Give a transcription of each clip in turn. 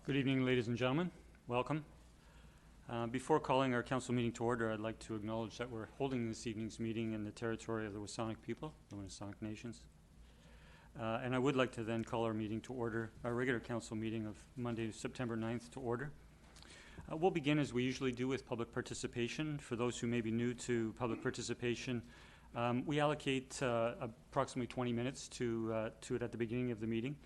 Good evening, ladies and gentlemen. Welcome. Before calling our council meeting to order, I'd like to acknowledge that we're holding this evening's meeting in the territory of the Wasanic people, the Wasanic Nations. And I would like to then call our meeting to order, our regular council meeting of Monday, September 9th to order. We'll begin as we usually do with public participation. For those who may be new to public participation, we allocate approximately 20 minutes to it at the beginning of the meeting.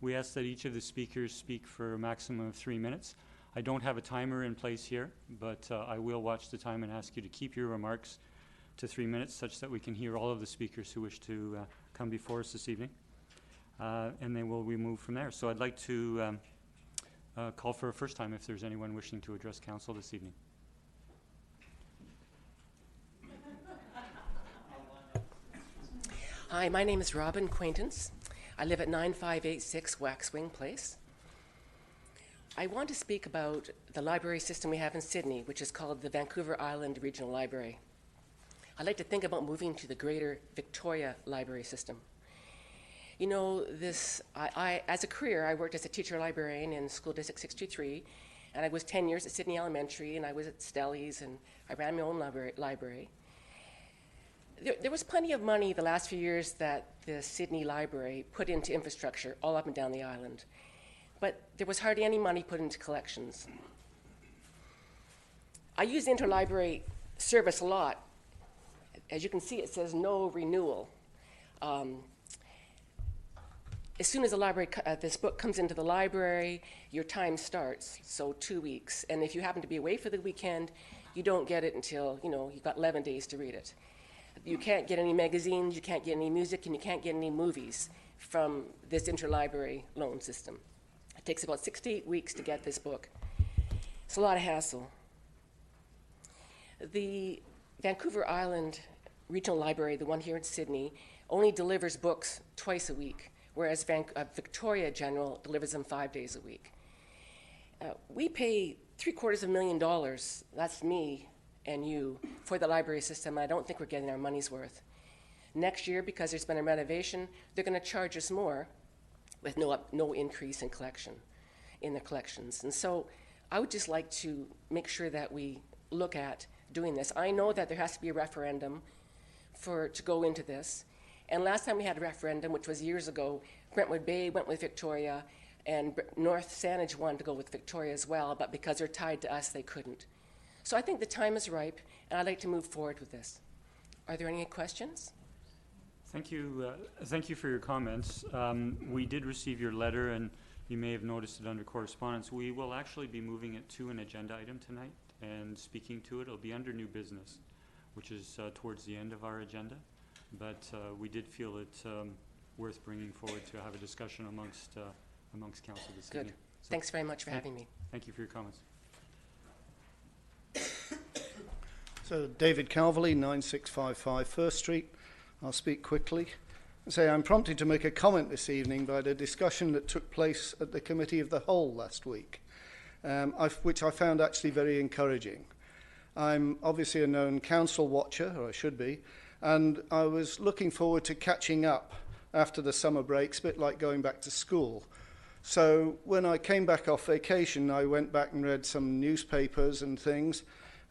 We ask that each of the speakers speak for a maximum of 3 minutes. I don't have a timer in place here, but I will watch the time and ask you to keep your remarks to 3 minutes such that we can hear all of the speakers who wish to come before us this evening. And then we move from there. So I'd like to call for a first time if there's anyone wishing to address council this evening. Hi, my name is Robin Quaintance. I live at 9586 Waxwing Place. I want to speak about the library system we have in Sydney, which is called the Vancouver Island Regional Library. I'd like to think about moving to the Greater Victoria Library System. You know, I as a career, I worked as a teacher librarian in School District 623, and I was 10 years at Sydney Elementary, and I was at Stellies, and I ran my own library. There was plenty of money the last few years that the Sydney Library put into infrastructure all up and down the island, but there was hardly any money put into collections. I use the interlibrary service a lot. As you can see, it says no renewal. As soon as the library, this book comes into the library, your time starts, so 2 weeks. And if you happen to be away for the weekend, you don't get it until, you've got 11 days to read it. You can't get any magazines, you can't get any music, and you can't get any movies from this interlibrary loan system. It takes about 6 to 8 weeks to get this book. It's a lot of hassle. The Vancouver Island Regional Library, the one here in Sydney, only delivers books twice a week, whereas Victoria General delivers them 5 days a week. We pay $750,000, that's me and you, for the library system. I don't think we're getting our money's worth. Next year, because there's been a renovation, they're going to charge us more with no increase in the collections. And so I would just like to make sure that we look at doing this. I know that there has to be a referendum to go into this. And last time we had a referendum, which was years ago, Brentwood Bay went with Victoria, and North Saanich wanted to go with Victoria as well, but because they're tied to us, they couldn't. So I think the time is ripe, and I'd like to move forward with this. Are there any questions? Thank you for your comments. We did receive your letter, and you may have noticed it under correspondence. We will actually be moving it to an agenda item tonight and speaking to it. It'll be under new business, which is towards the end of our agenda. But we did feel it worth bringing forward to have a discussion amongst council this evening. Good. So thanks very much for having me. Thank you for your comments. So David Calverley, 9655 First Street. I'll speak quickly. I'm prompted to make a comment this evening by the discussion that took place at the Committee of the Whole last week, which I found actually very encouraging. I'm obviously a known council watcher, or I should be, and I was looking forward to catching up after the summer breaks, a bit like going back to school. So when I came back off vacation, I went back and read some newspapers and things,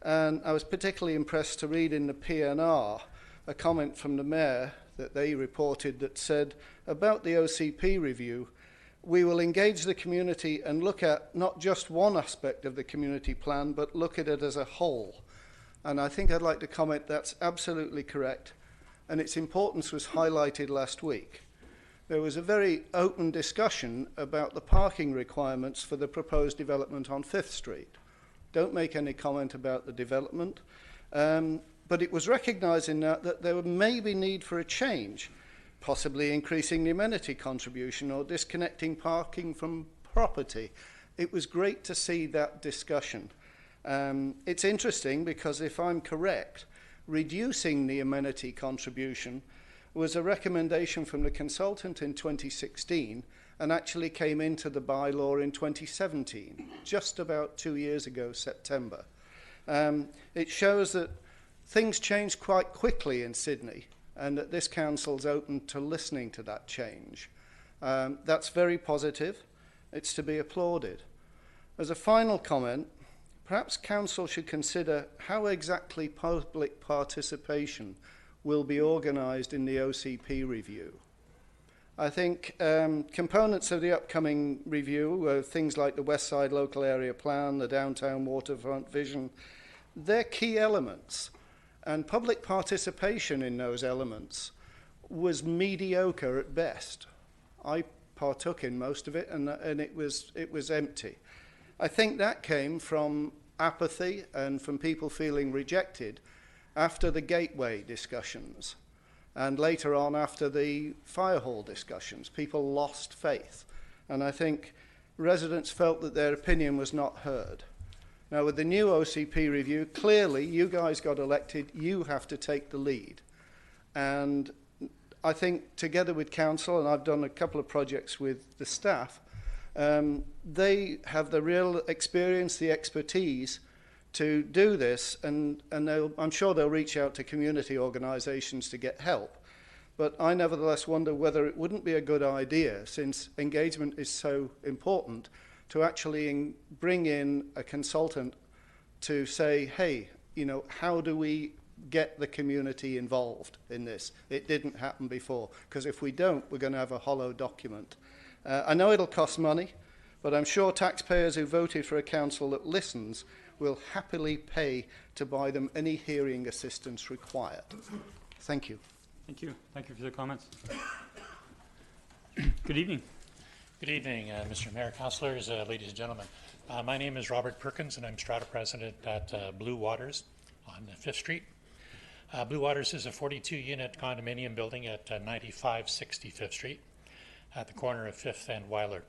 and I was particularly impressed to read in the PNR a comment from the Mayor that they reported that said, about the OCP review, we will engage the community and look at not just one aspect of the community plan, but look at it as a whole. And I think I'd like to comment that's absolutely correct, and its importance was highlighted last week. There was a very open discussion about the parking requirements for the proposed development on 5th Street. Don't make any comment about the development, but it was recognising that there may be need for a change, possibly increasing the amenity contribution or disconnecting parking from property. It was great to see that discussion. It's interesting because if I'm correct, reducing the amenity contribution was a recommendation from the consultant in 2016 and actually came into the bylaw in 2017, just about 2 years ago, September. It shows that things change quite quickly in Sydney and that this council's open to listening to that change. That's very positive. It's to be applauded. As a final comment, perhaps Council should consider how exactly public participation will be organised in the OCP review. I think components of the upcoming review, things like the West Side Local Area Plan, the Downtown Waterfront Vision, they're key elements. And public participation in those elements was mediocre at best. I partook in most of it, and it was empty. I think that came from apathy and from people feeling rejected after the gateway discussions. And later on, after the fire hall discussions, people lost faith. And I think residents felt that their opinion was not heard. Now, with the new OCP review, clearly, you guys got elected, you have to take the lead. And I think together with council, and I've done a couple of projects with the staff, they have the real experience, the expertise to do this, and I'm sure they'll reach out to community organisations to get help. But I nevertheless wonder whether it wouldn't be a good idea, since engagement is so important, to actually bring in a consultant to say, hey, you know, how do we get the community involved in this? It didn't happen before, because if we don't, we're going to have a hollow document. I know it'll cost money, but I'm sure taxpayers who voted for a council that listens will happily pay to buy them any hearing assistance required. Thank you. Thank you. Thank you for the comments. Good evening. Good evening, Mr. Mayor, councillors, ladies and gentlemen. My name is Robert Perkins, and I'm strata president at Blue Waters on 5th Street. Blue Waters is a 42-unit condominium building at 9560 5th Street at the corner of 5th and Weiler.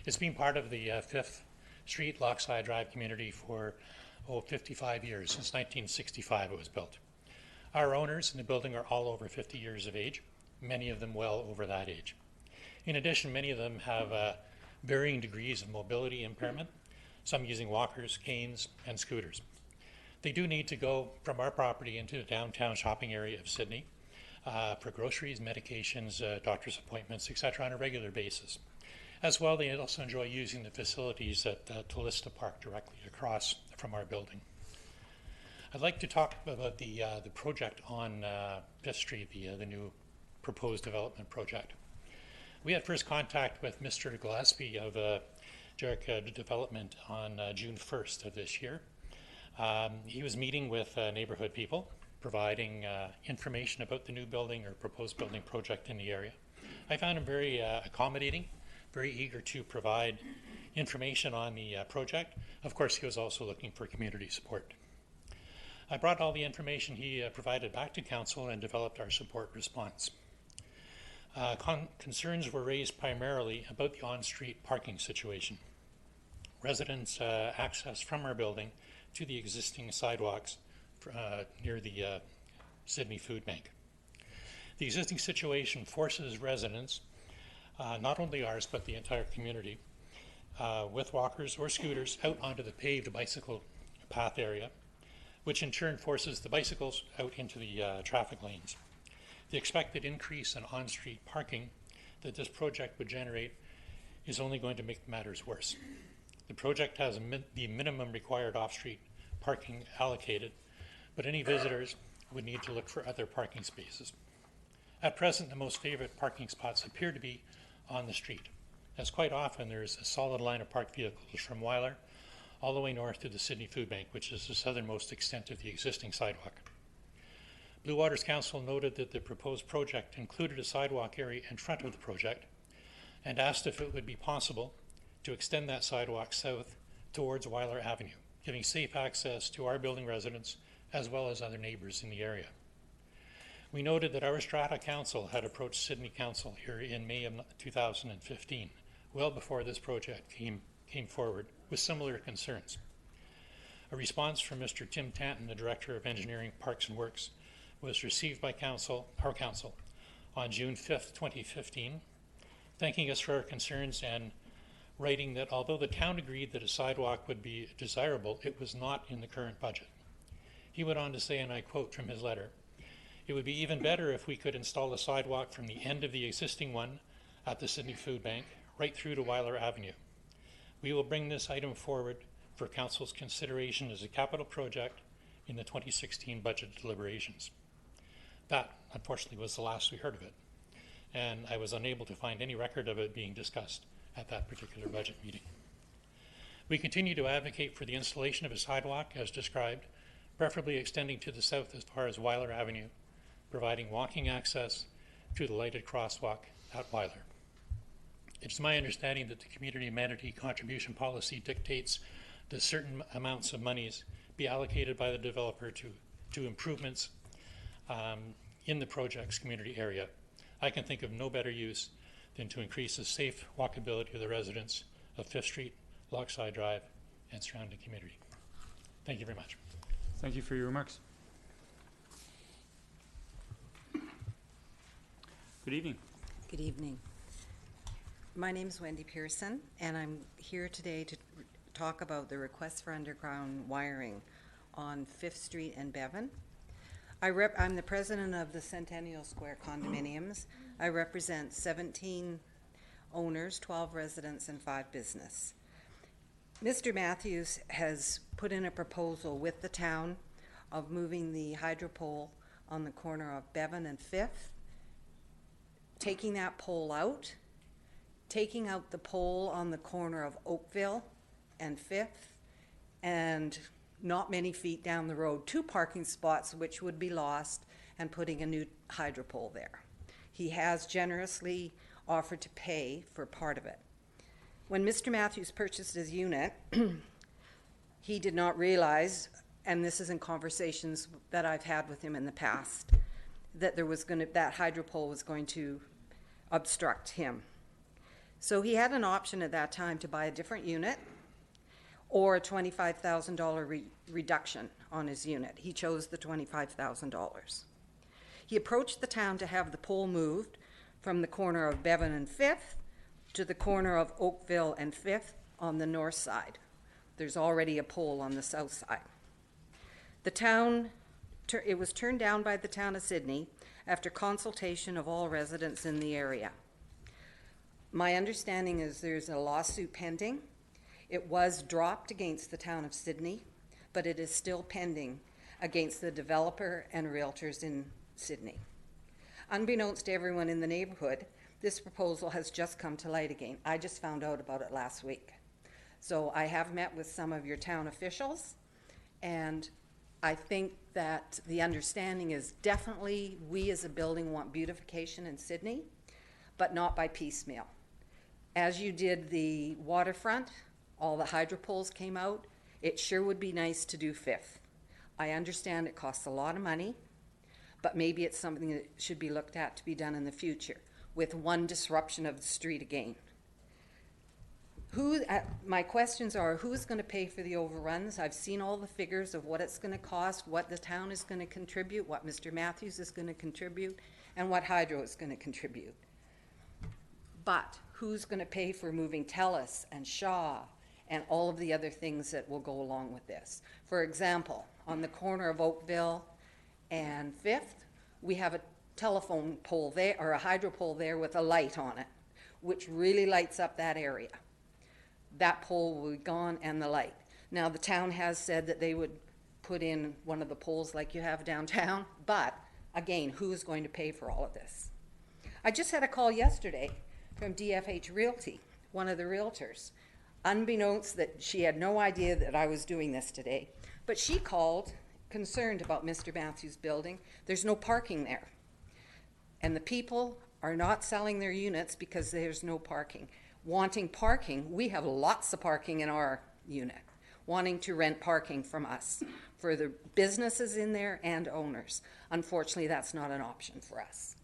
It's been part of the 5th Street Lockside Drive community for 55 years. Since 1965 it was built. Our owners in the building are all over 50 years of age, many of them well over that age. In addition, many of them have varying degrees of mobility impairment, some using walkers, canes, and scooters. They do need to go from our property into the downtown shopping area of Sydney for groceries, medications, doctor's appointments, etc. on a regular basis. As well, they also enjoy using the facilities at Tallista Park directly across from our building. I'd like to talk about the project on 5th Street, the new proposed development project. We had first contact with Mr. Gillespie of Jericho Development on June 1st of this year. He was meeting with neighborhood people, providing information about the new building or proposed building project in the area. I found him very accommodating, very eager to provide information on the project. Of course, he was also looking for community support. I brought all the information he provided back to council and developed our support response. Concerns were raised primarily about the on-street parking situation. Residents access from our building to the existing sidewalks near the Sydney Food Bank. The existing situation forces residents, not only ours but the entire community, with walkers or scooters out onto the paved bicycle path area, which in turn forces the bicycles out into the traffic lanes. The expected increase in on-street parking that this project would generate is only going to make matters worse. The project has the minimum required off-street parking allocated, but any visitors would need to look for other parking spaces. At present, the most favorite parking spots appear to be on the street, as quite often there is a solid line of parked vehicles from Weiler all the way north to the Sydney Food Bank, which is the southernmost extent of the existing sidewalk. Blue Waters Council noted that the proposed project included a sidewalk area in front of the project and asked if it would be possible to extend that sidewalk south towards Weiler Avenue, giving safe access to our building residents as well as other neighbors in the area. We noted that our Strata Council had approached Sydney Council here in May of 2015, well before this project came forward, with similar concerns. A response from Mr. Tim Tanton, the Director of Engineering, Parks and Works, was received by our council on June 5th, 2015, thanking us for our concerns and writing that although the town agreed that a sidewalk would be desirable, it was not in the current budget. He went on to say, and I quote from his letter, "It would be even better if we could install a sidewalk from the end of the existing one at the Sydney Food Bank right through to Weiler Avenue. We will bring this item forward for Council's consideration as a capital project in the 2016 budget deliberations. That, unfortunately, was the last we heard of it, and I was unable to find any record of it being discussed at that particular budget meeting. We continue to advocate for the installation of a sidewalk as described, preferably extending to the south as far as Weiler Avenue, providing walking access to the lighted crosswalk at Weiler. It's my understanding that the community amenity contribution policy dictates that certain amounts of monies be allocated by the developer to improvements in the project's community area. I can think of no better use than to increase the safe walkability of the residents of 5th Street, Lockside Drive, and surrounding community. Thank you very much. Thank you for your remarks. Good evening. Good evening. My name is Wendy Pearson, and I'm here today to talk about the request for underground wiring on 5th Street and Bevan. I'm the president of the Centennial Square condominiums. I represent 17 owners, 12 residents, and 5 business. Mr. Matthews has put in a proposal with the town of moving the hydro pole on the corner of Bevan and 5th, taking that pole out, taking out the pole on the corner of Oakville and 5th, and not many feet down the road, 2 parking spots which would be lost, and putting a new hydro pole there. He has generously offered to pay for part of it. When Mr. Matthews purchased his unit, he did not realize, and this is in conversations that I've had with him in the past, that that hydro pole was going to obstruct him. So he had an option at that time to buy a different unit or a $25,000 reduction on his unit. He chose the $25,000. He approached the town to have the pole moved from the corner of Bevan and 5th to the corner of Oakville and 5th on the north side. There's already a pole on the south side. It was turned down by the town of Sydney after consultation of all residents in the area. My understanding is there's a lawsuit pending. It was dropped against the town of Sydney, but it is still pending against the developer and realtors in Sydney. Unbeknownst to everyone in the neighborhood, this proposal has just come to light again. I just found out about it last week. So I have met with some of your town officials, and I think that the understanding is definitely we as a building want beautification in Sydney, but not by piecemeal. As you did the waterfront, all the hydro poles came out. It sure would be nice to do 5th. I understand it costs a lot of money, but maybe it's something that should be looked at to be done in the future with one disruption of the street again. My questions are, who's going to pay for the overruns? I've seen all the figures of what it's going to cost, what the town is going to contribute, what Mr. Matthews is going to contribute, and what Hydro is going to contribute. But who's going to pay for moving Telus and Shaw and all of the other things that will go along with this? For example, on the corner of Oakville and 5th, we have a telephone pole there, or a hydro pole there with a light on it, which really lights up that area. That pole will be gone and the light. Now the town has said that they would put in one of the poles like you have downtown, but again, who's going to pay for all of this? I just had a call yesterday from DFH Realty, one of the realtors, unbeknownst that she had no idea that I was doing this today, but she called concerned about Mr. Matthews' building. There's no parking there. And the people are not selling their units because there's no parking. Wanting parking, we have lots of parking in our unit, wanting to rent parking from us for the businesses in there and owners. Unfortunately, that's not an option for us.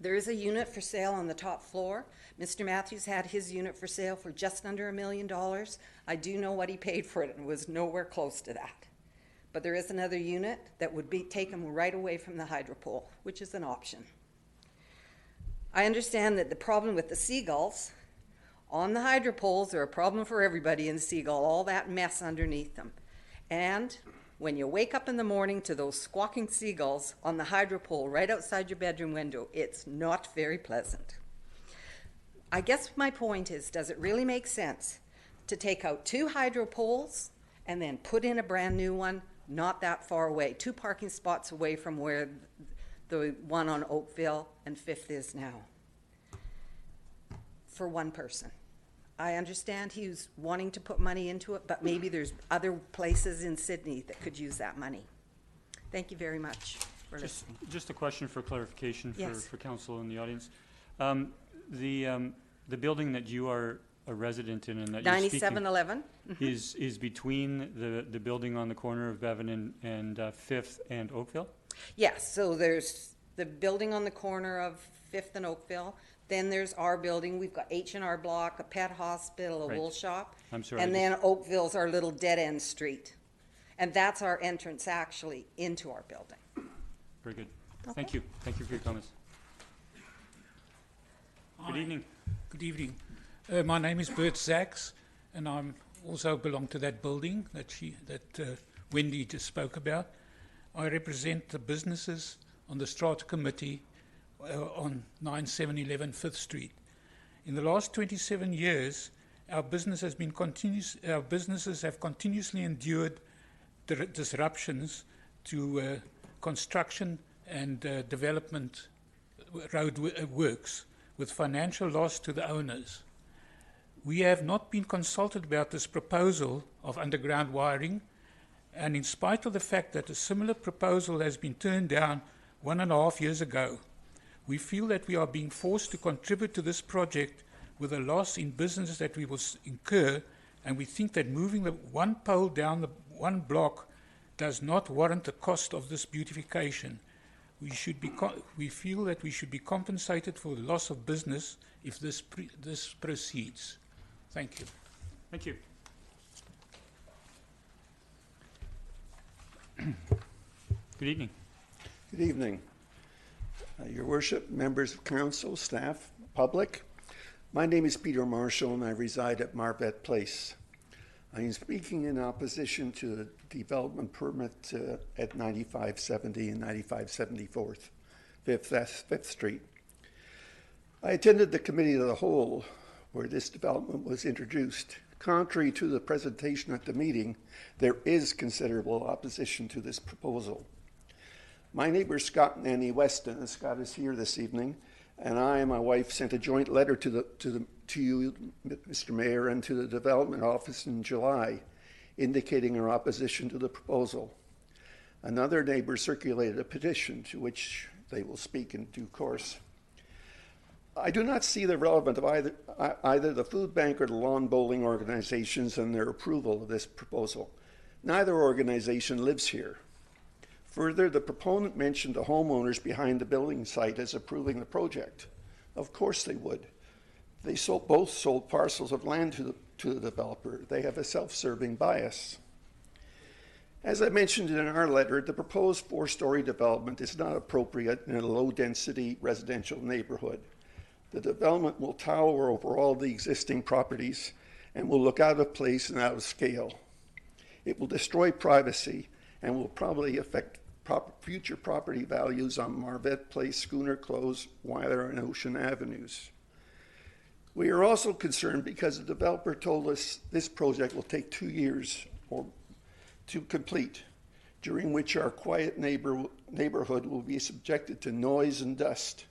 There is a unit for sale on the top floor. Mr. Matthews had his unit for sale for just under $1 million. I do know what he paid for it, and it was nowhere close to that. But there is another unit that would be taken right away from the hydro pole, which is an option. I understand that the problem with the seagulls on the hydro poles are a problem for everybody in Seagull, all that mess underneath them. And when you wake up in the morning to those squawking seagulls on the hydro pole right outside your bedroom window, it's not very pleasant. I guess my point is, does it really make sense to take out 2 hydro poles and then put in a brand new one not that far away, 2 parking spots away from where the one on Oakville and Fifth is now, for one person? I understand he's wanting to put money into it, but maybe there's other places in Sydney that could use that money. Thank you very much for listening. Just a question for clarification Yes. for council and the audience. The building that you are a resident in and that you're speaking 9711? is between the building on the corner of Bevan and Fifth and Oakville? Yes, so there's the building on the corner of Fifth and Oakville. Then there's our building. We've got H&R Block, a pet hospital, a Right. wool shop. I'm sorry, And I then Oakville's our little dead-end street. And that's our entrance, actually, into our building. Very good. Thank you. Thank you for your comments. Good evening. Good evening. My name is Bert Sachs, and I'm also belong to that building that Wendy just spoke about. I represent the businesses on the Strata Committee on 9711 Fifth Street. In the last 27 years, our businesses have continuously endured disruptions to construction and development road works, with financial loss to the owners. We have not been consulted about this proposal of underground wiring, and in spite of the fact that a similar proposal has been turned down 1.5 years ago, we feel that we are being forced to contribute to this project with a loss in business that we will incur, and we think that moving the one pole down the one block does not warrant the cost of this beautification. We feel that we should be compensated for the loss of business if this proceeds. Thank you. Thank you. Good evening. Good evening. Your Worship, members of council, staff, public. My name is Peter Marshall and I reside at Marvet Place. I am speaking in opposition to the development permit at 9570 and 9574th, 5th Street. I attended the committee of the whole where this development was introduced. Contrary to the presentation at the meeting, there is considerable opposition to this proposal. My neighbors Scott and Annie Weston, and Scott is here this evening, and I and my wife sent a joint letter to you, Mr. Mayor, and to the Development Office in July, indicating our opposition to the proposal. Another neighbor circulated a petition to which they will speak in due course. I do not see the relevance of either the food bank or the lawn bowling organizations and their approval of this proposal. Neither organization lives here. Further, the proponent mentioned the homeowners behind the building site as approving the project. Of course they would. They both sold parcels of land to the developer. They have a self-serving bias. As I mentioned in our letter, the proposed 4-story development is not appropriate in a low-density residential neighborhood. The development will tower over all the existing properties and will look out of place and out of scale. It will destroy privacy and will probably affect future property values on Marvet Place, Schooner Close, Weiler, and Ocean Avenues. We are also concerned because the developer told us this project will take 2 years to complete, during which our quiet neighborhood will be subjected to noise and dust.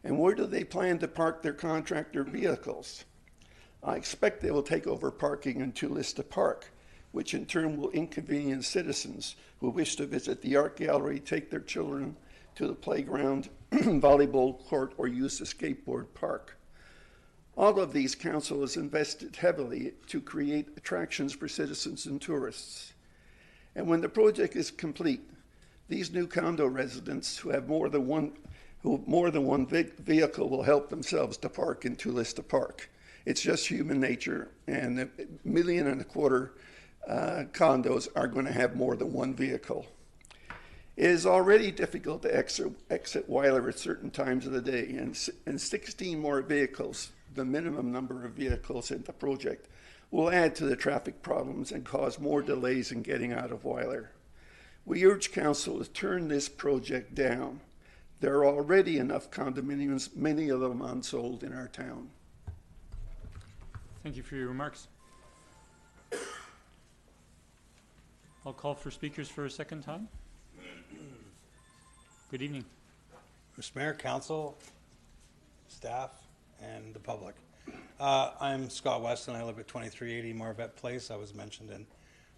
And where do they plan to park their contractor vehicles? I expect they will take over parking in Tulista Park, which in turn will inconvenience citizens who wish to visit the art gallery, take their children to the playground, volleyball court, or use the skateboard park. All of these council has invested heavily to create attractions for citizens and tourists. And when the project is complete, these new condo residents who have more than one vehicle will help themselves to park in Tulista Park. It's just human nature, and 1.25 million condos are going to have more than one vehicle. It is already difficult to exit Weiler at certain times of the day, and 16 more vehicles, the minimum number of vehicles in the project, will add to the traffic problems and cause more delays in getting out of Weiler. We urge council to turn this project down. There are already enough condominiums, many of them unsold, in our town. Thank you for your remarks. I'll call for speakers for a second time. Good evening. Mr. Mayor, Council, staff, and the public. I'm Scott West, and I live at 2380 Marvette Place. I was mentioned in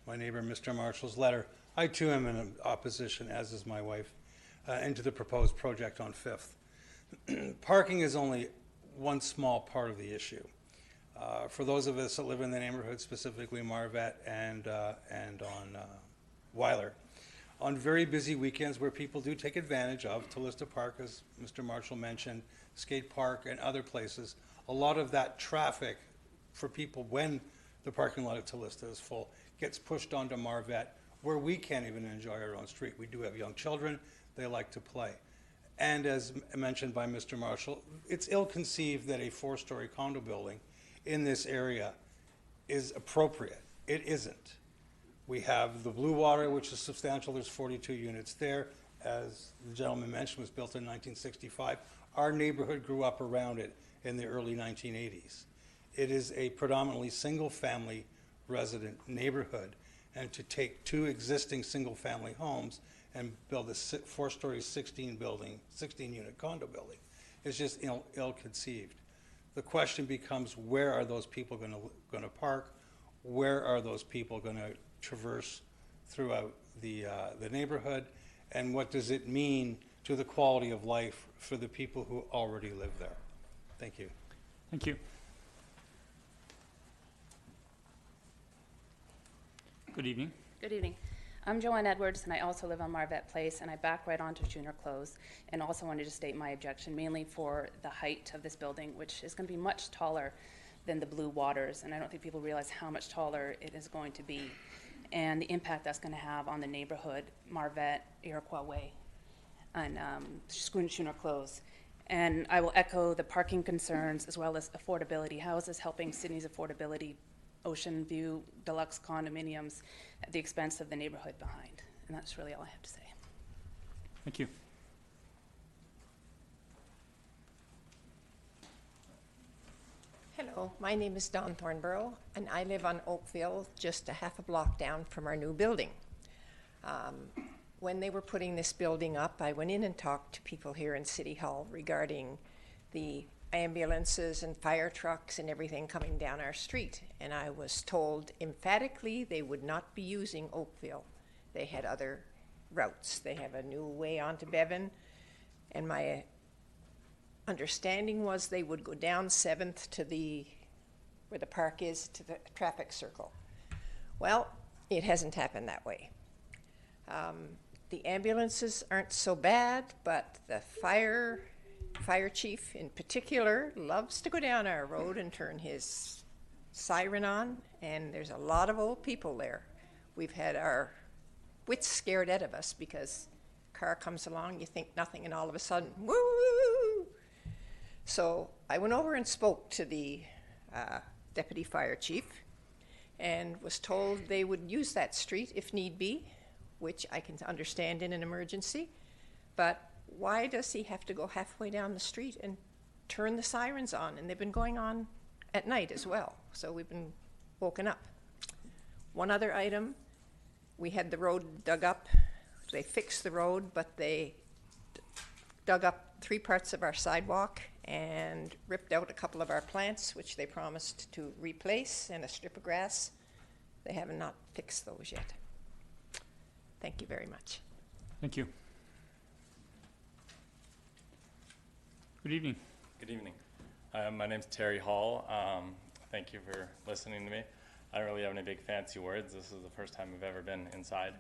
my neighbor Mr. Marshall's letter. I too am in opposition, as is my wife, into the proposed project on 5th. Parking is only one small part of the issue. For those of us that live in the neighborhood, specifically Marvette and on Weiler, on very busy weekends where people do take advantage of Tallista Park, as Mr. Marshall mentioned, Skate Park and other places, a lot of that traffic for people when the parking lot at Tallista is full gets pushed onto Marvette, where we can't even enjoy our own street. We do have young children, they like to play. And as mentioned by Mr. Marshall, it's ill-conceived that a 4-story condo building in this area is appropriate. It isn't. We have the Blue Water, which is substantial. There's 42 units there. As the gentleman mentioned, was built in 1965. Our neighborhood grew up around it in the early 1980s. It is a predominantly single-family resident neighborhood, and to take 2 existing single-family homes and build a 4-story 16-unit condo building is just ill-conceived. The question becomes, where are those people going to park? Where are those people going to traverse throughout the neighborhood? And what does it mean to the quality of life for the people who already live there? Thank you. Thank you. Good evening. Good evening. I'm Joanne Edwards, and I also live on Marvette Place, and I back right onto Junior Close, and also wanted to state my objection mainly for the height of this building, which is going to be much taller than the Blue Waters, and I don't think people realize how much taller it is going to be, and the impact that's going to have on the neighborhood, Marvette, Iroquois Way, and Junior Close. And I will echo the parking concerns as well as affordability. How is this helping Sydney's affordability, Ocean View, deluxe condominiums, at the expense of the neighborhood behind? And that's really all I have to say. Thank you. Hello, my name is Dawn Thornborough, and I live on Oakville, just a half a block down from our new building. When they were putting this building up, I went in and talked to people here in City Hall regarding the ambulances and fire trucks and everything coming down our street. And I was told emphatically they would not be using Oakville. They had other routes. They have a new way onto Bevan. And my understanding was they would go down 7th to where the park is, to the traffic circle. Well, it hasn't happened that way. The ambulances aren't so bad, but the fire chief in particular loves to go down our road and turn his siren on, and there's a lot of old people there. We've had our wits scared out of us because a car comes along, you think nothing, and all of a sudden, woo! So I went over and spoke to the deputy fire chief and was told they would use that street if need be, which I can understand in an emergency, but why does he have to go halfway down the street and turn the sirens on? And they've been going on at night as well, so we've been woken up. One other item, we had the road dug up. They fixed the road, but they dug up 3 parts of our sidewalk and ripped out a couple of our plants, which they promised to replace, and a strip of grass. They have not fixed those yet. Thank you very much. Thank you. Good evening. Good evening. My name's Terry Hall. Thank you for listening to me. I don't really have any big fancy words. This is the first time I've ever been inside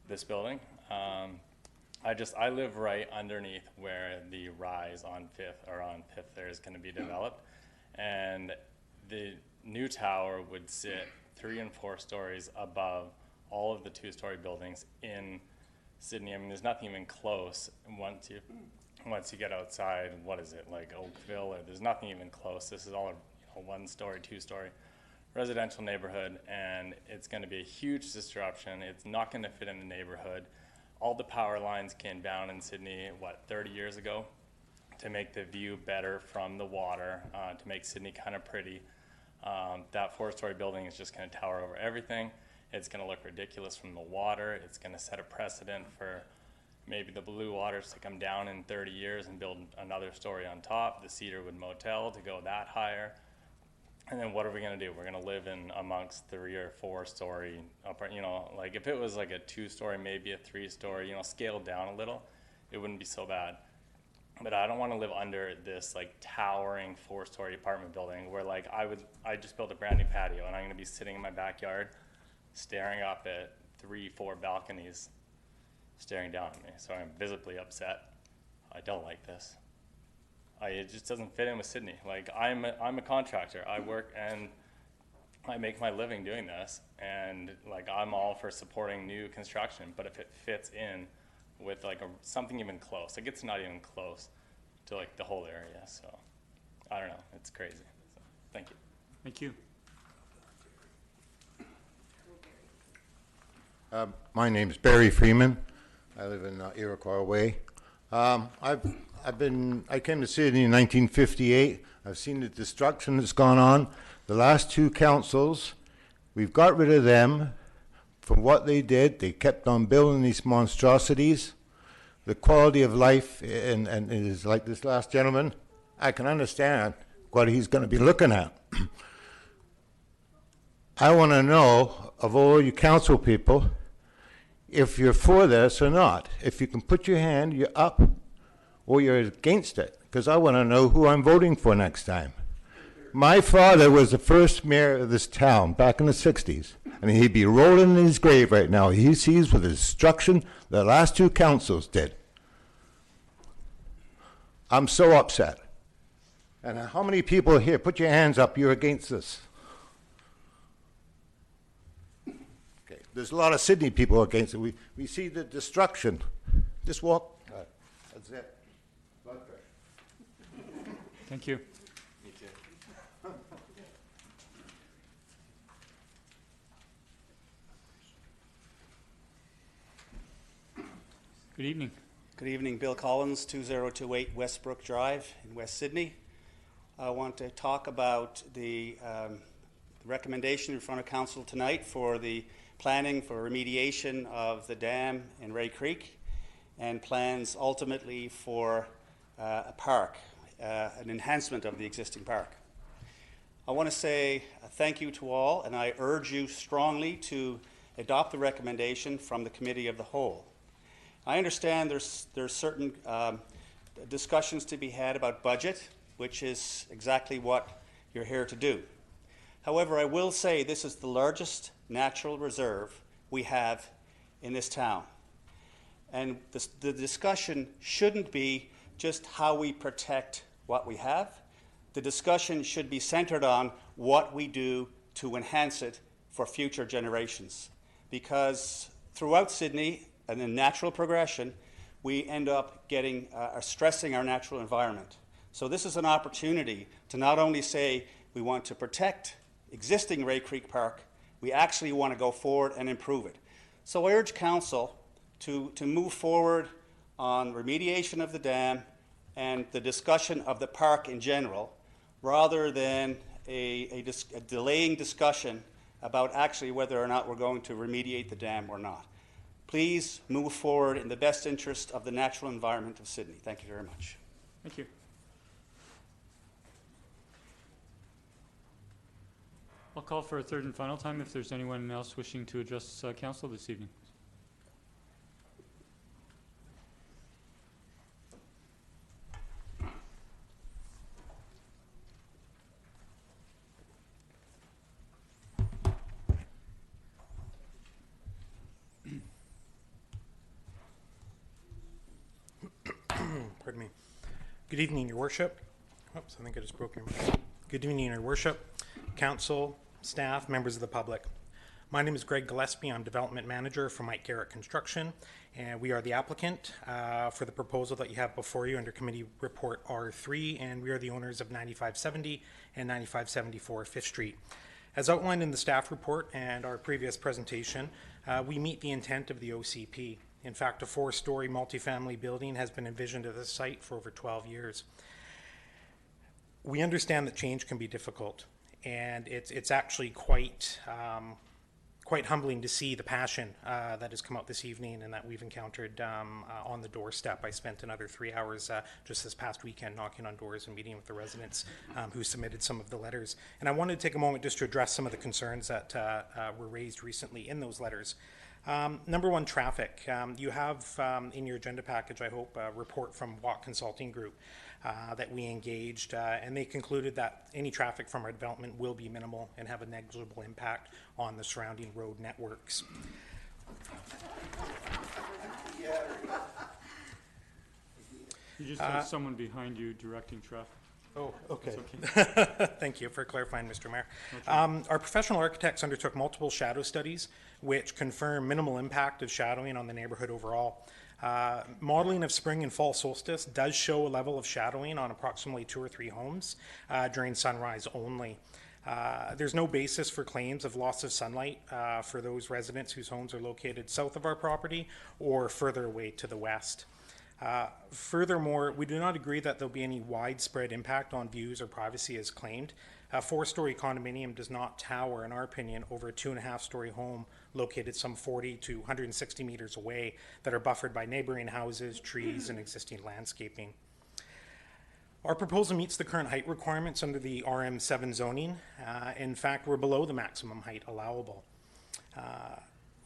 this building. I live right underneath where the rise on Fifth there is going to be developed, and the new tower would sit 3 and 4 stories above all of the 2-story buildings in Sydney. I mean, there's nothing even close. Once you get outside, what is it, like Oakville? There's nothing even close. This is all a 1-story, 2-story residential neighborhood, and it's going to be a huge disruption. It's not going to fit in the neighborhood. all the power lines came down in Sydney, 30 years ago, to make the view better from the water, to make Sydney kind of pretty. That 4-story building is just going to tower over everything. It's going to look ridiculous from the water. It's going to set a precedent for maybe the Blue Waters to come down in 30 years and build another story on top, the Cedarwood Motel to go that higher. And then what are we going to do? We're going to live in amongst 3 or 4-story, like if it was like a 2-story, maybe a 3-story, scaled down a little, it wouldn't be so bad. But I don't want to live under this like towering 4-story apartment building where like I just built a brand new patio and I'm going to be sitting in my backyard staring up at 3-4 balconies staring down at me. So I'm visibly upset. I don't like this. It just doesn't fit in with Sydney. Like I'm a contractor. I work and I make my living doing this, and like I'm all for supporting new construction. But if it fits in with like something even close, like it's not even close to like the whole area. So I don't know. It's crazy. So, thank you. Thank you. My name's Barry Freeman. I live in Iroquois Way. I came to Sydney in 1958. I've seen the destruction that's gone on. The last 2 councils, we've got rid of them for what they did. They kept on building these monstrosities. The quality of life, and it is like this last gentleman, I can understand what he's going to be looking at. I want to know, of all you council people, if you're for this or not. If you can put your hand, you're up, or you're against it, because I want to know who I'm voting for next time. My father was the first mayor of this town back in the 60s, and he'd be rolling in his grave right now. He sees with the destruction the last 2 councils did. I'm so upset. And how many people here, put your hands up, you're against this? Okay, there's a lot of Sydney people against it. We see the destruction. Just walk. That's it. Blood pressure. Thank you. Me too. Good evening. Good evening, Bill Collins, 2028 Westbrook Drive in West Sydney. I want to talk about the recommendation in front of Council tonight for the planning for remediation of the dam in Ray Creek and plans ultimately for a park, an enhancement of the existing park. I want to say thank you to all, and I urge you strongly to adopt the recommendation from the Committee of the Whole. I understand there's certain discussions to be had about budget, which is exactly what you're here to do. However, I will say this is the largest natural reserve we have in this town. And the discussion shouldn't be just how we protect what we have. The discussion should be centered on what we do to enhance it for future generations. Because throughout Sydney, and in natural progression, we end up getting stressing our natural environment. So this is an opportunity to not only say we want to protect existing Ray Creek Park, we actually want to go forward and improve it. So I urge Council to move forward on remediation of the dam and the discussion of the park in general, rather than a delaying discussion about actually whether or not we're going to remediate the dam or not. Please move forward in the best interest of the natural environment of Sydney. Thank you very much. Thank you. I'll call for a third and final time if there's anyone else wishing to address Council this evening. Pardon me. Good evening, Your Worship. Oops, I think I just broke your mic. Good evening, Your Worship, Council, staff, members of the public. My name is Greg Gillespie. I'm Development Manager for Mike Garrett Construction, and we are the applicant for the proposal that you have before you under Committee Report R3, and we are the owners of 9570 and 9574 5th Street. As outlined in the staff report and our previous presentation, we meet the intent of the OCP. In fact, a 4-story multifamily building has been envisioned at this site for over 12 years. We understand that change can be difficult, and it's actually quite humbling to see the passion that has come out this evening and that we've encountered on the doorstep. I spent another 3 hours just this past weekend knocking on doors and meeting with the residents who submitted some of the letters. And I wanted to take a moment just to address some of the concerns that were raised recently in those letters. Number one, traffic. You have in your agenda package, I hope, a report from Watt Consulting Group that we engaged, and they concluded that any traffic from our development will be minimal and have a negligible impact on the surrounding road networks. You just have someone behind you directing traffic. Oh, okay. Okay. Thank you for clarifying, Mr. Mayor. Our professional architects undertook multiple shadow studies which confirm minimal impact of shadowing on the neighborhood overall. Modeling of spring and fall solstice does show a level of shadowing on approximately 2 or 3 homes during sunrise only. There's no basis for claims of loss of sunlight for those residents whose homes are located south of our property or further away to the west. Furthermore, we do not agree that there'll be any widespread impact on views or privacy as claimed. A 4-story condominium does not tower, in our opinion, over a 2.5-story home located some 40 to 160 meters away that are buffered by neighboring houses, trees, and existing landscaping. Our proposal meets the current height requirements under the RM7 zoning. In fact, we're below the maximum height allowable.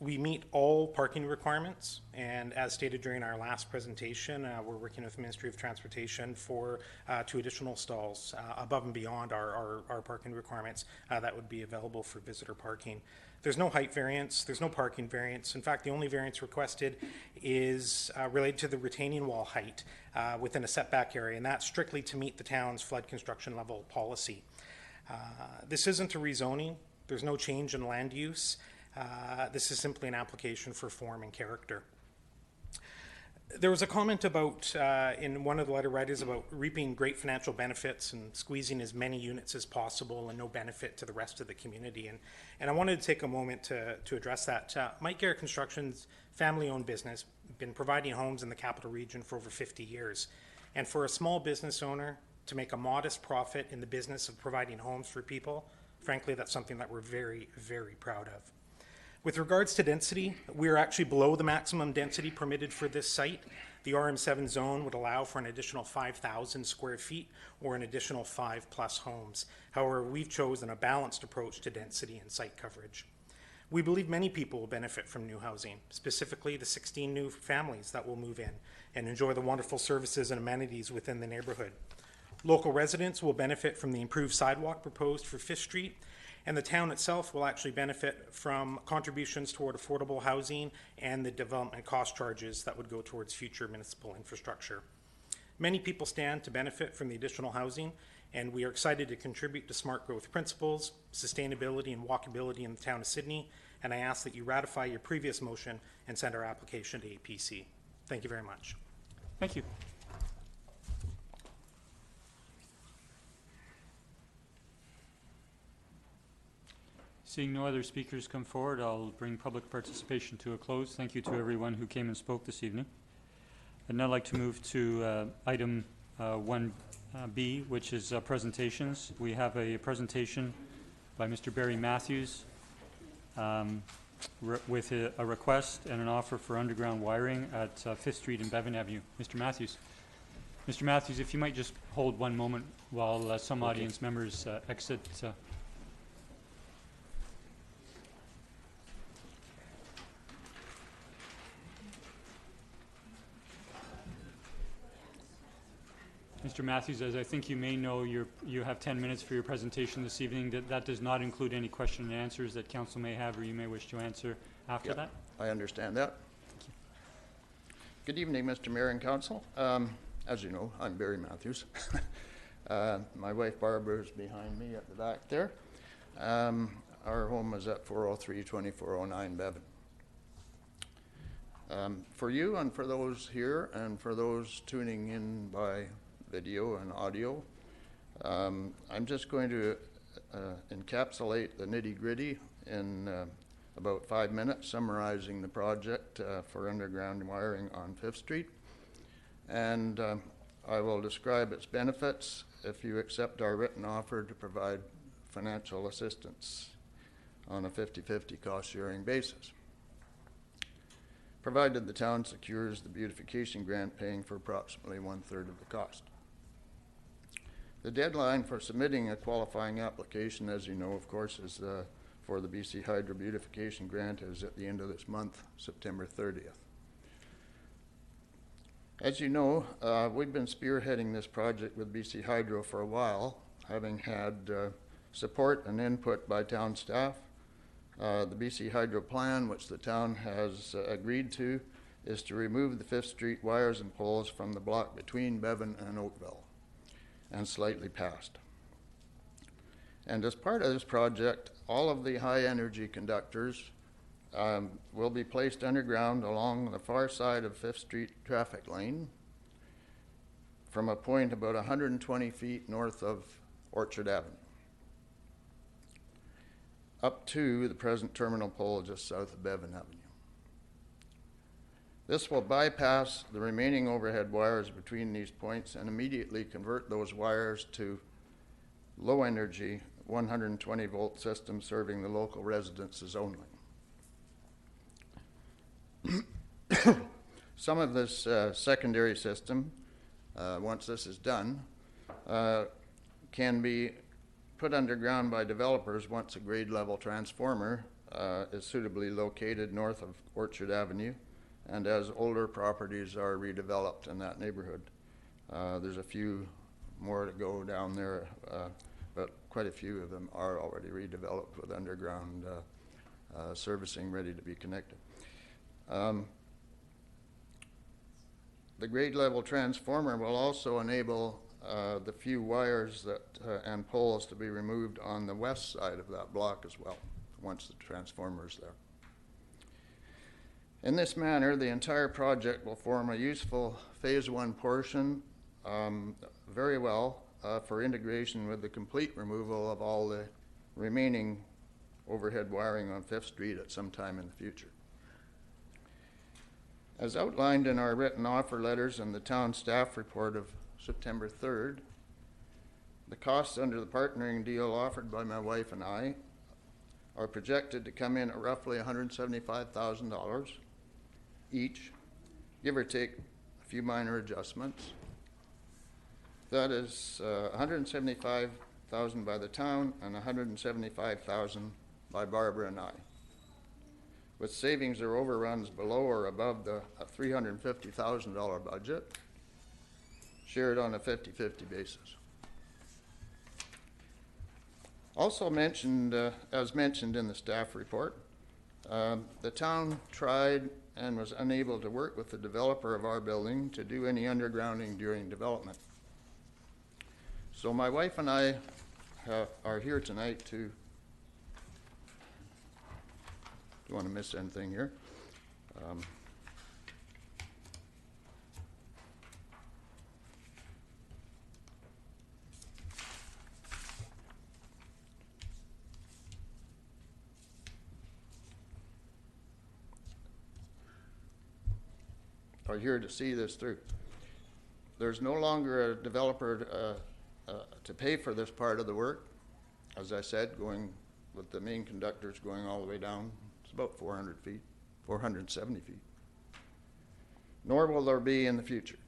We meet all parking requirements, and as stated during our last presentation, we're working with the Ministry of Transportation for 2 additional stalls above and beyond our parking requirements that would be available for visitor parking. There's no height variance, there's no parking variance. In fact, the only variance requested is related to the retaining wall height within a setback area, and that's strictly to meet the town's flood construction level policy. This isn't a rezoning, there's no change in land use. This is simply an application for form and character. There was a comment about, in one of the letter writers, about reaping great financial benefits and squeezing as many units as possible and no benefit to the rest of the community. And I wanted to take a moment to address that. Mike Garrett Construction's family-owned business, been providing homes in the capital region for over 50 years. And for a small business owner to make a modest profit in the business of providing homes for people, frankly, that's something that we're very, very proud of. With regards to density, we are actually below the maximum density permitted for this site. The RM7 zone would allow for an additional 5,000 square feet or an additional 5+ homes. However, we've chosen a balanced approach to density and site coverage. We believe many people will benefit from new housing, specifically the 16 new families that will move in and enjoy the wonderful services and amenities within the neighborhood. Local residents will benefit from the improved sidewalk proposed for 5th Street, and the town itself will actually benefit from contributions toward affordable housing and the development cost charges that would go towards future municipal infrastructure. Many people stand to benefit from the additional housing, and we are excited to contribute to smart growth principles, sustainability, and walkability in the town of Sydney, and I ask that you ratify your previous motion and send our application to APC. Thank you very much. Thank you. Seeing no other speakers come forward, I'll bring public participation to a close. Thank you to everyone who came and spoke this evening. I'd now like to move to item 1B, which is presentations. We have a presentation by Mr. Barry Matthews with a request and an offer for underground wiring at 5th Street and Bevan Avenue. Mr. Matthews. Mr. Matthews, if you might just hold one moment while some audience members exit. Mr. Matthews, as I think you may know, you have 10 minutes for your presentation this evening. That does not include any question and answers that council may have or you may wish to answer after that. I understand that. Good evening, Mr. Mayor and Council. As you know, I'm Barry Matthews. My wife Barbara is behind me at the back there. Our home is at 403-2409 Bevan. For you and for those here and for those tuning in by video and audio, I'm just going to encapsulate the nitty-gritty in about 5 minutes summarizing the project for underground wiring on 5th Street. And I will describe its benefits if you accept our written offer to provide financial assistance on a 50-50 cost-sharing basis, provided the town secures the beautification grant paying for approximately 1/3 of the cost. The deadline for submitting a qualifying application, as you know, of course, is for the BC Hydro Beautification Grant is at the end of this month, September 30th. As you know, we've been spearheading this project with BC Hydro for a while, having had support and input by town staff. The BC Hydro plan, which the town has agreed to, is to remove the 5th Street wires and poles from the block between Bevan and Oakville, and slightly past. And as part of this project, all of the high energy conductors will be placed underground along the far side of 5th Street traffic lane from a point about 120 feet north of Orchard Avenue, up to the present terminal pole just south of Bevan Avenue. This will bypass the remaining overhead wires between these points and immediately convert those wires to low energy 120 volt system serving the local residences only. Some of this secondary system, once this is done, can be put underground by developers once a grade level transformer is suitably located north of Orchard Avenue and as older properties are redeveloped in that neighborhood. There's a few more to go down there, but quite a few of them are already redeveloped with underground servicing ready to be connected. The grade level transformer will also enable the few wires that and poles to be removed on the west side of that block as well, once the transformer is there. In this manner, the entire project will form a useful phase 1 portion very well for integration with the complete removal of all the remaining overhead wiring on 5th Street at some time in the future. As outlined in our written offer letters and the town staff report of September 3rd, the costs under the partnering deal offered by my wife and I are projected to come in at roughly $175,000 each, give or take a few minor adjustments. That is $175,000 by the town and $175,000 by Barbara and I, with savings or overruns below or above the $350,000 budget, shared on a 50-50 basis. Also mentioned, as mentioned in the staff report, the town tried and was unable to work with the developer of our building to do any undergrounding during development. So my wife and I are here tonight to, don't want to miss anything here. Are here to see this through. There's no longer a developer to pay for this part of the work. As I said, going with the main conductors going all the way down, it's about 400 feet, 470 feet. Nor will there be in the future.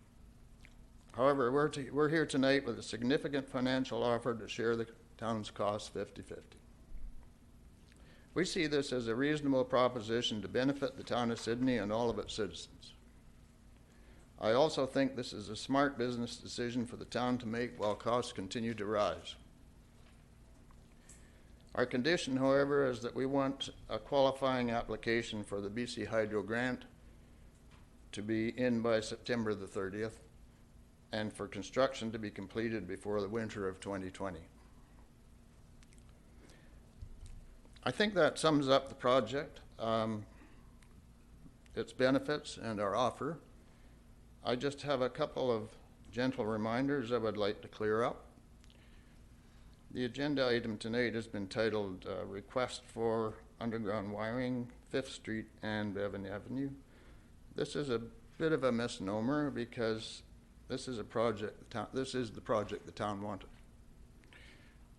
However, we're here tonight with a significant financial offer to share the town's costs 50-50. We see this as a reasonable proposition to benefit the town of Sydney and all of its citizens. I also think this is a smart business decision for the town to make while costs continue to rise. Our condition, however, is that we want a qualifying application for the BC Hydro grant to be in by September the 30th and for construction to be completed before the winter of 2020. I think that sums up the project, its benefits, and our offer. I just have a couple of gentle reminders I would like to clear up. The agenda item tonight has been titled Request for underground wiring, 5th Street and Bevan Avenue. This is a bit of a misnomer because this is the project the town wanted.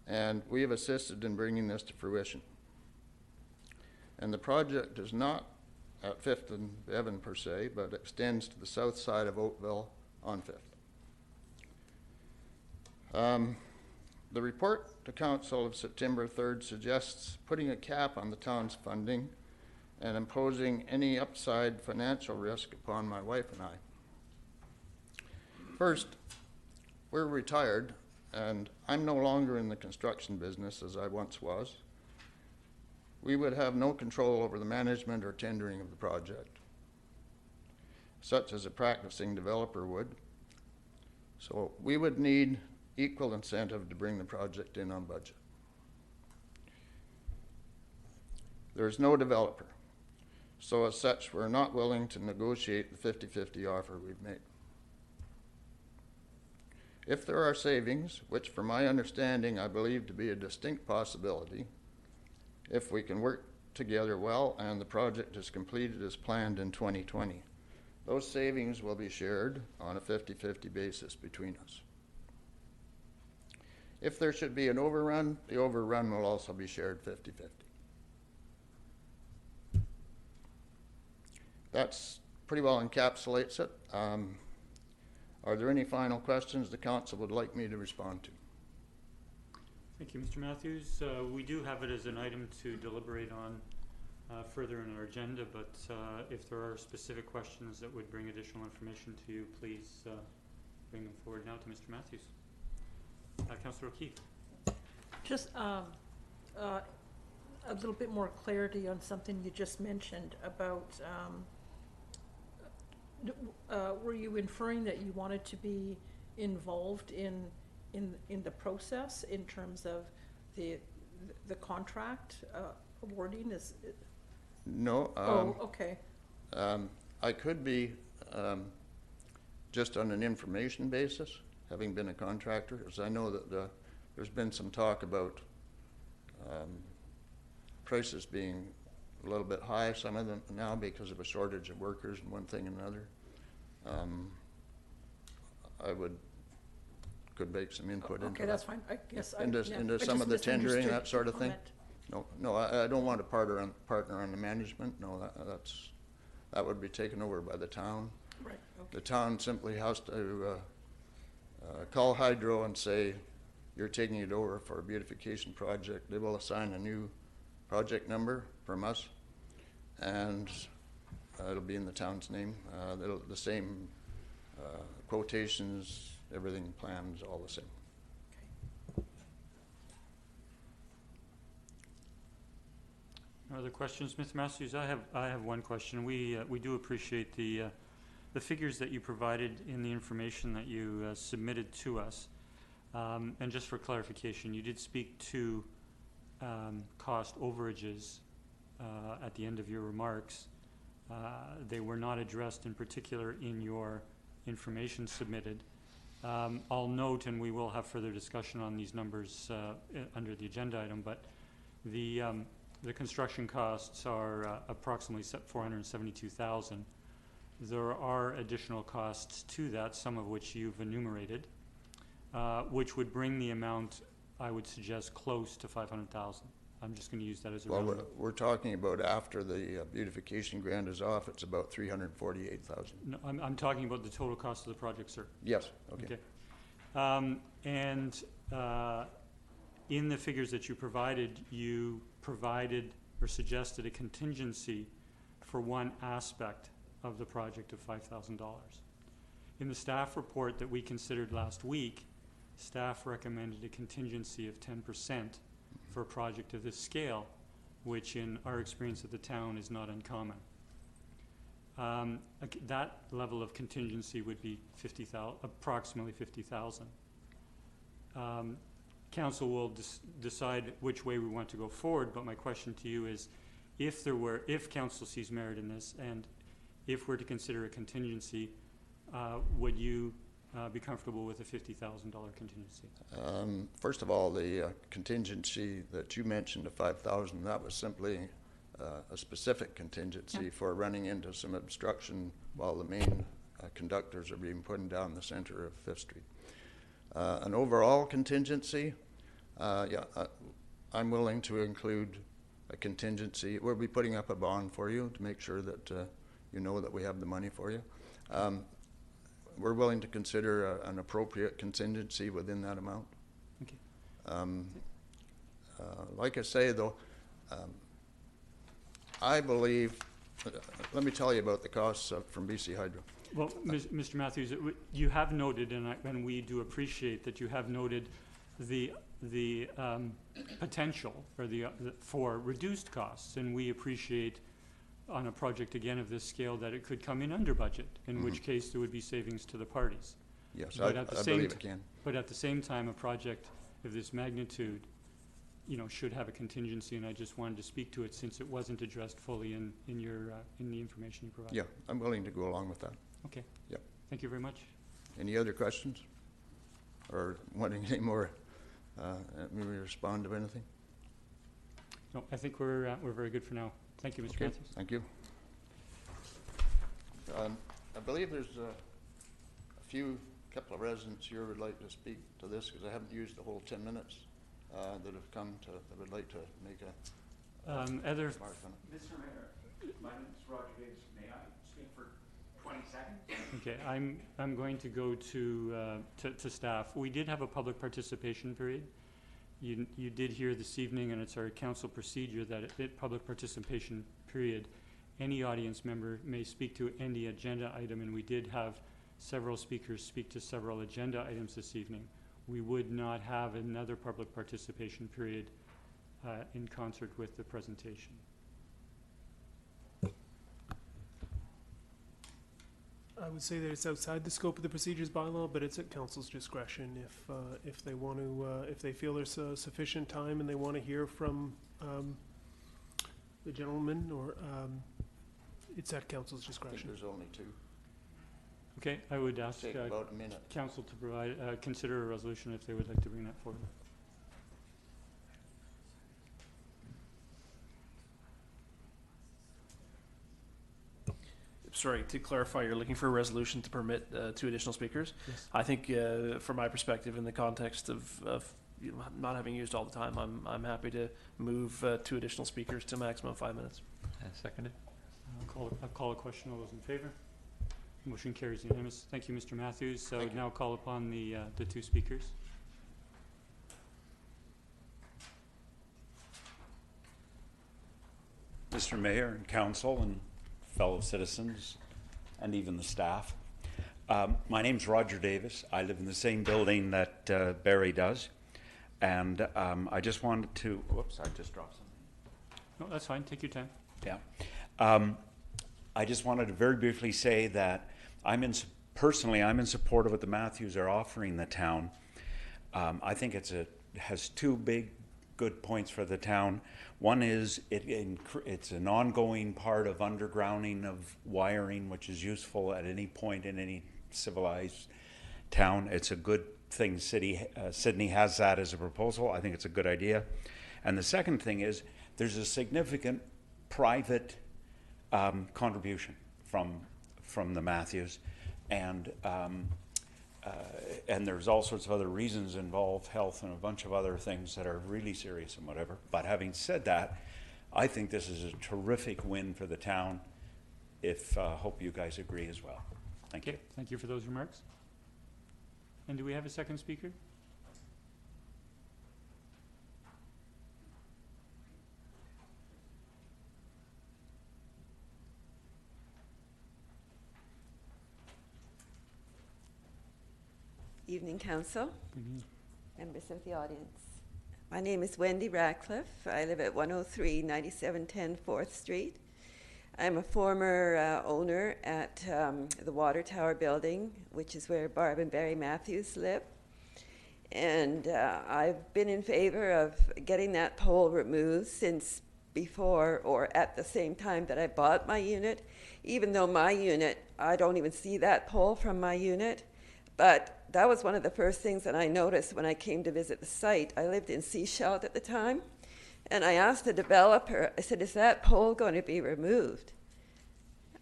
And we have assisted in bringing this to fruition. And the project is not at 5th and Bevan per se, but extends to the south side of Oakville on 5th. The report to Council of September 3rd suggests putting a cap on the town's funding and imposing any upside financial risk upon my wife and I. First, we're retired, and I'm no longer in the construction business as I once was. We would have no control over the management or tendering of the project, such as a practicing developer would. So we would need equal incentive to bring the project in on budget. There is no developer, so as such, we're not willing to negotiate the 50-50 offer we've made. If there are savings, which from my understanding I believe to be a distinct possibility, if we can work together well and the project is completed as planned in 2020, those savings will be shared on a 50-50 basis between us. If there should be an overrun, the overrun will also be shared 50-50. That's pretty well encapsulates it. Are there any final questions the council would like me to respond to? Thank you, Mr. Matthews. We do have it as an item to deliberate on further in our agenda, but if there are specific questions that would bring additional information to you, please bring them forward now to Mr. Matthews. Councillor O'Keefe. Just a little bit more clarity on something you just mentioned about, were you inferring that you wanted to be involved in the process in terms of the contract awarding? No. Okay. I could be just on an information basis, having been a contractor, as I know that there's been some talk about prices being a little bit high, some of them now because of a shortage of workers and one thing and another. I could make some input into okay, that's fine. I guess into some of the tendering, that sort of thing. No, I don't want to partner on the management. No, that would be taken over by the town. Right. Okay. The town simply has to call Hydro and say, you're taking it over for a beautification project. They will assign a new project number from us, and it'll be in the town's name. The same quotations, everything, plans, all the same. Okay. Other questions, Mr. Matthews? I have one question. We do appreciate the figures that you provided in the information that you submitted to us. And just for clarification, you did speak to cost overages at the end of your remarks. They were not addressed in particular in your information submitted. I'll note, and we will have further discussion on these numbers under the agenda item, but the construction costs are approximately $472,000. There are additional costs to that, some of which you've enumerated, which would bring the amount, I would suggest, close to $500,000. I'm just going to use that as a round number. We're talking about after the beautification grant is off, it's about $348,000. No, I'm talking about the total cost of the project, sir. Yes. Okay. And in the figures that you provided or suggested a contingency for one aspect of the project of $5,000. In the staff report that we considered last week, staff recommended a contingency of 10% for a project of this scale, which in our experience at the town is not uncommon. That level of contingency would be approximately $50,000. Council will decide which way we want to go forward, but my question to you is, if council sees merit in this, and if we're to consider a contingency, would you be comfortable with a $50,000 contingency? First of all, the contingency that you mentioned, the $5,000, that was simply a specific contingency for running into some obstruction while the main conductors are being put down the center of Fifth Street. An overall contingency, I'm willing to include a contingency. We'll be putting up a bond for you to make sure that you know that we have the money for you. We're willing to consider an appropriate contingency within that amount. Okay. Like I say, though, I believe, let me tell you about the costs from BC Hydro. Well, Mr. Matthews, you have noted, and we do appreciate that you have noted the potential for reduced costs, and we appreciate on a project again of this scale that it could come in under budget, in which case there would be savings to the parties. Yes, but I believe it can. But at the same time, a project of this magnitude, should have a contingency, and I just wanted to speak to it since it wasn't addressed fully in the information you provided. Yeah, I'm willing to go along with that. Okay. Yep. Thank you very much. Any other questions? Or wanting any more, maybe respond to anything? No, I think we're very good for now. Thank you, Mr. Okay, Matthews. thank you. I believe there's a couple of residents here would like to speak to this, because I haven't used the whole 10 minutes that have come to, that would like to make a other remark on it. Mr. Mayor, my name is Roger Davis. May I speak for 20 seconds? Okay, I'm going to go to staff. We did have a public participation period. You did hear this evening, and it's our council procedure that at public participation period, any audience member may speak to any agenda item, and we did have several speakers speak to several agenda items this evening. We would not have another public participation period in concert with the presentation. I would say that it's outside the scope of the procedures bylaw, but it's at council's discretion if they want to, if they feel there's sufficient time and they want to hear from the gentleman, or it's at council's I think discretion. there's only two. Okay, I would ask Take about a minute. council to provide consider a resolution if they would like to bring that forward. Sorry, to clarify, you're looking for a resolution to permit 2 additional speakers? Yes. I think, from my perspective, in the context of not having used all the time, I'm happy to move 2 additional speakers to a maximum of 5 minutes. Seconded. I'll call a question. All those in favor? Motion carries unanimous. Thank you, Mr. Matthews. So I would now call upon the 2 speakers. Mr. Mayor and council and fellow citizens and even the staff. My name's Roger Davis. I live in the same building that Barry does. And I just wanted to, whoops, I just dropped something. No, that's fine. Take your time. Yeah. I just wanted to very briefly say that personally, I'm in support of what the Matthews are offering the town. I think it has 2 big good points for the town. One is it's an ongoing part of undergrounding of wiring, which is useful at any point in any civilized town. It's a good thing. Sydney has that as a proposal. I think it's a good idea. And the second thing is there's a significant private contribution from the Matthews, and there's all sorts of other reasons involved, health and a bunch of other things that are really serious and whatever. But having said that, I think this is a terrific win for the town. Hope you guys agree as well. Thank you. Thank you for those remarks. And do we have a second speaker? Evening, Council, members of the audience. My name is Wendy Radcliffe. I live at 103 9710 4th Street. I'm a former owner at the Water Tower building, which is where Barb and Barry Matthews live. And I've been in favor of getting that pole removed since before or at the same time that I bought my unit. Even though my unit, I don't even see that pole from my unit. But that was one of the first things that I noticed when I came to visit the site. I lived in Seashell at the time, And I asked the developer, I said, is that pole going to be removed?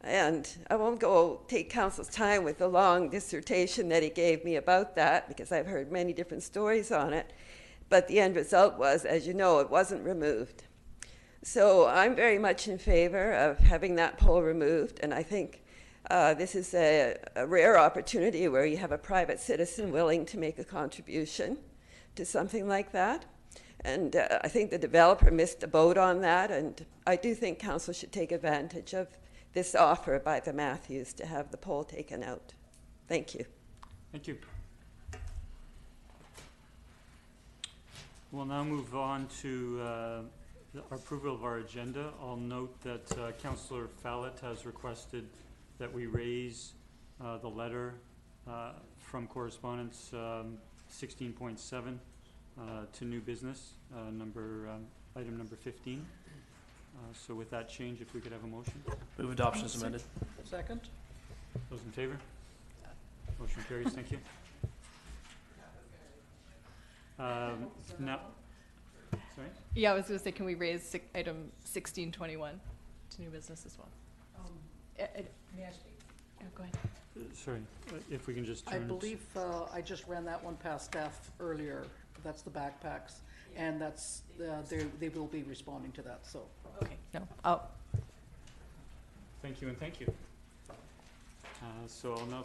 And I won't go take council's time with the long dissertation that he gave me about that, because I've heard many different stories on it. But the end result was, as you know, it wasn't removed. So I'm very much in favor of having that pole removed, and I think this is a rare opportunity where you have a private citizen willing to make a contribution to something like that. And I think the developer missed the boat on that, and I do think council should take advantage of this offer by the Matthews to have the pole taken out. Thank you. Thank you. We'll now move on to our approval of our agenda. I'll note that Councillor Fallett has requested that we raise the letter from correspondence 16.7 to new business, item number 15. So with that change, if we could have a motion. Move adoption as amended. Second. Those in favor? Motion carries. Thank you. Now, sorry? Yeah, I was going to say, can we raise item 1621 to new business as well? May I speak? Oh, go ahead. Sorry, if we can just turn. I believe I just ran that one past staff earlier. That's the backpacks, and that's they will be responding to that. So okay, no, oh. Thank you and thank you. So I'll now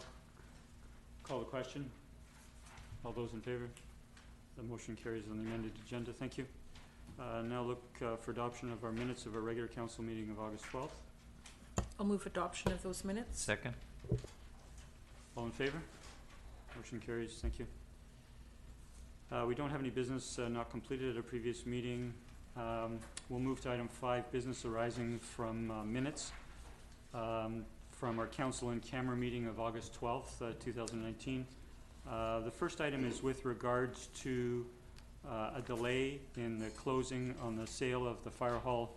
call the question. All those in favor? The motion carries on the amended agenda. Thank you. Now look for adoption of our minutes of our regular council meeting of August 12th. I'll move adoption of those minutes. Second. All in favor? Motion carries. Thank you. We don't have any business not completed at a previous meeting. We'll move to item 5, business arising from minutes from our council in camera meeting of August 12th, 2019. The first item is with regards to a delay in the closing on the sale of the fire hall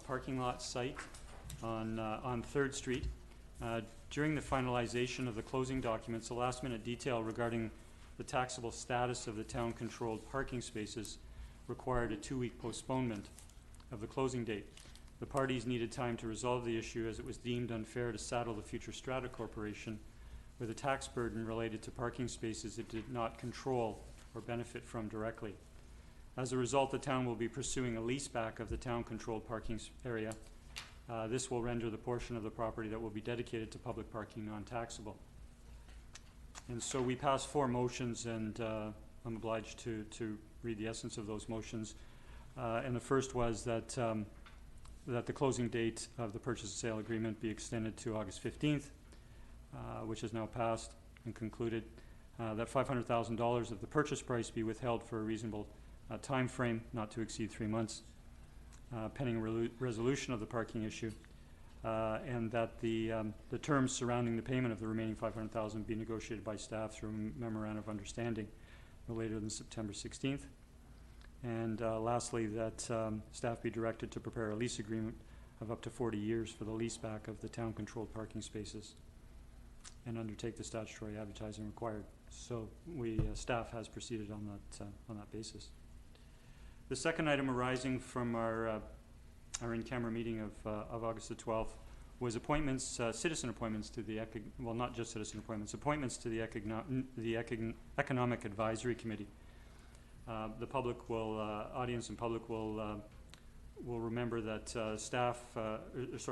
parking lot site on 3rd Street. During the finalization of the closing documents, a last-minute detail regarding the taxable status of the town-controlled parking spaces required a 2-week postponement of the closing date. The parties needed time to resolve the issue as it was deemed unfair to saddle the future Strata Corporation with a tax burden related to parking spaces it did not control or benefit from directly. As a result, the town will be pursuing a leaseback of the town-controlled parking area. This will render the portion of the property that will be dedicated to public parking non-taxable. And so we passed 4 motions, and I'm obliged to read the essence of those motions. And the first was that that the closing date of the purchase and sale agreement be extended to August 15th, which has now passed and concluded. That $500,000 of the purchase price be withheld for a reasonable time frame, not to exceed 3 months, pending resolution of the parking issue, and that the terms surrounding the payment of the remaining $500,000 be negotiated by staff through a memorandum of understanding no later than September 16th. And lastly, that staff be directed to prepare a lease agreement of up to 40 years for the leaseback of the town-controlled parking spaces and undertake the statutory advertising required. So staff has proceeded on that basis. The second item arising from our in-camera meeting of August the 12th was appointments, citizen appointments to the, well, not just citizen appointments, appointments to the Economic Advisory Committee. The public will, audience and public will remember that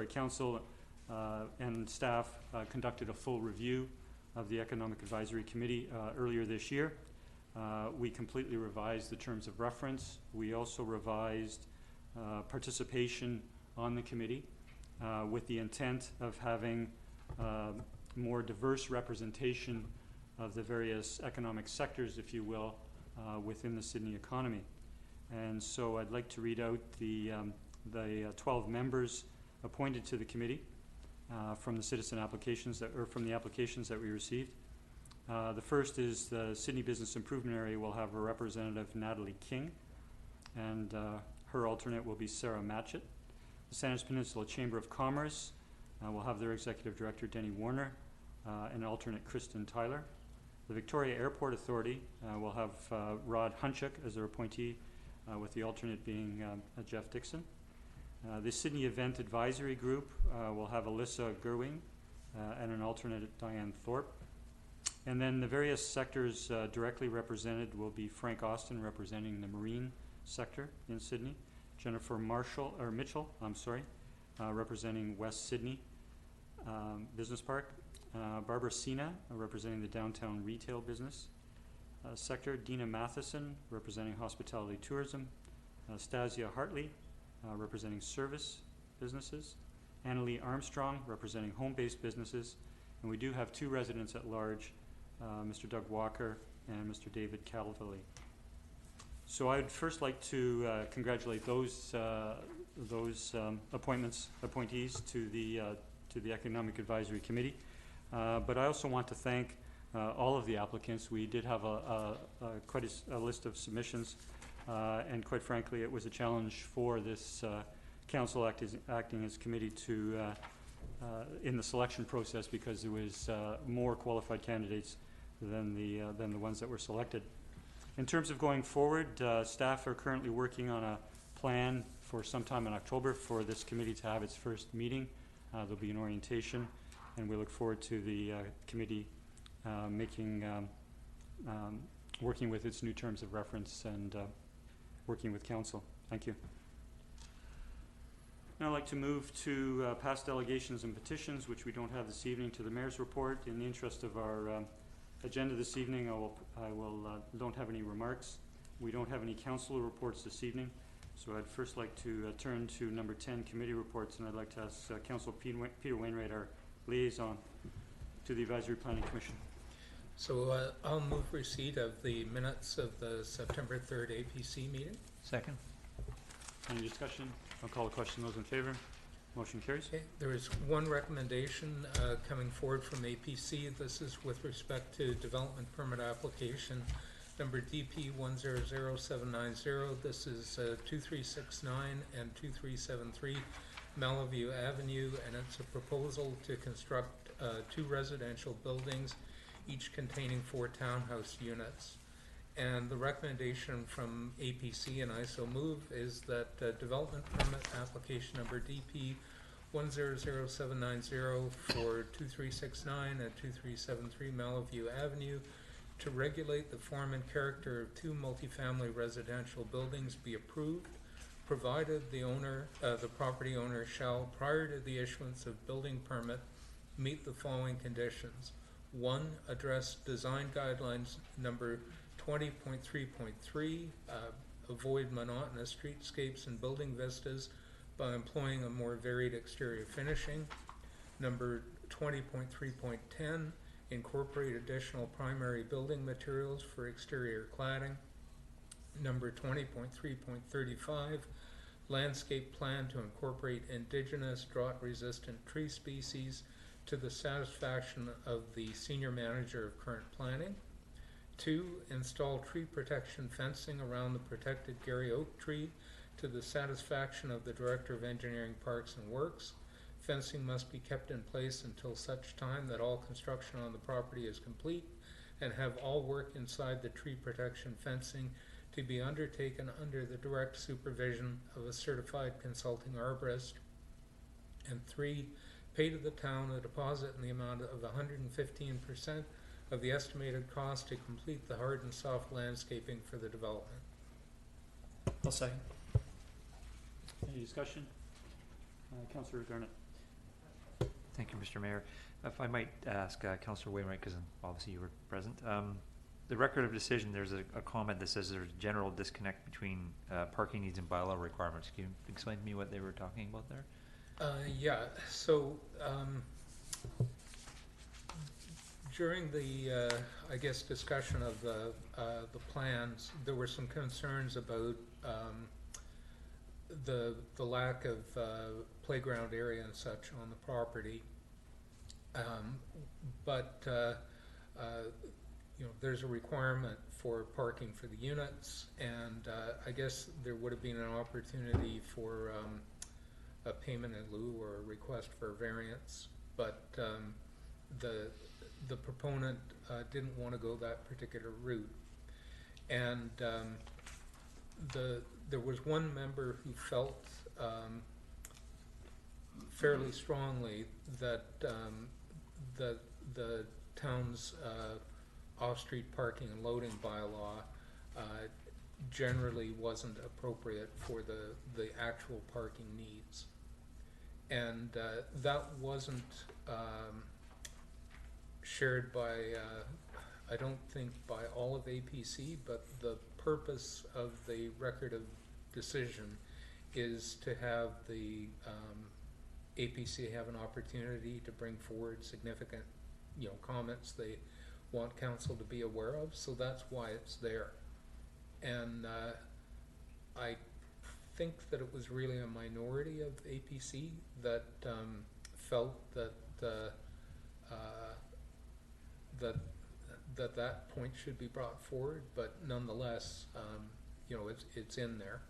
council and staff conducted a full review of the Economic Advisory Committee earlier this year. We completely revised the terms of reference. We also revised participation on the committee with the intent of having more diverse representation of the various economic sectors, if you will, within the Sydney economy. And so I'd like to read out the 12 members appointed to the committee from the citizen applications from the applications that we received. The first is the Sydney Business Improvement Area will have a representative, Natalie King, and her alternate will be Sarah Matchett. The Sanders Peninsula Chamber of Commerce will have their Executive Director, Denny Warner, and alternate, Kristen Tyler. The Victoria Airport Authority will have Rod Hunchuk as their appointee, with the alternate being Jeff Dixon. The Sydney Event Advisory Group will have Alyssa Gerwing and an alternate Diane Thorpe. And then the various sectors directly represented will be Frank Austin representing the marine sector in Sydney, Jennifer Mitchell, representing West Sydney Business Park, Barbara Sina representing the downtown retail business sector, Dina Matheson representing hospitality tourism, Stasia Hartley representing service businesses, Annalie Armstrong representing home-based businesses, and we do have two residents at large, Mr. Doug Walker and Mr. David Calvilly. So I'd first like to congratulate those appointees to the Economic Advisory Committee. But I also want to thank all of the applicants. We did have quite a list of submissions, and quite frankly, it was a challenge for this council acting as committee to in the selection process, because there was more qualified candidates than the ones that were selected. In terms of going forward, staff are currently working on a plan for sometime in October for this committee to have its first meeting. There'll be an orientation, and we look forward to the committee working with its new terms of reference and working with council. Thank you. Now I'd like to move to past delegations and petitions, which we don't have this evening, to the mayor's report. In the interest of our agenda this evening, I don't have any remarks. We don't have any council reports this evening, so I'd first like to turn to number 10, committee reports, and I'd like to ask Councillor Peter Wainwright, our liaison to the Advisory Planning Commission. So I'll move receipt of the minutes of the September 3rd APC meeting. Second. Any discussion? I'll call the question. Those in favor? Motion carries. Okay. There is one recommendation coming forward from APC. This is with respect to development permit application number DP 100790. This is 2369 and 2373 Malaview Avenue, and it's a proposal to construct two residential buildings, each containing 4 townhouse units. And the recommendation from APC, and I so move, is that development permit application number DP 100790 for 2369 and 2373 Malaview Avenue to regulate the form and character of 2 multifamily residential buildings be approved, provided the property owner shall, prior to the issuance of building permit, meet the following conditions. 1, address design guidelines number 20.3.3, avoid monotonous streetscapes and building vistas by employing a more varied exterior finishing. Number 20.3.10, incorporate additional primary building materials for exterior cladding. Number 20.3.35, landscape plan to incorporate indigenous drought-resistant tree species to the satisfaction of the senior manager of current planning. 2, install tree protection fencing around the protected Gary oak tree to the satisfaction of the Director of Engineering, Parks and Works. Fencing must be kept in place until such time that all construction on the property is complete, and have all work inside the tree protection fencing to be undertaken under the direct supervision of a certified consulting arborist. And 3, pay to the town a deposit in the amount of 115% of the estimated cost to complete the hard and soft landscaping for the development. I'll second. Any discussion? Councillor Garnett. Thank you, Mr. Mayor. If I might ask Councillor Wainwright, because obviously you were present. The record of decision, there's a comment that says there's a general disconnect between parking needs and bylaw requirements. Can you explain to me what they were talking about there? Yeah, so during the, I guess, discussion of the plans, there were some concerns about the lack of playground area and such on the property. But you know, there's a requirement for parking for the units, and I guess there would have been an opportunity for a payment in lieu or a request for a variance, but the proponent didn't want to go that particular route. And there was one member who felt fairly strongly that the town's off-street parking and loading bylaw generally wasn't appropriate for the actual parking needs. And that wasn't shared by, I don't think by all of APC, but the purpose of the record of decision is to have the APC have an opportunity to bring forward significant, comments they want council to be aware of. So that's why it's there. And I think that it was really a minority of APC that felt that that point should be brought forward, but nonetheless, it's in there.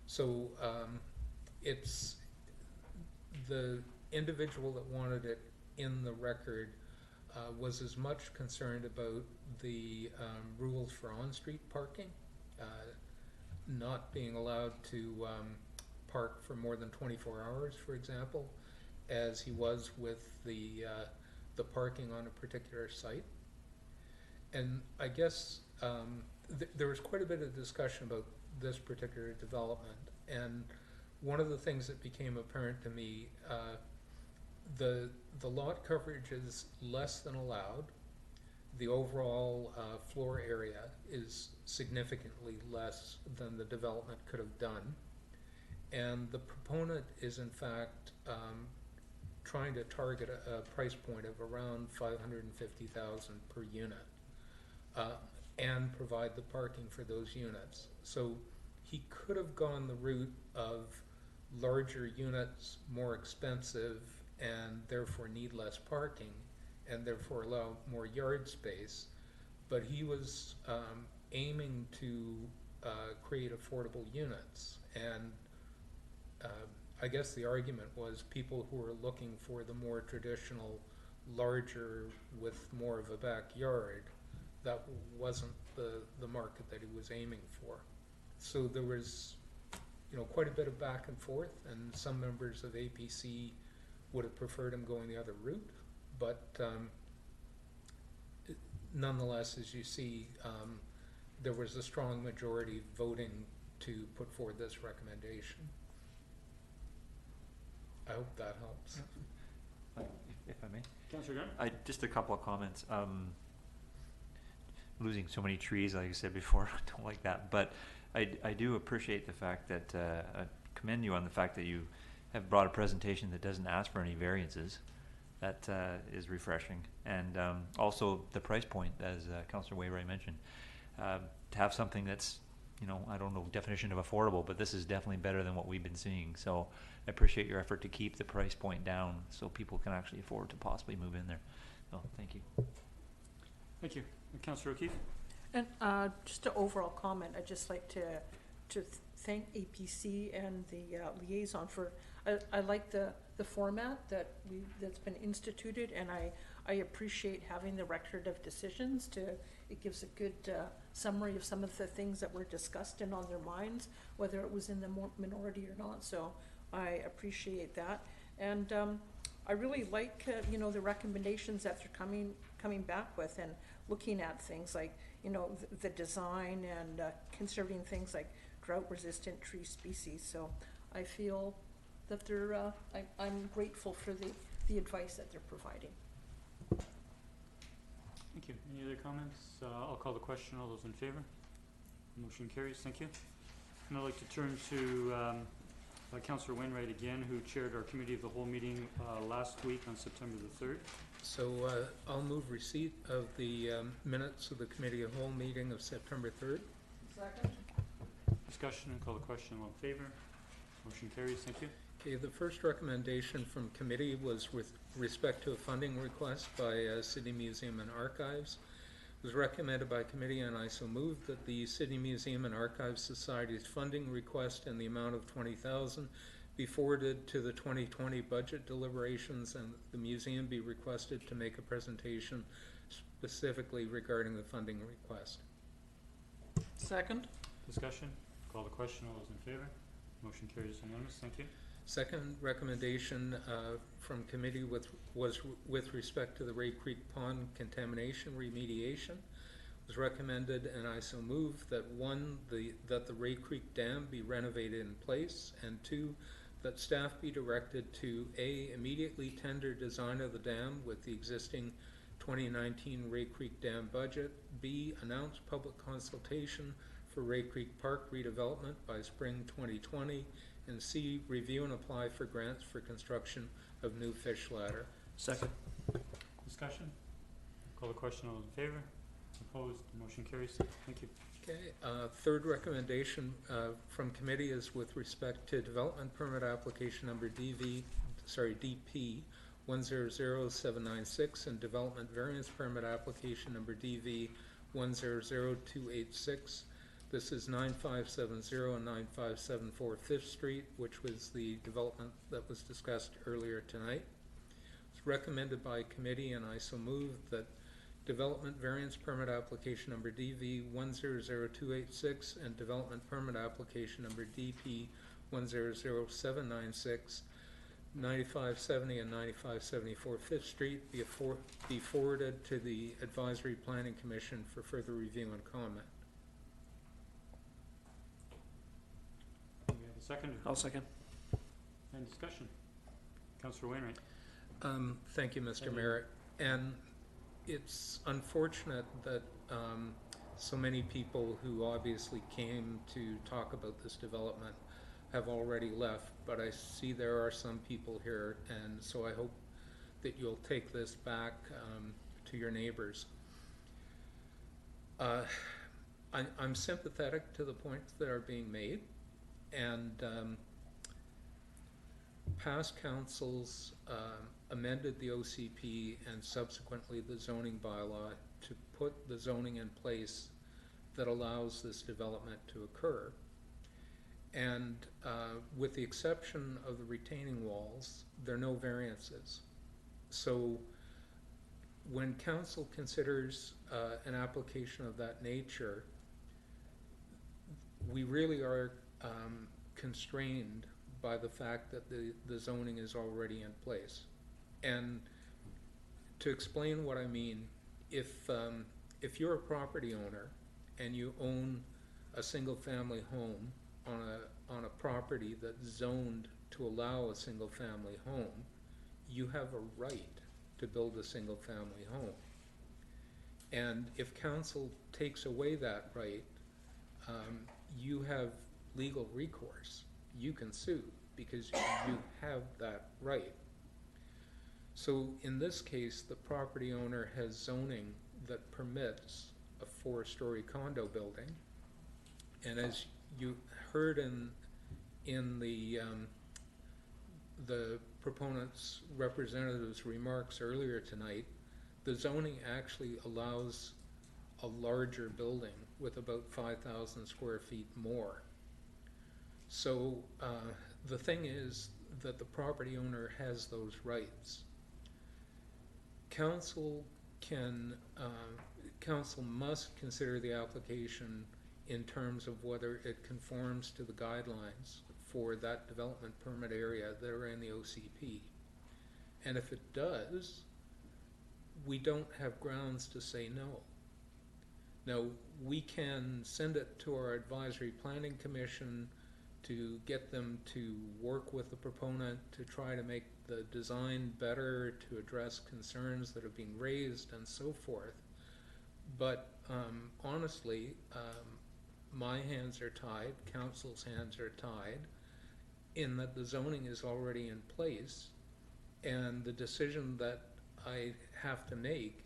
So it's the individual that wanted it in the record was as much concerned about the rules for on-street parking, not being allowed to park for more than 24 hours, for example, as he was with the parking on a particular site. And I guess there was quite a bit of discussion about this particular development, and one of the things that became apparent to me, the lot coverage is less than allowed. The overall floor area is significantly less than the development could have done. And the proponent is in fact trying to target a price point of around $550,000 per unit and provide the parking for those units. So he could have gone the route of larger units, more expensive, and therefore need less parking, and therefore allow more yard space. But he was aiming to create affordable units. And I guess the argument was people who were looking for the more traditional, larger, with more of a backyard, that wasn't the market that he was aiming for. So there was, quite a bit of back and forth, and some members of APC would have preferred him going the other route, but nonetheless, as you see, there was a strong majority voting to put forward this recommendation. I hope that helps. If I may. Councillor Gunn? Just a couple of comments. Losing so many trees, like I said before, I don't like that. But I do appreciate the fact that, I commend you on the fact that you have brought a presentation that doesn't ask for any variances. That is refreshing. And also the price point, as Councillor Wainwright mentioned. To have something that's, I don't know definition of affordable, but this is definitely better than what we've been seeing. So I appreciate your effort to keep the price point down so people can actually afford to possibly move in there. So thank you. Thank you. Councillor O'Keefe? And just an overall comment, I'd just like to thank APC and the liaison for, I like the format that's been instituted, and I appreciate having the record of decisions. It gives a good summary of some of the things that were discussed and on their minds, whether it was in the minority or not. So I appreciate that, and I really like the recommendations that they're coming back with, and looking at things like the design and conserving things like drought-resistant tree species. So I feel that they're I'm grateful for the advice that they're providing. Thank you. Any other comments? I'll call the question. All those in favor? Motion carries. Thank you. And I'd like to turn to Councillor Wainwright again, who chaired our committee of the whole meeting last week on September the 3rd. So I'll move receipt of the minutes of the committee of whole meeting of September 3rd. Second. Discussion and call the question. All in favor? Motion carries. Thank you. Okay, the first recommendation from committee was with respect to a funding request by City Museum and Archives. It was recommended by committee, and I so moved that the City Museum and Archives Society's funding request in the amount of $20,000 be forwarded to the 2020 budget deliberations, and the museum be requested to make a presentation specifically regarding the funding request. Second. Discussion. Call the question. All those in favor? Motion carries unanimous. Thank you. Second recommendation from committee was with respect to the Ray Creek Pond contamination remediation. Was recommended, and I so move that one, that the Ray Creek Dam be renovated in place, and two, that staff be directed to A, immediately tender design of the dam with the existing 2019 Ray Creek Dam budget, B, announce public consultation for Ray Creek Park redevelopment by spring 2020, and C, review and apply for grants for construction of new fish ladder. Second. Discussion? Call the question. All those in favor? Opposed? Motion carries. Thank you. Okay, third recommendation from committee is with respect to development permit application number DP 100796 and development variance permit application number DV 100286. This is 9570 and 9574 5th Street, which was the development that was discussed earlier tonight. It's recommended by committee, and I so move that development variance permit application number DV 100286 and development permit application number DP 100796, 9570 and 9574 5th Street be forwarded to the Advisory Planning Commission for further review and comment. We have a second. I'll second. Any discussion? Councillor Wainwright. Thank you, Mr. Mayor. And it's unfortunate that so many people who obviously came to talk about this development have already left, but I see there are some people here, and so I hope that you'll take this back to your neighbors. I'm sympathetic to the points that are being made, and past councils amended the OCP and subsequently the zoning bylaw to put the zoning in place that allows this development to occur. And with the exception of the retaining walls, there are no variances. So when council considers an application of that nature, we really are constrained by the fact that the zoning is already in place. And to explain what I mean, if you're a property owner and you own a single-family home on a property that's zoned to allow a single-family home, you have a right to build a single-family home. And if council takes away that right, you have legal recourse. You can sue because you have that right. So in this case, the property owner has zoning that permits a 4-story condo building, and as you heard in the proponent's representative's remarks earlier tonight, the zoning actually allows a larger building with about 5,000 square feet more. So the thing is that the property owner has those rights. Council must consider the application in terms of whether it conforms to the guidelines for that development permit area that are in the OCP. And if it does, we don't have grounds to say no. Now, we can send it to our Advisory Planning Commission to get them to work with the proponent to try to make the design better, to address concerns that are being raised and so forth. But honestly, my hands are tied, council's hands are tied, in that the zoning is already in place, and the decision that I have to make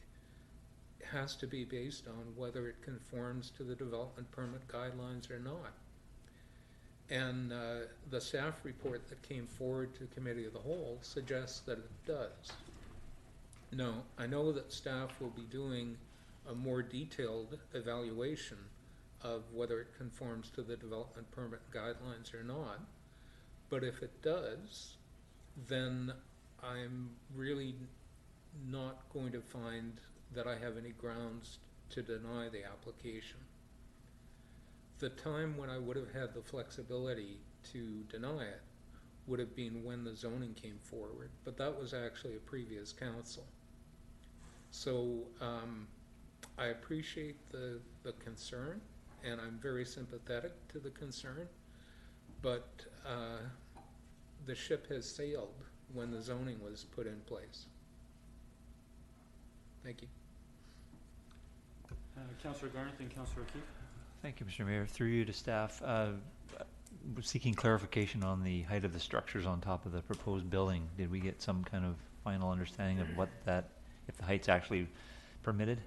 has to be based on whether it conforms to the development permit guidelines or not. And the staff report that came forward to Committee of the Whole suggests that it does. Now, I know that staff will be doing a more detailed evaluation of whether it conforms to the development permit guidelines or not, but if it does, then I'm really not going to find that I have any grounds to deny the application. the time when I would have had the flexibility to deny it would have been when the zoning came forward, but that was actually a previous council. So I appreciate the concern, and I'm very sympathetic to the concern, but the ship has sailed when the zoning was put in place. Thank you. Councillor Garnett and Councillor O'Keefe. Thank you, Mr. Mayor. Through you to staff, we're seeking clarification on the height of the structures on top of the proposed building. Did we get some kind of final understanding of what that, if the height's actually permitted?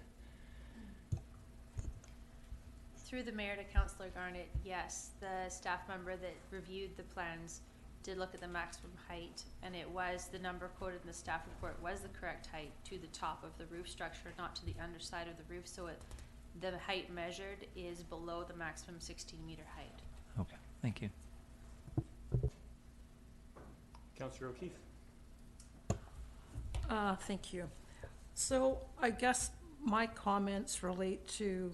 Through the mayor to Councillor Garnett, yes, the staff member that reviewed the plans did look at the maximum height, and it was, the number quoted in the staff report was the correct height to the top of the roof structure, not to the underside of the roof, so the height measured is below the maximum 16-meter height. Okay, thank you. Councillor O'Keefe. Thank you. So I guess my comments relate to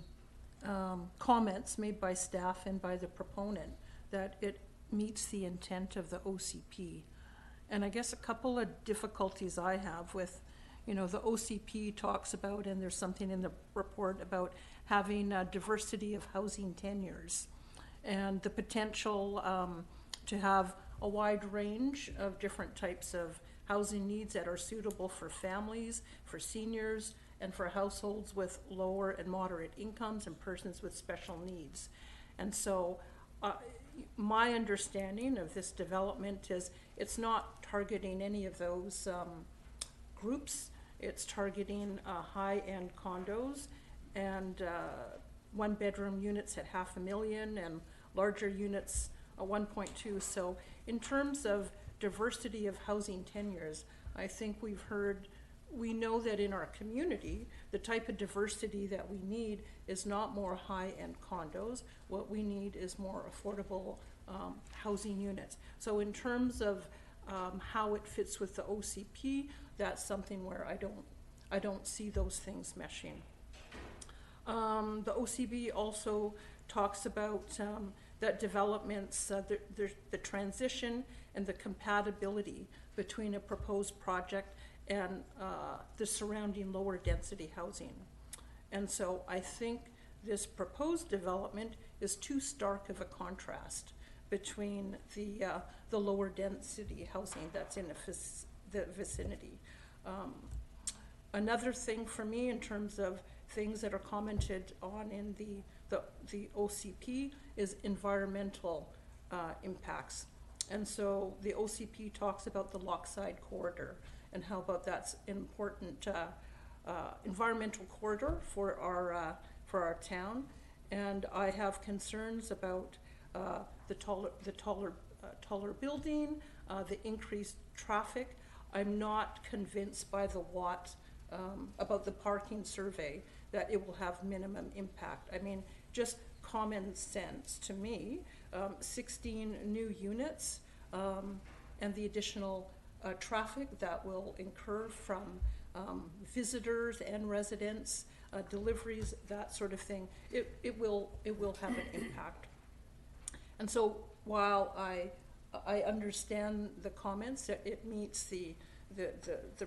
comments made by staff and by the proponent that it meets the intent of the OCP. And I guess a couple of difficulties I have with, the OCP talks about, and there's something in the report about having a diversity of housing tenures and the potential to have a wide range of different types of housing needs that are suitable for families, for seniors, and for households with lower and moderate incomes and persons with special needs. And so my understanding of this development is it's not targeting any of those groups. It's targeting high-end condos and one-bedroom units at $500,000 and larger units 1.2. So in terms of diversity of housing tenures, I think we know that in our community, the type of diversity that we need is not more high-end condos. What we need is more affordable housing units. So in terms of how it fits with the OCP, that's something where I don't see those things meshing. The OCB also talks about that developments, the transition and the compatibility between a proposed project and the surrounding lower density housing. And so I think this proposed development is too stark of a contrast between the lower density housing that's in the vicinity. Another thing for me in terms of things that are commented on in the OCP is environmental impacts. And so the OCP talks about the Lockside corridor and how about that's an important environmental corridor for our town. And I have concerns about the taller building, the increased traffic. I'm not convinced by the about the parking survey that it will have minimum impact. I mean, just common sense to me, 16 new units and the additional traffic that will incur from visitors and residents, deliveries, that sort of thing, it will have an impact. And so while I understand the comments that it meets the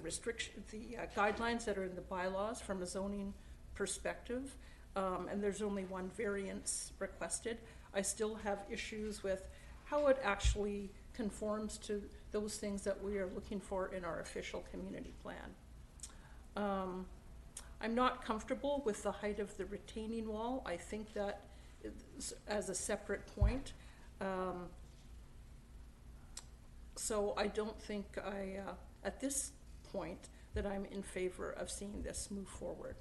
restriction, the guidelines that are in the bylaws from a zoning perspective, and there's only one variance requested, I still have issues with how it actually conforms to those things that we are looking for in our official community plan. I'm not comfortable with the height of the retaining wall. I think that as a separate point. So I don't think at this point, that I'm in favor of seeing this move forward.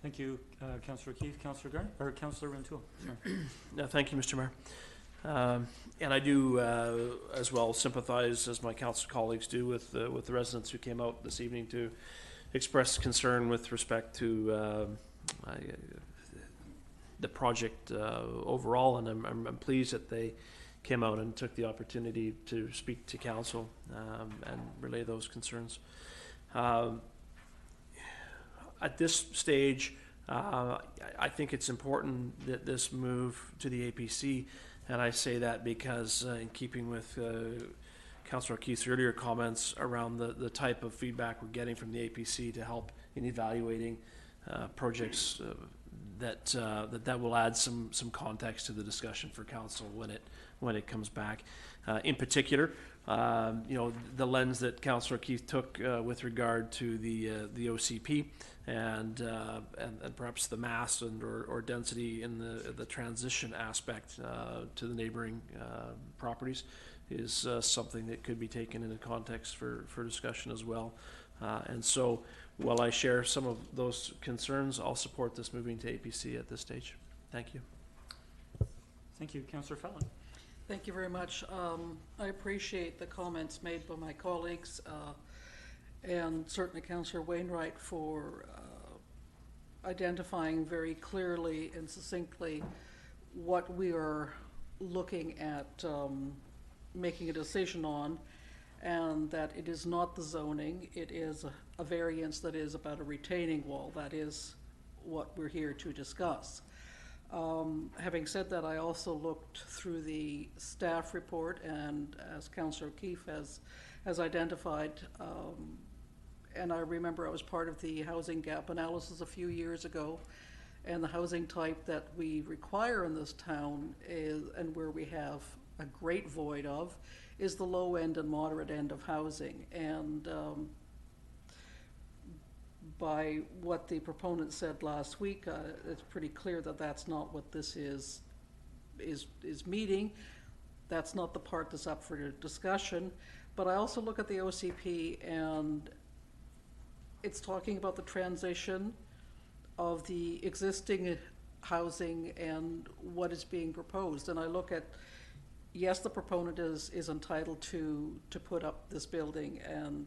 Thank you, Councillor Keith. Councillor Garnett, or Councillor Rentoul. No, thank you, Mr. Mayor. And I do as well sympathize, as my council colleagues do, with the residents who came out this evening to express concern with respect to the project overall, and I'm pleased that they came out and took the opportunity to speak to council and relay those concerns. At this stage, I think it's important that this move to the APC, and I say that because in keeping with Councillor Keith's earlier comments around the type of feedback we're getting from the APC to help in evaluating projects that will add some context to the discussion for council when it comes back. In particular, the lens that Councillor Keith took with regard to the OCP and perhaps the mass or density in the transition aspect to the neighboring properties is something that could be taken into context for discussion as well. And so while I share some of those concerns, I'll support this moving to APC at this stage. Thank you. Thank you. Councillor Fallon. Thank you very much. I appreciate the comments made by my colleagues and certainly Councillor Wainwright for identifying very clearly and succinctly what we are looking at making a decision on, and that it is not the zoning, it is a variance that is about a retaining wall. That is what we're here to discuss. Having said that, I also looked through the staff report, and as Councillor O'Keefe has identified, and I remember I was part of the housing gap analysis a few years ago, and the housing type that we require in this town is, and where we have a great void of, is the low end and moderate end of housing. And by what the proponent said last week, it's pretty clear that that's not what this is meeting. That's not the part that's up for discussion. But I also look at the OCP, and it's talking about the transition of the existing housing and what is being proposed. And I look at, yes, the proponent is entitled to put up this building, and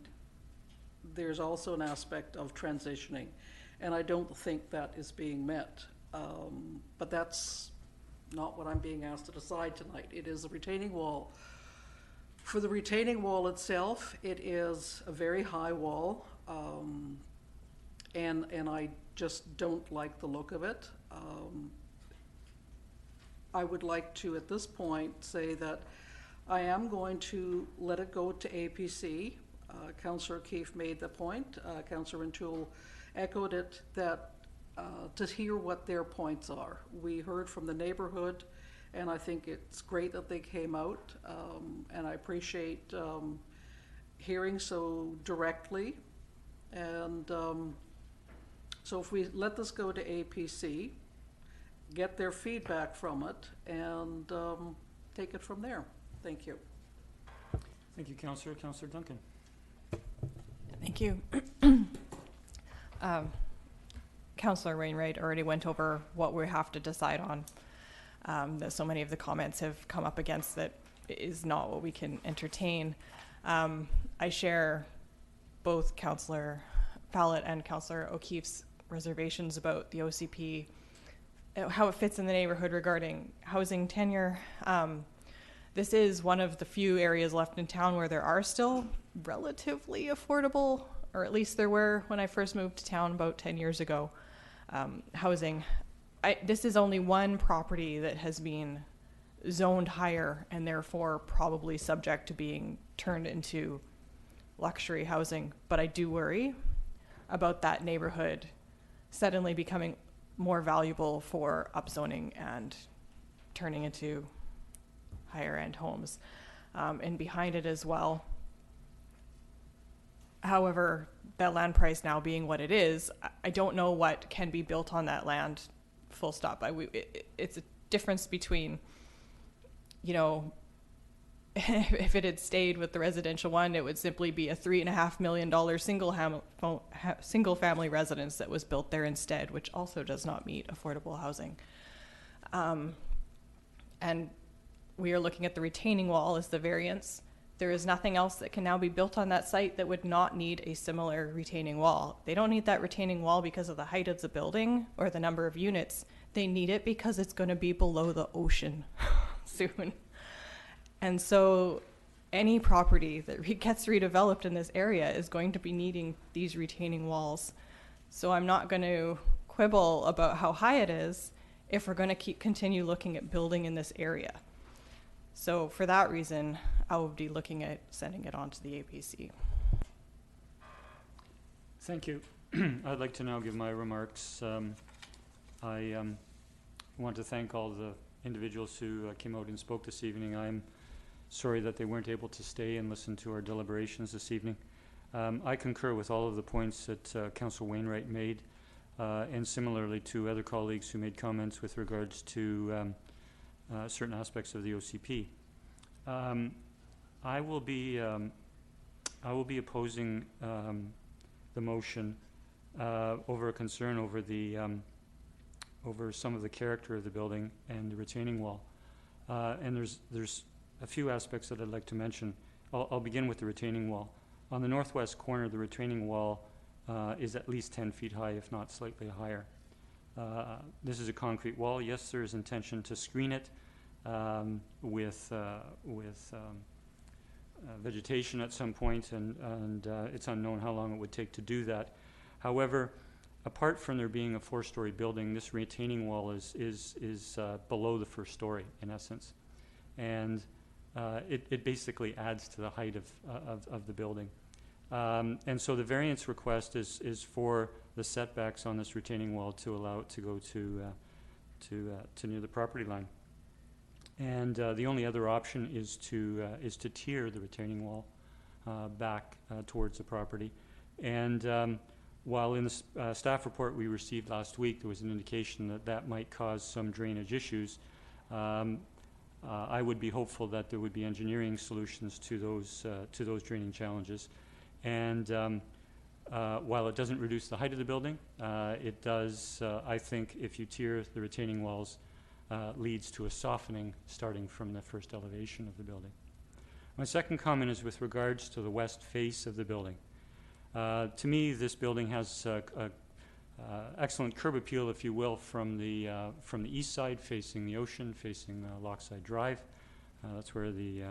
there's also an aspect of transitioning, and I don't think that is being met. But that's not what I'm being asked to decide tonight. It is a retaining wall. For the retaining wall itself, it is a very high wall, and I just don't like the look of it. I would like to, at this point, say that I am going to let it go to APC. Councillor O'Keefe made the point, Councillor Rintoul echoed it, that to hear what their points are. We heard from the neighborhood, and I think it's great that they came out, and I appreciate hearing so directly. And so if we let this go to APC, get their feedback from it, and take it from there. Thank you. Thank you, Councillor. Councillor Duncan. Thank you. Councillor Wainwright already went over what we have to decide on. That so many of the comments have come up against that is not what we can entertain. I share both Councillor Fallon and Councillor O'Keefe's reservations about the OCP, how it fits in the neighborhood regarding housing tenure. This is one of the few areas left in town where there are still relatively affordable, or at least there were when I first moved to town about 10 years ago, housing. This is only one property that has been zoned higher and therefore probably subject to being turned into luxury housing. But I do worry about that neighborhood suddenly becoming more valuable for upzoning and turning into higher end homes, and behind it as well. However, that land price now being what it is, I don't know what can be built on that land, full stop. It's a difference between, if it had stayed with the residential one, it would simply be a $3.5 million single family residence that was built there instead, which also does not meet affordable housing. And we are looking at the retaining wall as the variance. There is nothing else that can now be built on that site that would not need a similar retaining wall. They don't need that retaining wall because of the height of the building or the number of units. They need it because it's going to be below the ocean soon. And so any property that gets redeveloped in this area is going to be needing these retaining walls. So I'm not going to quibble about how high it is if we're going to continue looking at building in this area. So for that reason, I would be looking at sending it on to the APC. Thank you. I'd like to now give my remarks. I want to thank all the individuals who came out and spoke this evening. I'm sorry that they weren't able to stay and listen to our deliberations this evening. I concur with all of the points that Councillor Wainwright made, and similarly to other colleagues who made comments with regards to certain aspects of the OCP. I will be opposing the motion over a concern over the over some of the character of the building and the retaining wall. And there's a few aspects that I'd like to mention. I'll begin with the retaining wall. On the northwest corner, the retaining wall is at least 10 feet high, if not slightly higher. This is a concrete wall. Yes, there is intention to screen it with vegetation at some point, and it's unknown how long it would take to do that. However, apart from there being a 4-story building, this retaining wall is below the first story in essence, and it basically adds to the height of the building. And so the variance request is for the setbacks on this retaining wall to allow it to go to near the property line. And the only other option is to tier the retaining wall back towards the property. And while in the staff report we received last week, there was an indication that that might cause some drainage issues. I would be hopeful that there would be engineering solutions to those draining challenges. And while it doesn't reduce the height of the building, it does, I think, if you tier the retaining walls, leads to a softening starting from the first elevation of the building. My second comment is with regards to the west face of the building. To me, this building has excellent curb appeal, if you will, from the east side, facing the ocean, facing Lockside Drive. That's where the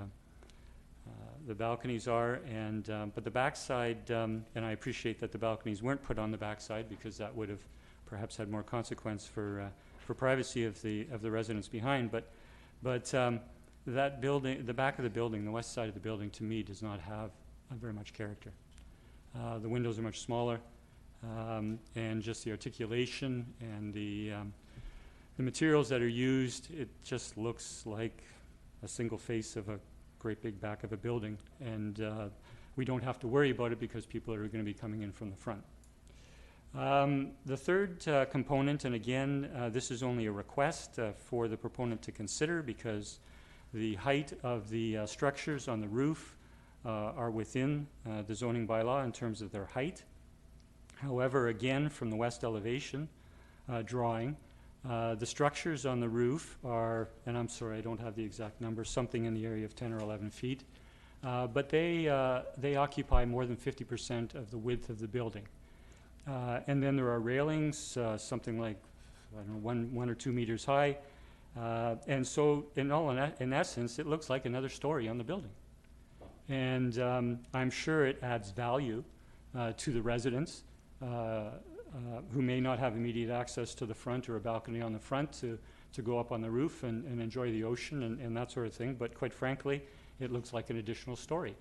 balconies are, and but the backside, and I appreciate that the balconies weren't put on the backside because that would have perhaps had more consequence for privacy of the residents behind. But that building, the back of the building, the west side of the building, to me does not have very much character. The windows are much smaller, and just the articulation and the materials that are used, it just looks like a single face of a great big back of a building, and we don't have to worry about it because people are going to be coming in from the front. The third component, and again, this is only a request for the proponent to consider because the height of the structures on the roof are within the zoning bylaw in terms of their height. However, again, from the west elevation drawing, the structures on the roof are, and I'm sorry, I don't have the exact number, something in the area of 10 or 11 feet, but they occupy more than 50% of the width of the building. And then there are railings, something like, I don't know, 1 or 2 meters high. And so in essence, it looks like another story on the building. And I'm sure it adds value to the residents who may not have immediate access to the front or a balcony on the front to go up on the roof and enjoy the ocean and that sort of thing. But quite frankly, it looks like an additional story.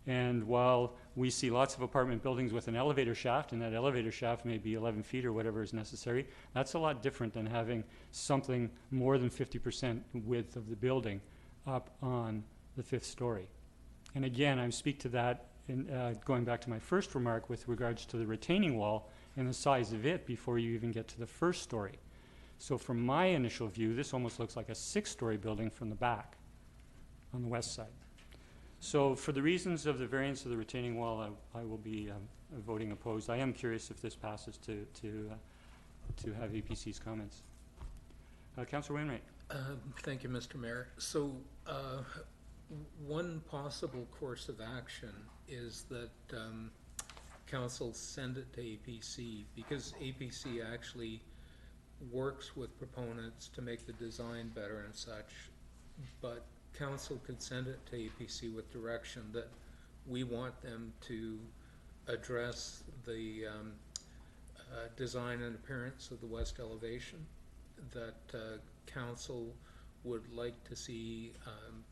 And while we see lots of apartment buildings with an elevator shaft, and that elevator shaft may be 11 feet or whatever is necessary, that's a lot different than having something more than 50% width of the building up on the 5th story. And again, I speak to that in, going back to my first remark with regards to the retaining wall and the size of it before you even get to the 1st story. So from my initial view, this almost looks like a 6-story building from the back on the west side. So for the reasons of the variance of the retaining wall, I will be voting opposed. I am curious if this passes to have APC's comments. Councillor Wainwright. Thank you, Mr. Mayor. So one possible course of action is that council send it to APC, because APC actually works with proponents to make the design better and such, but council could send it to APC with direction that we want them to address the design and appearance of the west elevation, that council would like to see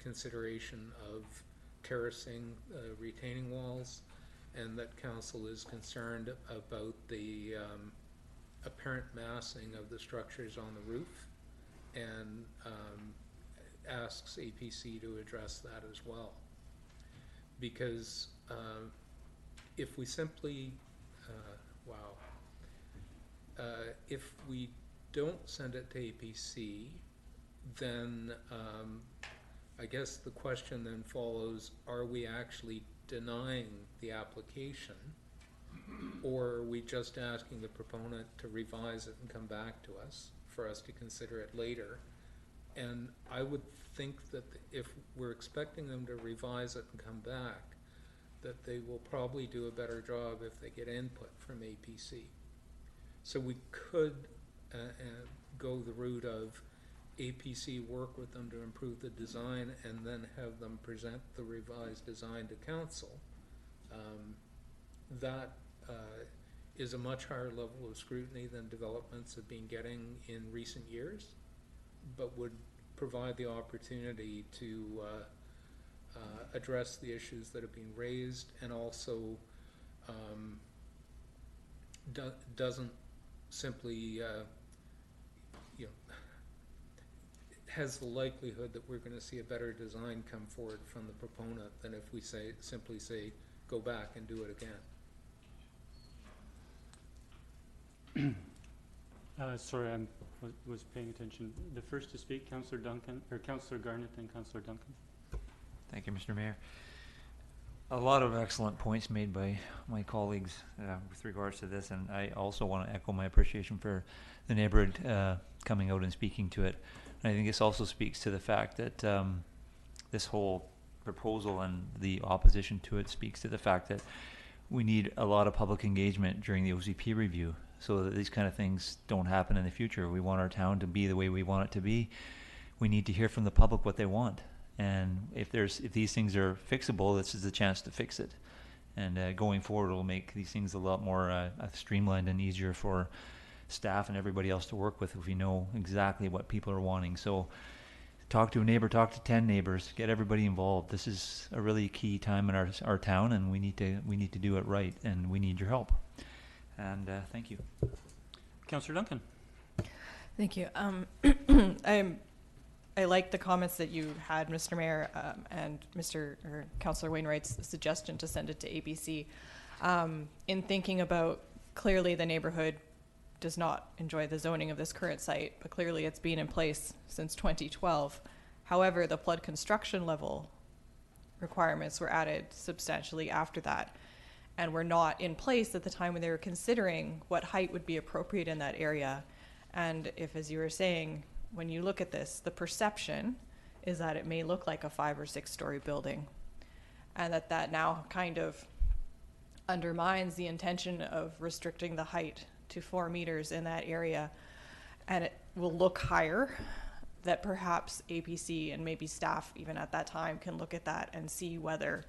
consideration of terracing retaining walls, and that council is concerned about the apparent massing of the structures on the roof, and asks APC to address that as well. Because if we simply, if we don't send it to APC, then I guess the question then follows, are we actually denying the application, or are we just asking the proponent to revise it and come back to us for us to consider it later? And I would think that if we're expecting them to revise it and come back, that they will probably do a better job if they get input from APC. So we could go the route of APC work with them to improve the design and then have them present the revised design to council. That is a much higher level of scrutiny than developments have been getting in recent years, but would provide the opportunity to address the issues that have been raised, and also doesn't simply, you know, has the likelihood that we're going to see a better design come forward from the proponent than if we simply say go back and do it again. Sorry, I was paying attention. The first to speak, Councillor Duncan, or Councillor Garnett, then Councillor Duncan. Thank you, Mr. Mayor. A lot of excellent points made by my colleagues with regards to this, and I also want to echo my appreciation for the neighborhood coming out and speaking to it. And I think this also speaks to the fact that this whole proposal and the opposition to it speaks to the fact that we need a lot of public engagement during the OCP review, so that these kind of things don't happen in the future. We want our town to be the way we want it to be. We need to hear from the public what they want. And if these things are fixable, this is the chance to fix it. And going forward, it'll make these things a lot more streamlined and easier for staff and everybody else to work with if we know exactly what people are wanting. So talk to a neighbor, talk to 10 neighbors, get everybody involved. This is a really key time in our town, and we need to do it right, and we need your help. And thank you. Councillor Duncan. Thank you. I like the comments that you had, Mr. Mayor, and Councillor Wainwright's suggestion to send it to ABC. In thinking about, clearly the neighborhood does not enjoy the zoning of this current site, but clearly it's been in place since 2012. However, the flood construction level requirements were added substantially after that, and were not in place at the time when they were considering what height would be appropriate in that area. And if, as you were saying, when you look at this, the perception is that it may look like a 5 or 6 story building, and that now kind of undermines the intention of restricting the height to 4 meters in that area, and it will look higher, that perhaps APC and maybe staff even at that time can look at that and see whether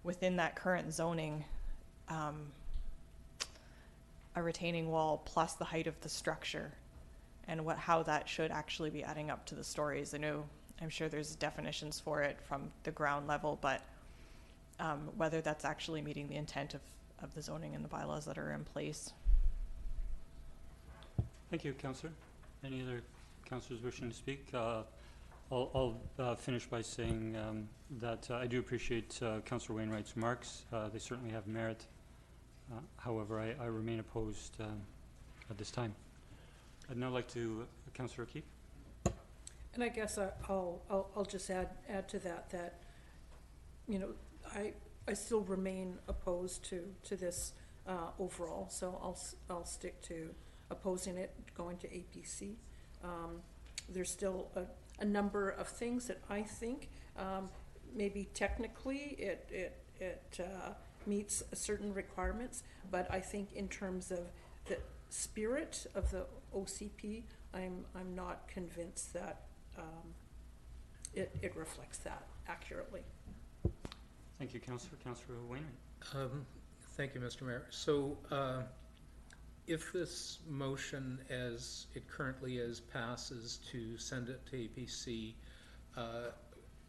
within that current zoning a retaining wall plus the height of the structure, and how that should actually be adding up to the stories. I'm sure there's definitions for it from the ground level, but whether that's actually meeting the intent of the zoning and the bylaws that are in place. Thank you, Councillor. Any other councillors wishing to speak? I'll finish by saying that I do appreciate Councillor Wainwright's remarks. They certainly have merit. However, I remain opposed at this time. I'd now like to, Councillor O'Keefe. And I guess I'll just add to that, you know, I still remain opposed to this overall, so I'll stick to opposing it, going to APC. There's still a number of things that I think maybe technically it meets certain requirements, but I think in terms of the spirit of the OCP, I'm not convinced that it reflects that accurately. Thank you, Councillor. Councillor Wainwright. Thank you, Mr. Mayor. So If this motion as it currently is passes to send it to APC,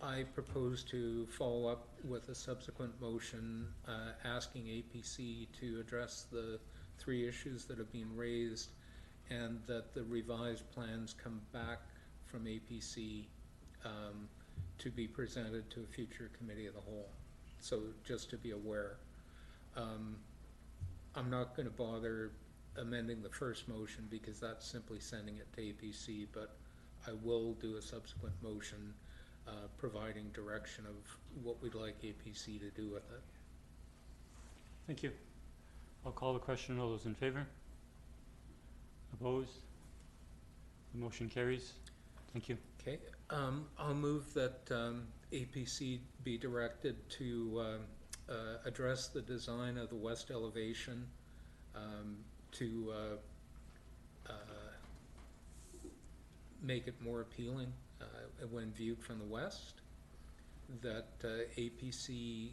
I propose to follow up with a subsequent motion asking APC to address the 3 issues that have been raised, and that the revised plans come back from APC to be presented to a future committee of the whole. So just to be aware. I'm not going to bother amending the first motion because that's simply sending it to APC, but I will do a subsequent motion providing direction of what we'd like APC to do with it. Thank you. I'll call the question. All those in favor? Opposed? The motion carries. Thank you. Okay. I'll move that APC be directed to address the design of the west elevation to make it more appealing when viewed from the west, that APC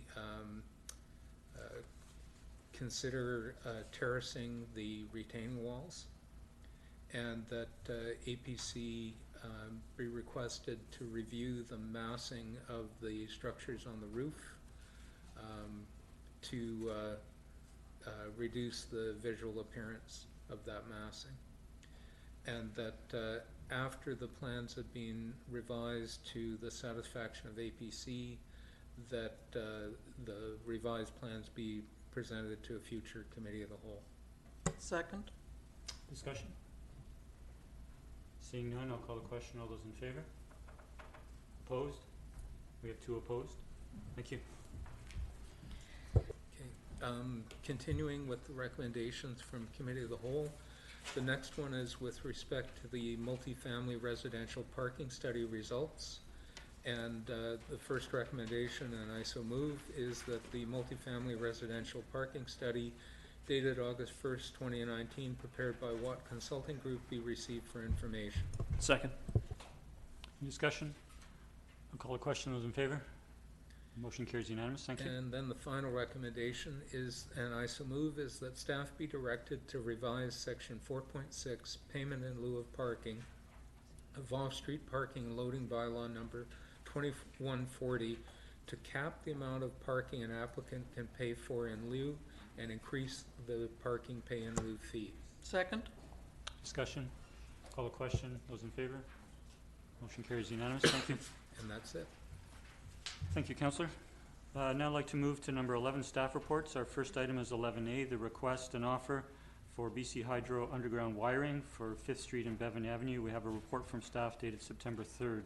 consider terracing the retaining walls, and that APC be requested to review the massing of the structures on the roof to reduce the visual appearance of that massing, and that after the plans have been revised to the satisfaction of APC, that the revised plans be presented to a future committee of the whole. Second. Discussion? Seeing none, I'll call the question. All those in favor? Opposed? We have 2 opposed. Thank you. Okay. Continuing with the recommendations from committee of the whole, the next one is with respect to the multifamily residential parking study results. And the first recommendation, and I so move, is that the multifamily residential parking study dated August 1st, 2019, prepared by Watt Consulting Group, be received for information. Second. Any discussion? I'll call the question. Those in favor? Motion carries unanimous. Thank you. And then the final recommendation is, and I so move, is that staff be directed to revise section 4.6, payment in lieu of parking, of off-street parking and loading bylaw number 2140 to cap the amount of parking an applicant can pay for in lieu and increase the parking pay in lieu fee. Second. Discussion? Call the question. Those in favor? Motion carries unanimous. Thank you. And that's it. Thank you, Councillor. Now I'd like to move to number 11, staff reports. Our first item is 11A, the request and offer for BC Hydro underground wiring for 5th Street and Bevan Avenue. We have a report from staff dated September 3rd.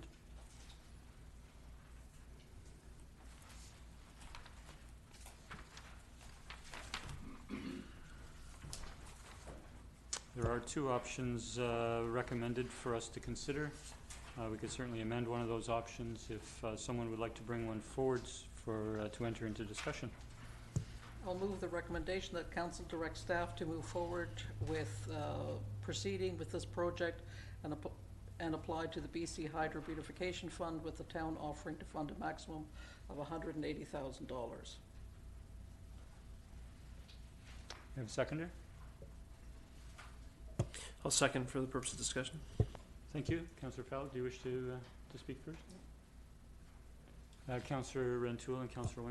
There are 2 options recommended for us to consider. We could certainly amend one of those options if someone would like to bring one forwards for to enter into discussion. I'll move the recommendation that council direct staff to move forward with proceeding with this project and apply to the BC Hydro Beautification Fund, with the town offering to fund a maximum of $180,000. We have a seconder? I'll second for the purpose of discussion. Thank you. Councillor Fowler, do you wish to speak first? Councillor Rentoul and Councillor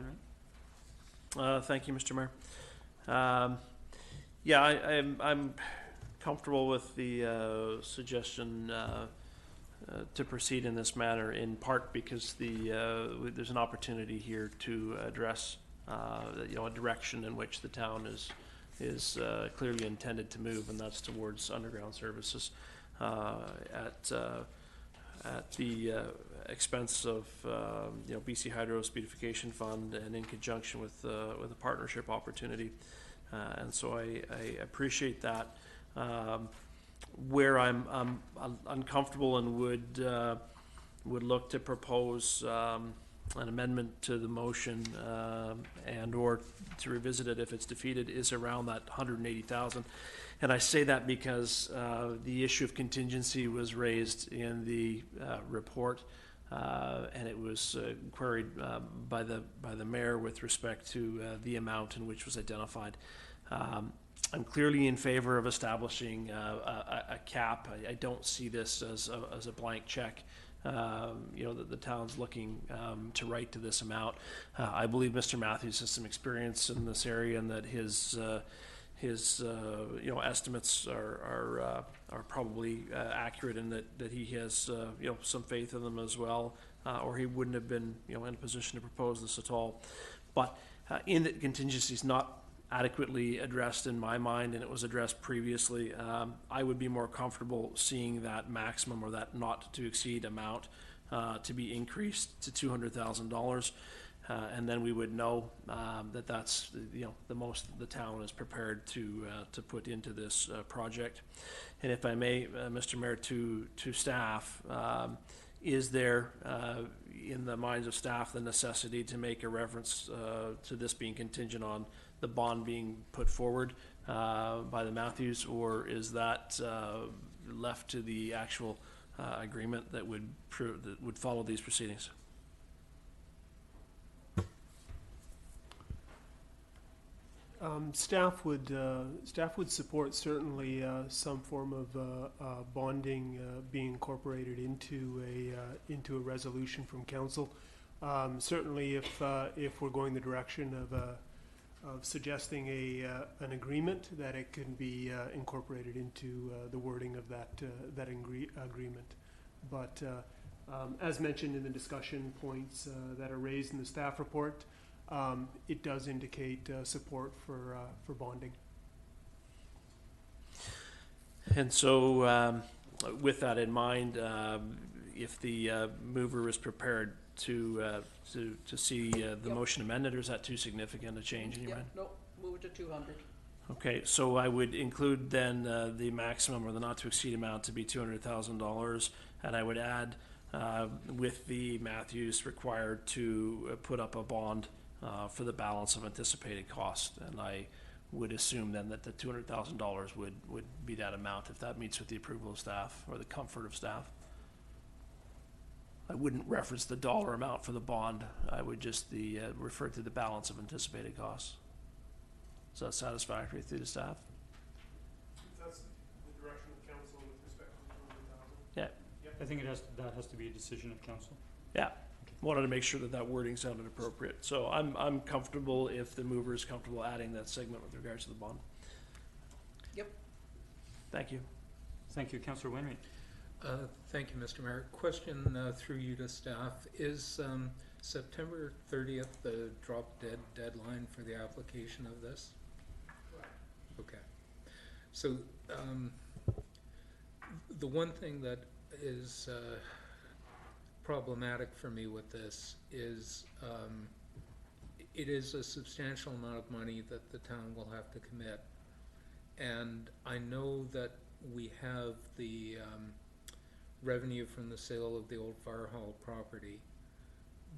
Wainwright. Thank you, Mr. Mayor. Yeah, I'm comfortable with the suggestion to proceed in this manner, in part because there's an opportunity here to address a direction in which the town is clearly intended to move, and that's towards underground services at the expense of BC Hydro's Beautification Fund, and in conjunction with a partnership opportunity, and so I appreciate that. Where I'm uncomfortable and would look to propose an amendment to the motion and or to revisit it if it's defeated is around that 180,000. And I say that because the issue of contingency was raised in the report, and it was queried by the mayor with respect to the amount in which was identified. I'm clearly in favor of establishing a cap. I don't see this as a blank check. That the town's looking to write to this amount. I believe Mr. Matthews has some experience in this area, and that his estimates are probably accurate, and that he has some faith in them as well, or he wouldn't have been in a position to propose this at all. But in that contingency is not adequately addressed in my mind, and it was addressed previously, I would be more comfortable seeing that maximum, or that not to exceed amount to be increased to $200,000, and then we would know that that's the most the town is prepared to put into this project. And if I may, Mr. Mayor, to staff, is there in the minds of staff the necessity to make a reference to this being contingent on the bond being put forward by the Matthews, or is that left to the actual agreement that would follow these proceedings? Staff would support certainly some form of bonding being incorporated into a resolution from council. Certainly, if we're going the direction of suggesting an agreement, that it can be incorporated into the wording of that agreement. But as mentioned in the discussion points that are raised in the staff report, it does indicate support for bonding. And so, with that in mind, if the mover is prepared to see the motion amended, or is that too significant a change in your mind? No, move it to 200. Okay, so I would include then the maximum, or the not to exceed amount, to be $200,000, and I would add with the Matthews required to put up a bond for the balance of anticipated cost, and I would assume then that the $200,000 would be that amount, if that meets with the approval of staff or the comfort of staff. I wouldn't reference the dollar amount for the bond. I would just refer to the balance of anticipated costs. Is that satisfactory through the staff? That's the direction of council with respect to the $200,000. Yeah. I think that has to be a decision of council. Yeah. Wanted to make sure that wording sounded appropriate. So I'm comfortable if the mover is comfortable adding that segment with regards to the bond. Yep. Thank you. Thank you, Councillor Wainwright. Thank you, Mr. Mayor. Question through you to staff. Is September 30th the drop dead deadline for the application of this? Okay. So the one thing that is problematic for me with this is it is a substantial amount of money that the town will have to commit, and I know that we have the revenue from the sale of the old fire hall property,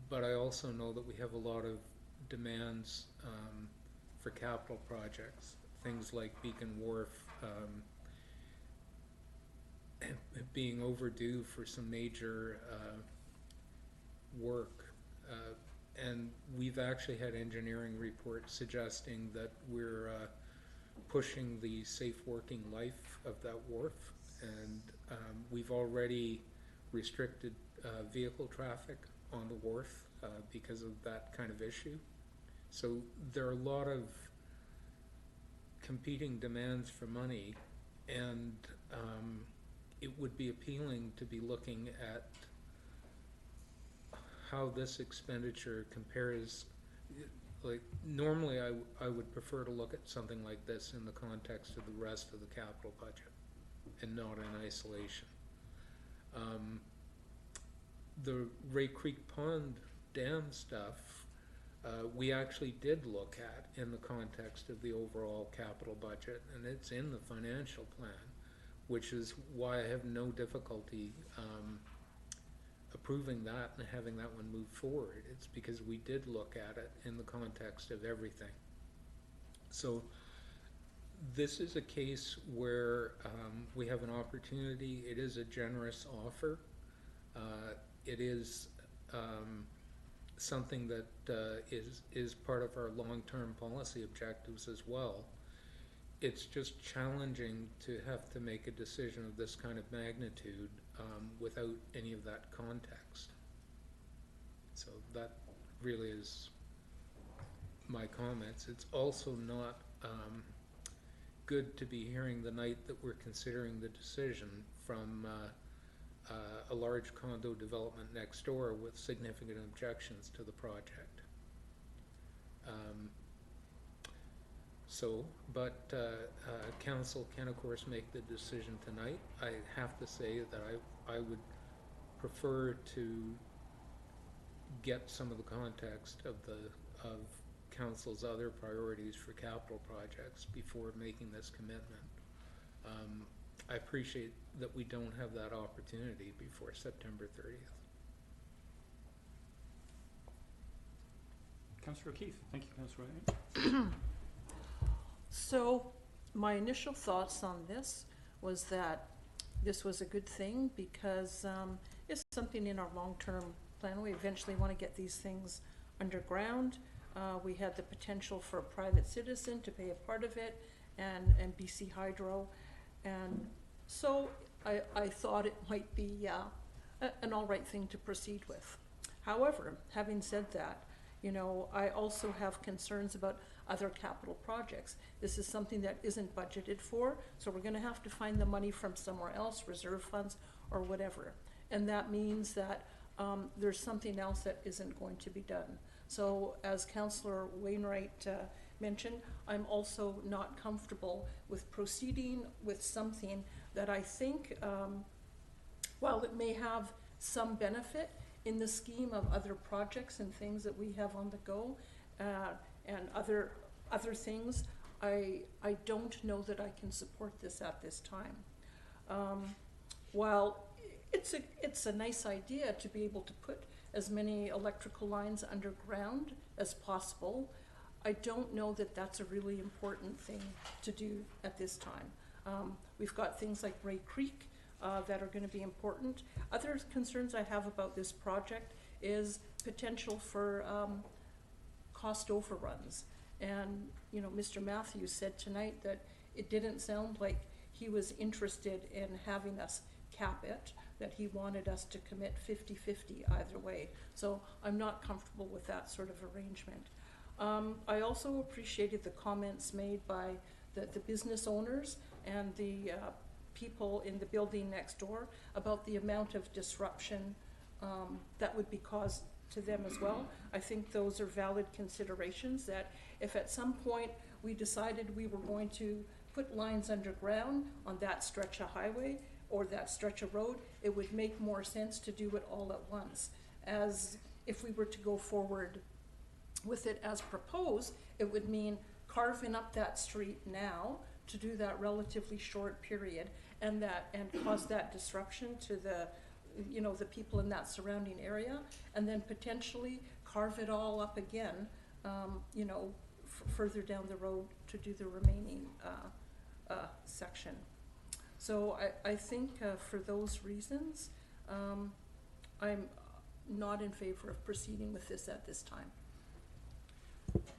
but I also know that we have a lot of demands for capital projects, things like Beacon Wharf being overdue for some major work, and we've actually had engineering reports suggesting that we're pushing the safe working life of that wharf, and we've already restricted vehicle traffic on the wharf because of that kind of issue. So there are a lot of competing demands for money, and it would be appealing to be looking at how this expenditure compares. Like, normally I would prefer to look at something like this in the context of the rest of the capital budget and not in isolation. The Ray Creek Pond Dam stuff we actually did look at in the context of the overall capital budget, and it's in the financial plan, which is why I have no difficulty approving that and having that one move forward. It's because we did look at it in the context of everything. So this is a case where we have an opportunity. It is a generous offer. It is something that is part of our long-term policy objectives as well. it's just challenging to have to make a decision of this kind of magnitude without any of that context. So that really is my comments. It's also not good to be hearing the night that we're considering the decision from a large condo development next door with significant objections to the project. But council can of course make the decision tonight. I have to say that I would prefer to get some of the context of council's other priorities for capital projects before making this commitment. I appreciate that we don't have that opportunity before September 30th. Councillor O'Keefe. Thank you, Councillor Wright. So my initial thoughts on this was that this was a good thing because it's something in our long-term plan. We eventually want to get these things underground. We had the potential for a private citizen to pay a part of it and BC Hydro. And so I thought it might be an all right thing to proceed with. However, having said that, you know, I also have concerns about other capital projects. This is something that isn't budgeted for, so we're going to have to find the money from somewhere else, reserve funds or whatever. And that means that there's something else that isn't going to be done. So as Councillor Wainwright mentioned, I'm also not comfortable with proceeding with something that I think, while it may have some benefit in the scheme of other projects and things that we have on the go, and other things, I don't know that I can support this at this time. While it's a nice idea to be able to put as many electrical lines underground as possible, I don't know that that's a really important thing to do at this time. We've got things like Ray Creek that are going to be important. Other concerns I have about this project is potential for cost overruns. And, you know, Mr. Matthews said tonight that it didn't sound like he was interested in having us cap it, that he wanted us to commit 50-50 either way. So I'm not comfortable with that sort of arrangement. I also appreciated the comments made by the business owners and the people in the building next door about the amount of disruption that would be caused to them as well. I think those are valid considerations, that if at some point we decided we were going to put lines underground on that stretch of highway or that stretch of road, it would make more sense to do it all at once. As if we were to go forward with it as proposed, it would mean carving up that street now to do that relatively short period and cause that disruption to the people in that surrounding area, and then potentially carve it all up again, further down the road to do the remaining section. So I think for those reasons, I'm not in favor of proceeding with this at this time.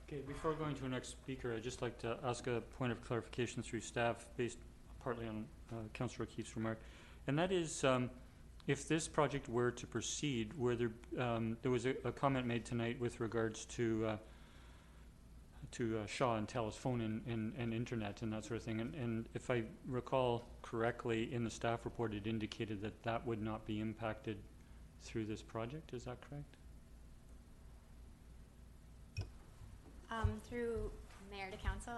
Okay, before going to our next speaker, I'd just like to ask a point of clarification through staff based partly on Councillor O'Keefe's remark. And that is, if this project were to proceed, where there was a comment made tonight with regards to Shaw and TELUS phone and internet and that sort of thing. And if I recall correctly, in the staff report, it indicated that that would not be impacted through this project. Is that correct? Through Mayor to Council,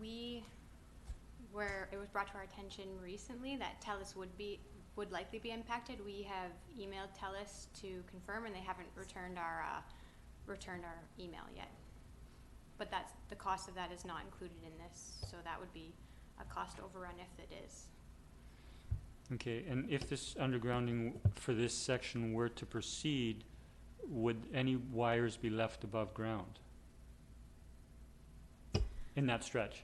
it was brought to our attention recently that TELUS would likely be impacted. We have emailed TELUS to confirm, and they haven't returned our email yet. But the cost of that is not included in this, so that would be a cost overrun if it is. Okay, and if this undergrounding for this section were to proceed, would any wires be left above ground in that stretch?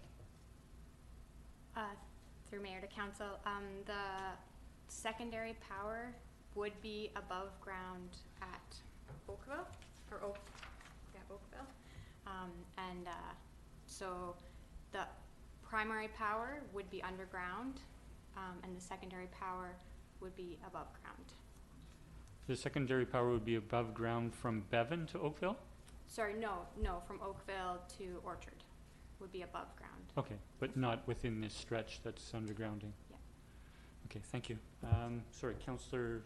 Through Mayor to Council, the secondary power would be above ground at Oakville, Oakville. So the primary power would be underground, and the secondary power would be above ground. The secondary power would be above ground from Bevan to Oakville? Sorry, no, from Oakville to Orchard would be above ground. Okay, but not within this stretch that's undergrounding? Yeah. Okay, thank you. Sorry, Councillor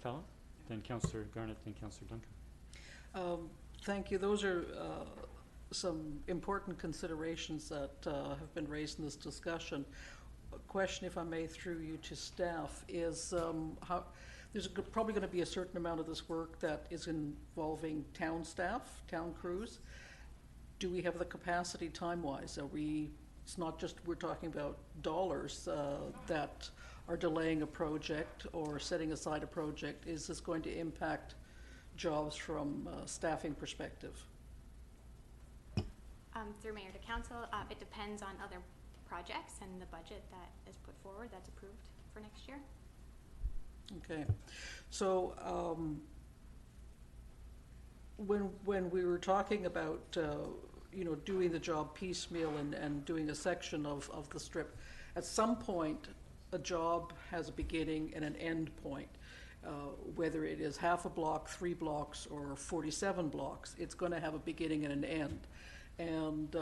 Fallon, then Councillor Garnett, then Councillor Duncan. Thank you. Those are some important considerations that have been raised in this discussion. A question, if I may, through you to staff, is how there's probably going to be a certain amount of this work that is involving town staff, town crews. Do we have the capacity time-wise? It's not just we're talking about dollars that are delaying a project or setting aside a project. Is this going to impact jobs from a staffing perspective? Through Mayor to Council, it depends on other projects and the budget that is put forward that's approved for next year. Okay, so when we were talking about doing the job piecemeal and doing a section of the strip, at some point a job has a beginning and an end point. Whether it is half a block, 3 blocks, or 47 blocks, it's going to have a beginning and an end. And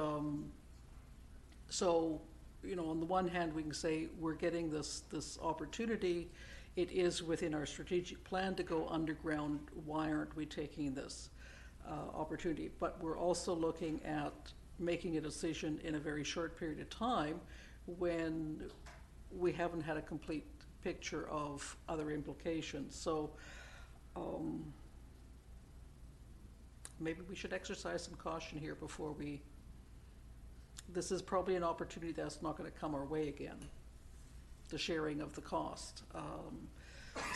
so, on the one hand, we can say we're getting this opportunity. It is within our strategic plan to go underground. Why aren't we taking this opportunity? But we're also looking at making a decision in a very short period of time when we haven't had a complete picture of other implications. So maybe we should exercise some caution here before this is probably an opportunity that's not going to come our way again, the sharing of the cost.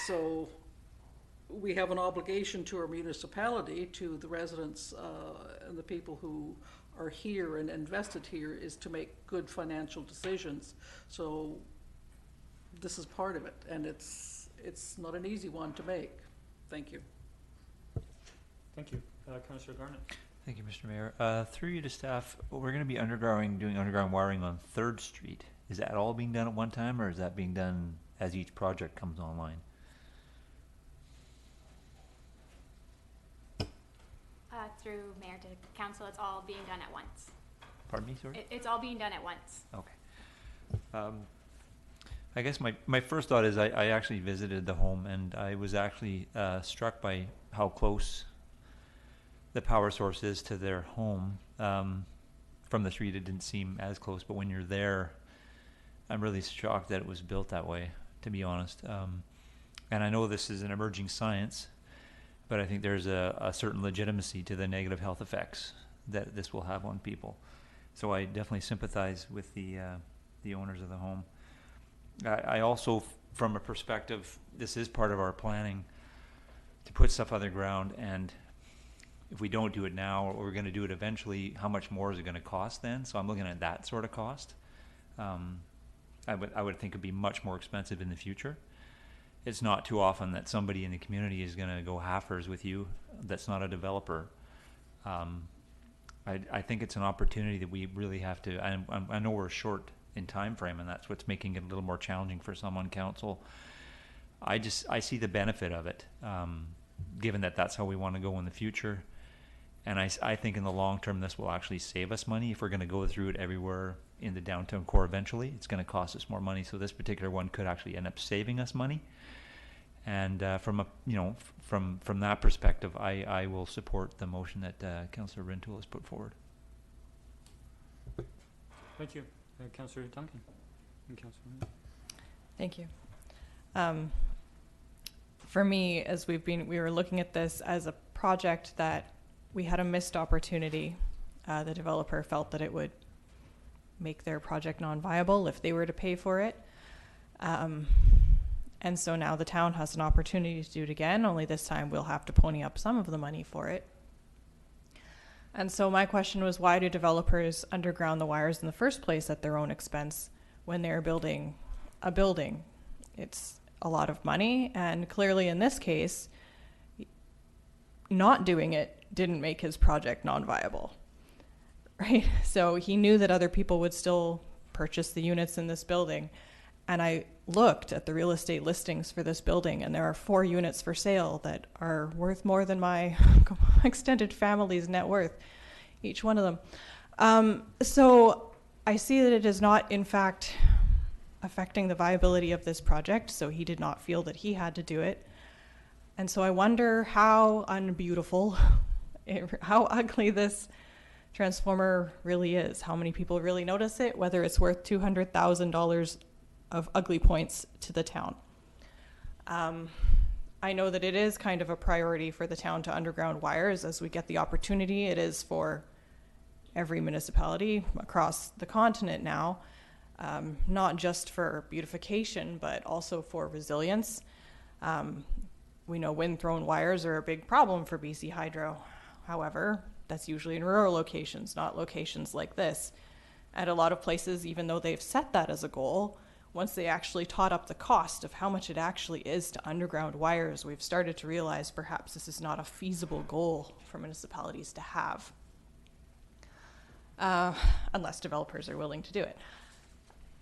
So we have an obligation to our municipality, to the residents and the people who are here and invested here, is to make good financial decisions. So this is part of it, and it's not an easy one to make. Thank you. Thank you. Councillor Garnett. Thank you, Mr. Mayor. Through you to staff, we're going to be doing underground wiring on 3rd Street. Is that all being done at one time, or is that being done as each project comes online? Through Mayor to Council, it's all being done at once. Pardon me, sorry? It's all being done at once. Okay. I guess my first thought is I actually visited the home, and I was actually struck by how close the power source is to their home. From the street, it didn't seem as close, but when you're there, I'm really shocked that it was built that way, to be honest. And I know this is an emerging science, but I think there's a certain legitimacy to the negative health effects that this will have on people. So I definitely sympathize with the owners of the home. I also, from a perspective, this is part of our planning to put stuff underground, and if we don't do it now, or we're going to do it eventually, how much more is it going to cost then? So I'm looking at that sort of cost. I would think it'd be much more expensive in the future. It's not too often that somebody in the community is going to go halfers with you that's not a developer. I think it's an opportunity that we really have to, I know we're short in time frame, and that's what's making it a little more challenging for some on council. I see the benefit of it, given that that's how we want to go in the future. And I think in the long term, this will actually save us money. If we're going to go through it everywhere in the downtown core eventually, it's going to cost us more money. So this particular one could actually end up saving us money. And from that perspective, I will support the motion that Councillor Rintoul has put forward. Thank you. Councillor Duncan. And Councillor. Thank you. For me, as we were looking at this as a project that we had a missed opportunity. The developer felt that it would make their project non-viable if they were to pay for it. And so now the town has an opportunity to do it again, only this time we'll have to pony up some of the money for it. And so my question was, why do developers underground the wires in the first place at their own expense when they're building a building? It's a lot of money, and clearly in this case, not doing it didn't make his project non-viable. right? So he knew that other people would still purchase the units in this building. And I looked at the real estate listings for this building, and there are 4 units for sale that are worth more than my extended family's net worth, each one of them. So I see that it is not, in fact, affecting the viability of this project, so he did not feel that he had to do it. And so I wonder how unbeautiful, how ugly this transformer really is, how many people really notice it, whether it's worth $200,000 of ugly points to the town. I know that it is kind of a priority for the town to underground wires as we get the opportunity. It is for every municipality across the continent now, not just for beautification, but also for resilience. We know wind-thrown wires are a big problem for BC Hydro. However, that's usually in rural locations, not locations like this. At a lot of places, even though they've set that as a goal, once they actually tot up the cost of how much it actually is to underground wires, we've started to realize perhaps this is not a feasible goal for municipalities to have, unless developers are willing to do it.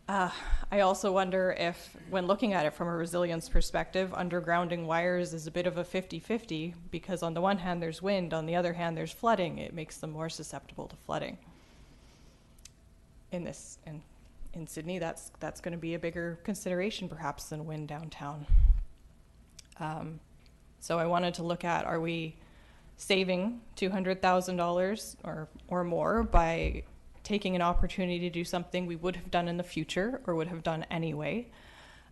I also wonder if, when looking at it from a resilience perspective, undergrounding wires is a bit of a 50-50, because on the one hand there's wind, on the other hand there's flooding. It makes them more susceptible to flooding. In Sydney, that's going to be a bigger consideration perhaps than wind downtown. So I wanted to look at, are we saving $200,000 or more by taking an opportunity to do something we would have done in the future or would have done anyway,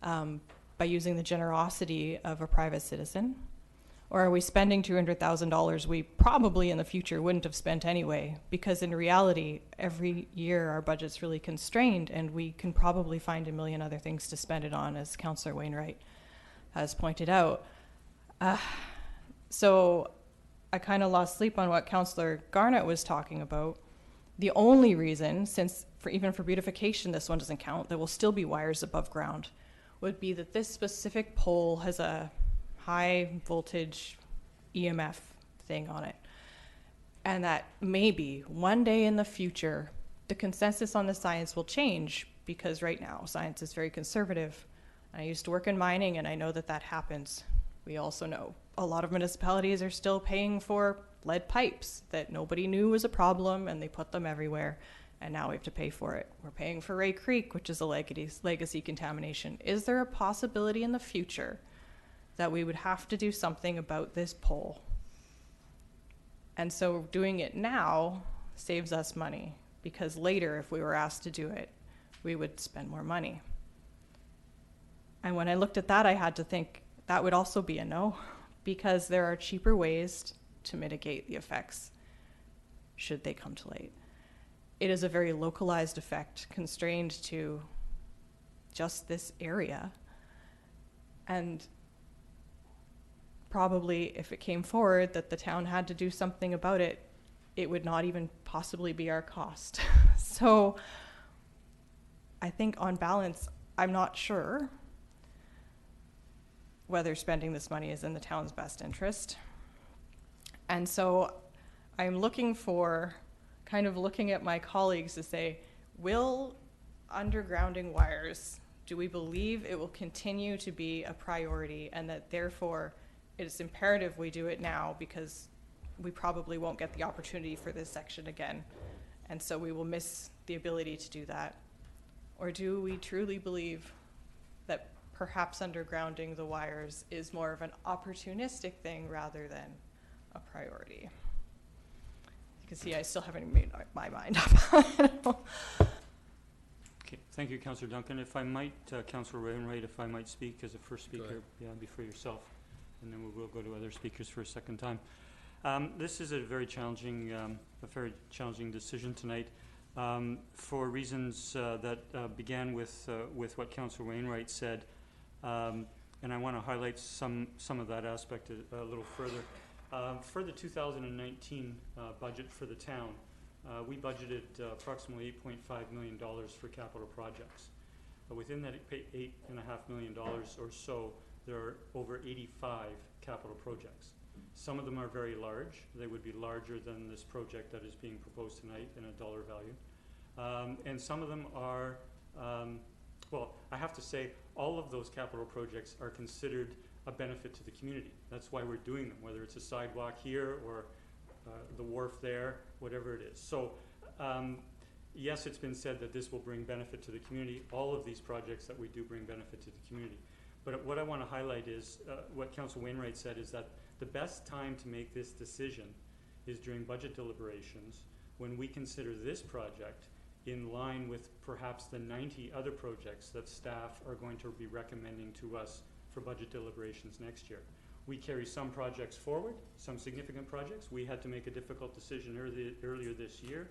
by using the generosity of a private citizen? Or are we spending $200,000 we probably in the future wouldn't have spent anyway? Because in reality, every year our budget's really constrained, and we can probably find a million other things to spend it on, as Councillor Wainwright has pointed out. So I kind of lost sleep on what Councillor Garnett was talking about. The only reason, since even for beautification this one doesn't count, there will still be wires above ground, would be that this specific pole has a high voltage EMF thing on it. And that maybe one day in the future, the consensus on the science will change, because right now science is very conservative. I used to work in mining, and I know that that happens. We also know a lot of municipalities are still paying for lead pipes that nobody knew was a problem, and they put them everywhere, and now we have to pay for it. We're paying for Ray Creek, which is a legacy contamination. Is there a possibility in the future that we would have to do something about this pole? And so doing it now saves us money, because later, if we were asked to do it, we would spend more money. And when I looked at that, I had to think that would also be a no, because there are cheaper ways to mitigate the effects should they come to light. It is a very localized effect, constrained to just this area. And probably if it came forward that the town had to do something about it, it would not even possibly be our cost. So I think on balance, I'm not sure whether spending this money is in the town's best interest. And so I'm looking at my colleagues to say, will undergrounding wires, do we believe it will continue to be a priority, and that therefore it is imperative we do it now, because we probably won't get the opportunity for this section again, and so we will miss the ability to do that? Or do we truly believe that perhaps undergrounding the wires is more of an opportunistic thing rather than a priority? You can see I still haven't made my mind up. Okay, thank you, Councillor Duncan. If I might, Councillor Wainwright, if I might speak as a first speaker, before yourself, and then we will go to other speakers for a second time. This is a very challenging decision tonight, for reasons that began with what Councillor Wainwright said, and I want to highlight some of that aspect a little further. For the 2019 budget for the town, we budgeted approximately $8.5 million for capital projects. Within that $8.5 million or so, there are over 85 capital projects. Some of them are very large. They would be larger than this project that is being proposed tonight in a dollar value. And some of them are, well, I have to say, all of those capital projects are considered a benefit to the community. That's why we're doing them, whether it's a sidewalk here or the wharf there, whatever it is. So, yes, it's been said that this will bring benefit to the community. All of these projects that we do bring benefit to the community. But what I want to highlight is what Councillor Wainwright said is that the best time to make this decision is during budget deliberations, when we consider this project in line with perhaps the 90 other projects that staff are going to be recommending to us for budget deliberations next year. We carry some projects forward, some significant projects. We had to make a difficult decision earlier this year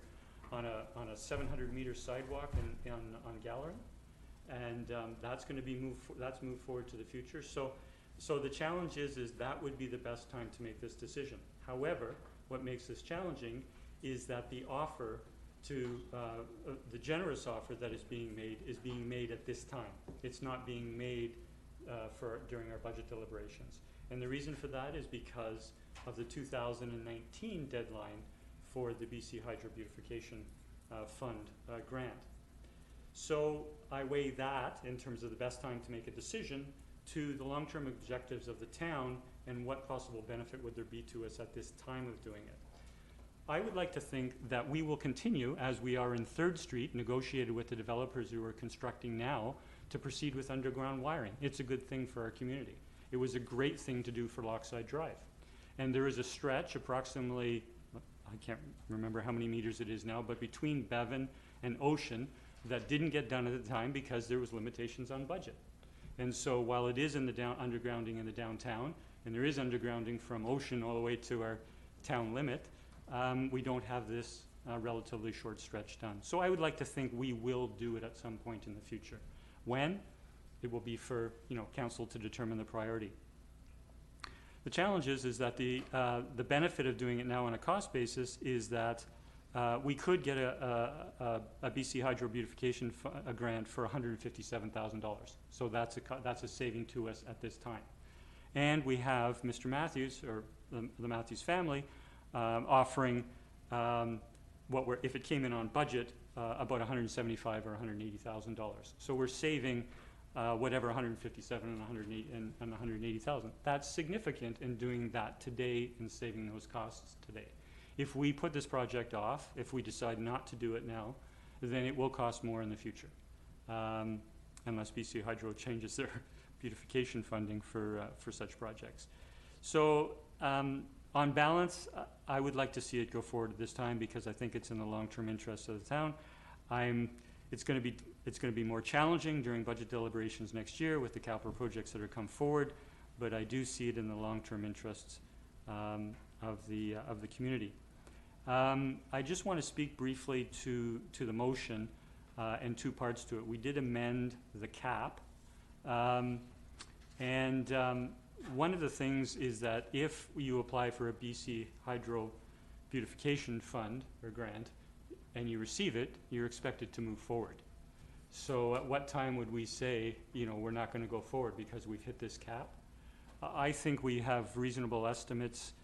on a 700-meter sidewalk on Gallery, and that's going to be moved forward to the future. So the challenge is that would be the best time to make this decision. However, what makes this challenging is that the offer to the generous offer that is being made at this time. It's not being made during our budget deliberations. And the reason for that is because of the 2019 deadline for the BC Hydro Beautification Fund grant. So I weigh that in terms of the best time to make a decision to the long-term objectives of the town and what possible benefit would there be to us at this time of doing it. I would like to think that we will continue, as we are in 3rd Street, negotiated with the developers who are constructing now, to proceed with underground wiring. It's a good thing for our community. It was a great thing to do for Lockside Drive. And there is a stretch approximately, I can't remember how many meters it is now, but between Bevan and Ocean that didn't get done at the time because there was limitations on budget. And so while it is in the undergrounding in the downtown, and there is undergrounding from Ocean all the way to our town limit, we don't have this relatively short stretch done. So I would like to think we will do it at some point in the future. When? It will be for council to determine the priority. The challenge is that the benefit of doing it now on a cost basis is that we could get a BC Hydro Beautification grant for $157,000. So that's a saving to us at this time. And we have Mr. Matthews, or the Matthews family, offering if it came in on budget, about $175,000 or $180,000. So we're saving whatever $157,000 and $180,000. That's significant in doing that today and saving those costs today. If we put this project off, if we decide not to do it now, then it will cost more in the future, unless BC Hydro changes their beautification funding for such projects. So on balance, I would like to see it go forward at this time because I think it's in the long-term interest of the town. It's going to be more challenging during budget deliberations next year with the capital projects that are come forward, but I do see it in the long-term interests of the community. I just want to speak briefly to the motion and 2 parts to it. We did amend the cap, one of the things is that if you apply for a BC Hydro Beautification Fund or grant and you receive it, you're expected to move forward. So at what time would we say, we're not going to go forward because we've hit this cap? I think we have reasonable estimates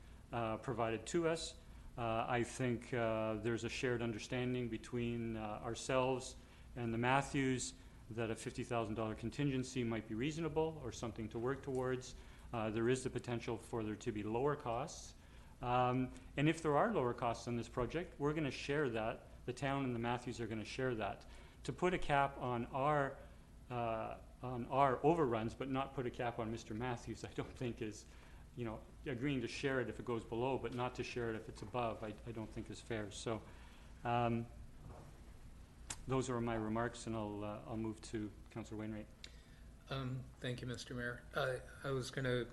provided to us. I think there's a shared understanding between ourselves and the Matthews that a $50,000 contingency might be reasonable or something to work towards. There is the potential for there to be lower costs. And if there are lower costs on this project, we're going to share that. The town and the Matthews are going to share that. To put a cap on our overruns, but not put a cap on Mr. Matthews, I don't think is, agreeing to share it if it goes below, but not to share it if it's above, I don't think is fair. So those are my remarks, and I'll move to Councillor Wainwright. Thank you, Mr. Mayor. I was going to,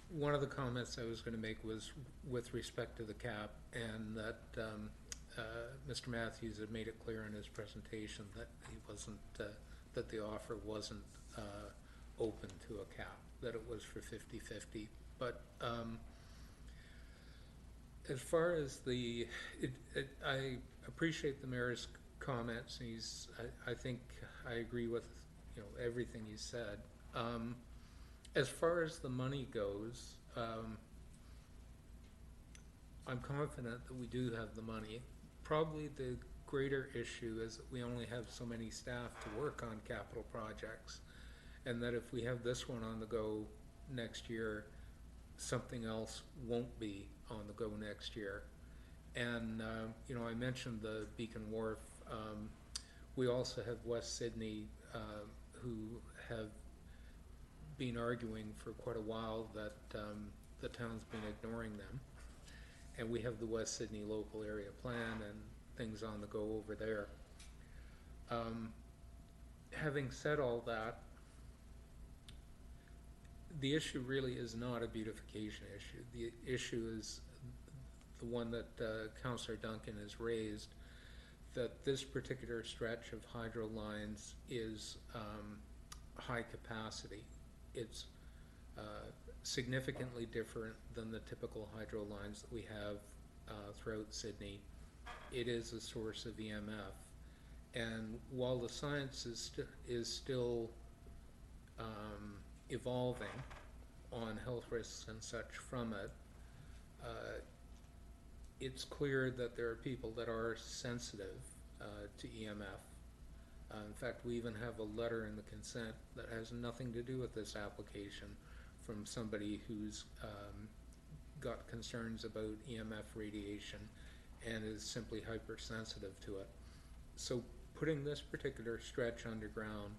one of the comments I was going to make was with respect to the cap, and that Mr. Matthews had made it clear in his presentation that he wasn't, that the offer wasn't open to a cap, that it was for 50-50. But as far as I appreciate the mayor's comments. I think I agree with everything he said. As far as the money goes, I'm confident that we do have the money. Probably the greater issue is that we only have so many staff to work on capital projects, and that if we have this one on the go next year, something else won't be on the go next year. And you know, I mentioned the Beacon Wharf. We also have West Sydney, who have been arguing for quite a while that the town's been ignoring them. And we have the West Sydney local area plan and things on the go over there. Having said all that, the issue really is not a beautification issue. The issue is the one that Councillor Duncan has raised, that this particular stretch of hydro lines is high capacity. It's significantly different than the typical hydro lines that we have throughout Sydney. It is a source of EMF, and while the science is still evolving on health risks and such from it, it's clear that there are people that are sensitive to EMF. In fact, we even have a letter in the consent that has nothing to do with this application from somebody who's got concerns about EMF radiation and is simply hypersensitive to it. So putting this particular stretch underground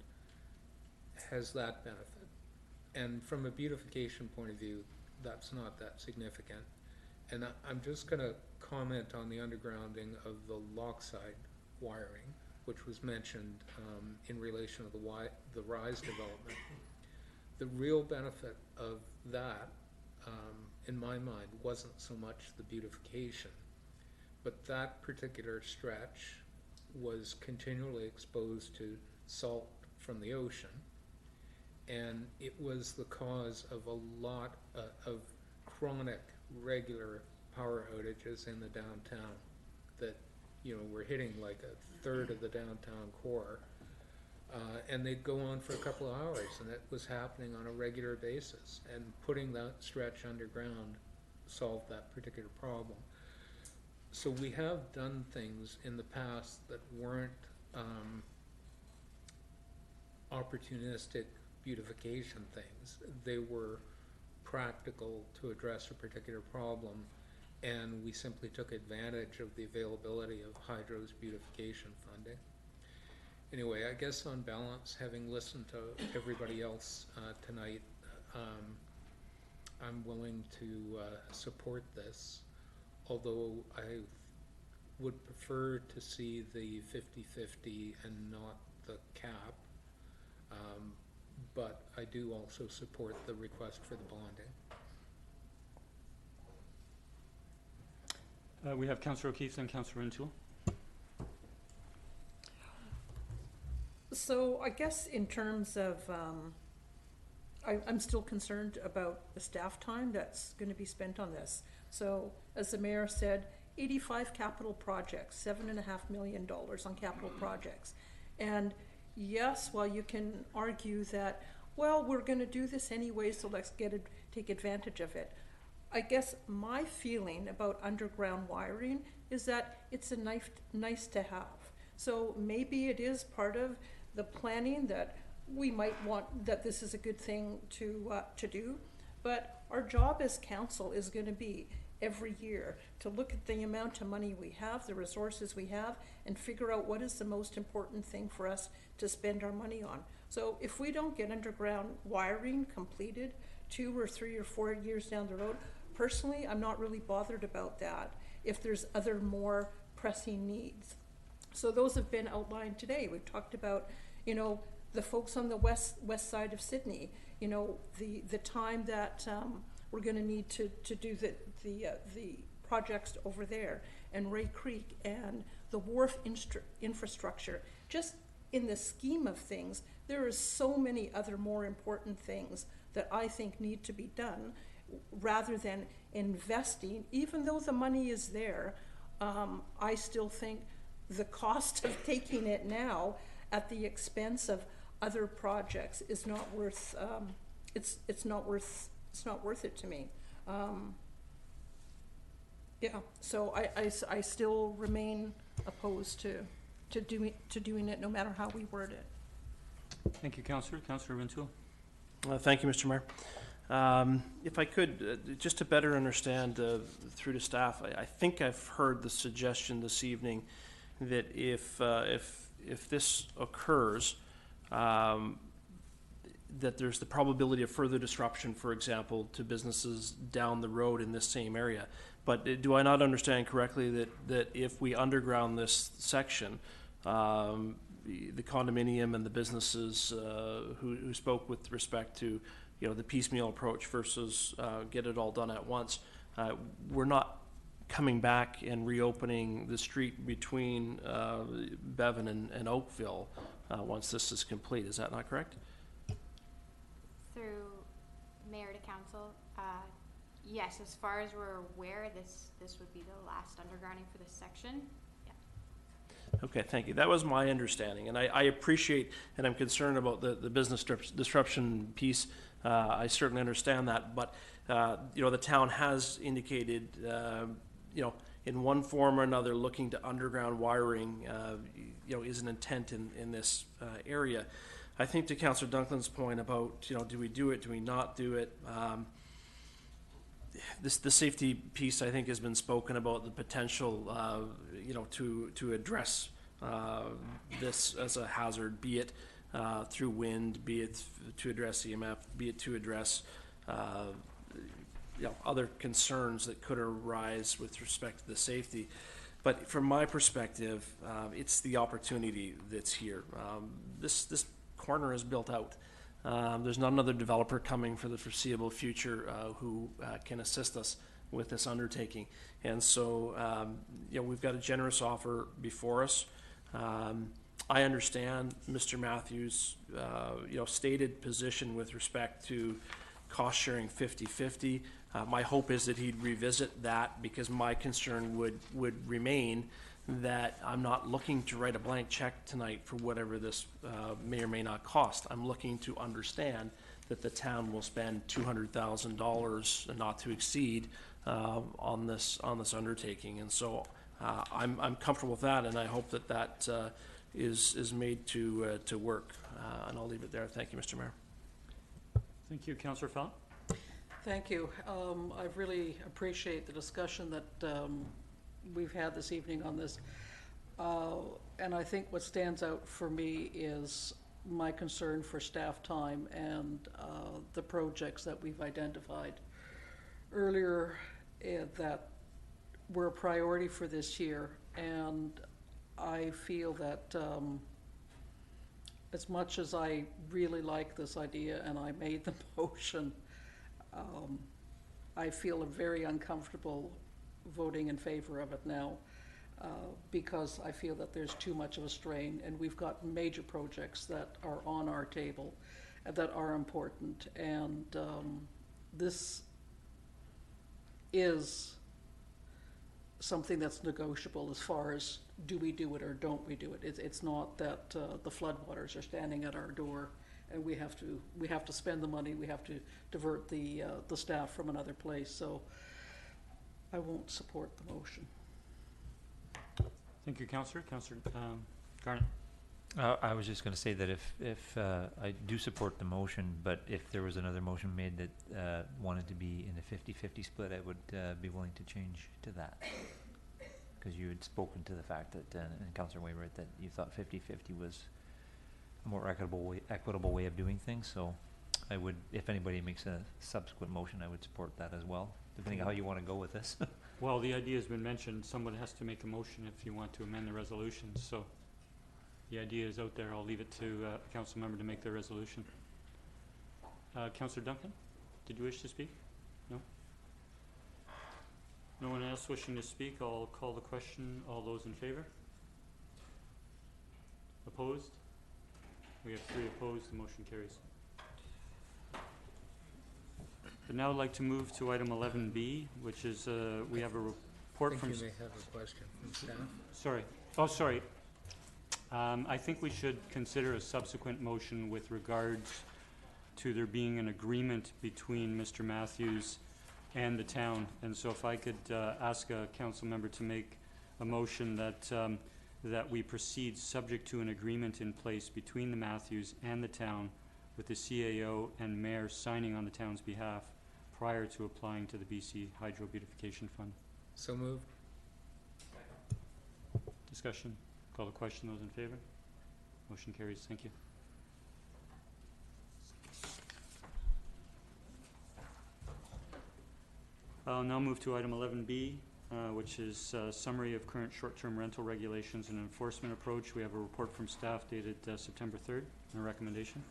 has that benefit. And from a beautification point of view, that's not that significant. And I'm just going to comment on the undergrounding of the Lockside wiring, which was mentioned in relation to the Rise development. The real benefit of that, in my mind, wasn't so much the beautification, but that particular stretch was continually exposed to salt from the ocean, and it was the cause of a lot of chronic, regular power outages in the downtown that, you know, were hitting like a third of the downtown core, and they'd go on for a couple of hours, and it was happening on a regular basis, and putting that stretch underground solved that particular problem. So we have done things in the past that weren't opportunistic beautification things. They were practical to address a particular problem, and we simply took advantage of the availability of hydro's beautification funding. Anyway, I guess on balance, having listened to everybody else tonight, I'm willing to support this, although I would prefer to see the 50-50 and not the cap. But I do also support the request for the bonding. We have Councillor O'Keefe and Councillor Rintoul. So I guess in terms of, I'm still concerned about the staff time that's going to be spent on this. So as the mayor said, 85 capital projects, $7.5 million on capital projects. And yes, while you can argue that, well, we're going to do this anyway, so let's take advantage of it. I guess my feeling about underground wiring is that it's a nice to have. So maybe it is part of the planning that we might want, that this is a good thing to do. But our job as council is going to be every year to look at the amount of money we have, the resources we have, and figure out what is the most important thing for us to spend our money on. So if we don't get underground wiring completed 2 or 3 or 4 years down the road, personally, I'm not really bothered about that if there's other more pressing needs. So those have been outlined today. We've talked about, you know, the folks on the west side of Sydney, you know, the time that we're going to need to do the projects over there, and Ray Creek and the wharf infrastructure. Just in the scheme of things, there are so many other more important things that I think need to be done rather than investing. Even though the money is there, I still think the cost of taking it now at the expense of other projects is not worth, it's not worth it to me. Yeah, so I still remain opposed to doing it no matter how we word it. Thank you, Councillor. Councillor Rintoul. Thank you, Mr. Mayor. If I could, just to better understand through to staff, I think I've heard the suggestion this evening that if this occurs, that there's the probability of further disruption, for example, to businesses down the road in this same area. But do I not understand correctly that if we underground this section, the condominium and the businesses who spoke with respect to, you know, the piecemeal approach versus get it all done at once, we're not coming back and reopening the street between Bevan and Oakville once this is complete. Is that not correct? Through mayor to council, yes, as far as we're aware, this would be the last undergrounding for this section. Okay, thank you. That was my understanding, and I appreciate, and I'm concerned about the business disruption piece. I certainly understand that, but you know, the town has indicated, you know, in one form or another, looking to underground wiring, you know, is an intent in this area. I think to Councillor Dunklin's point about, you know, do we do it, do we not do it? The safety piece, I think, has been spoken about, the potential, you know, to address this as a hazard, be it through wind, be it to address EMF, be it to address, you know, other concerns that could arise with respect to the safety. But from my perspective, it's the opportunity that's here. This corner is built out. There's not another developer coming for the foreseeable future who can assist us with this undertaking. And so, you know, we've got a generous offer before us. I understand Mr. Matthews' you know, stated position with respect to cost sharing 50-50. My hope is that he'd revisit that, because my concern would remain that I'm not looking to write a blank check tonight for whatever this may or may not cost. I'm looking to understand that the town will spend $200,000, not to exceed, on this undertaking, and so I'm comfortable with that, and I hope that is made to work. And I'll leave it there. Thank you, Mr. Mayor. Thank you, Councillor Fallon. Thank you. I really appreciate the discussion that we've had this evening on this. And I think what stands out for me is my concern for staff time and the projects that we've identified earlier that were a priority for this year. And I feel that as much as I really like this idea and I made the motion, I feel very uncomfortable voting in favor of it now because I feel that there's too much of a strain, and we've got major projects that are on our table and that are important, and this is something that's negotiable as far as do we do it or don't we do it. It's not that the floodwaters are standing at our door and we have to spend the money, we have to divert the staff from another place. So I won't support the motion. Thank you, Councillor. Councillor Garnett. I was just going to say that if I do support the motion, but if there was another motion made that wanted to be in a 50-50 split, I would be willing to change to that. Because you had spoken to the fact that, and Councillor Wainwright, that you thought 50-50 was a more equitable way of doing things. So I would, if anybody makes a subsequent motion, I would support that as well, depending on how you want to go with this. Well, the idea has been mentioned. Someone has to make a motion if you want to amend the resolution. So the idea is out there. I'll leave it to a council member to make their resolution. Councillor Duncan, did you wish to speak? No? No one else wishing to speak? I'll call the question. All those in favor? Opposed? We have 3 opposed. The motion carries. I'd now like to move to item 11B, which is we have a report from... You may have a question from staff. Sorry. Oh, sorry. I think we should consider a subsequent motion with regards to there being an agreement between Mr. Matthews and the town. And so if I could ask a council member to make a motion that that we proceed subject to an agreement in place between the Matthews and the town, with the CAO and mayor signing on the town's behalf prior to applying to the BC Hydro Beautification Fund. So moved. Discussion. Call the question. Those in favor? Motion carries. Thank you. I'll now move to item 11B, which is summary of current short-term rental regulations and enforcement approach. We have a report from staff dated September 3rd and a recommendation.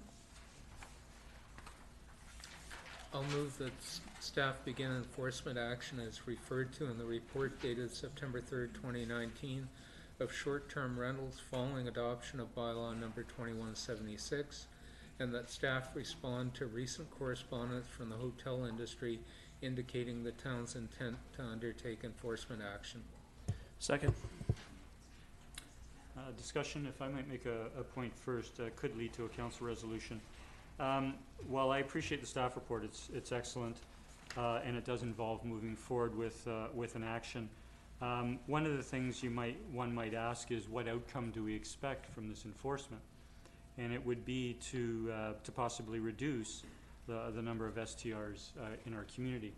I'll move that staff begin enforcement action as referred to in the report dated September 3rd, 2019 of short-term rentals following adoption of bylaw number 2176, and that staff respond to recent correspondence from the hotel industry indicating the town's intent to undertake enforcement action. Second. Discussion, if I might make a point first, could lead to a council resolution. While I appreciate the staff report, it's excellent, and it does involve moving forward with an action. One of the things one might ask is, what outcome do we expect from this enforcement? And it would be to possibly reduce the number of STRs in our community.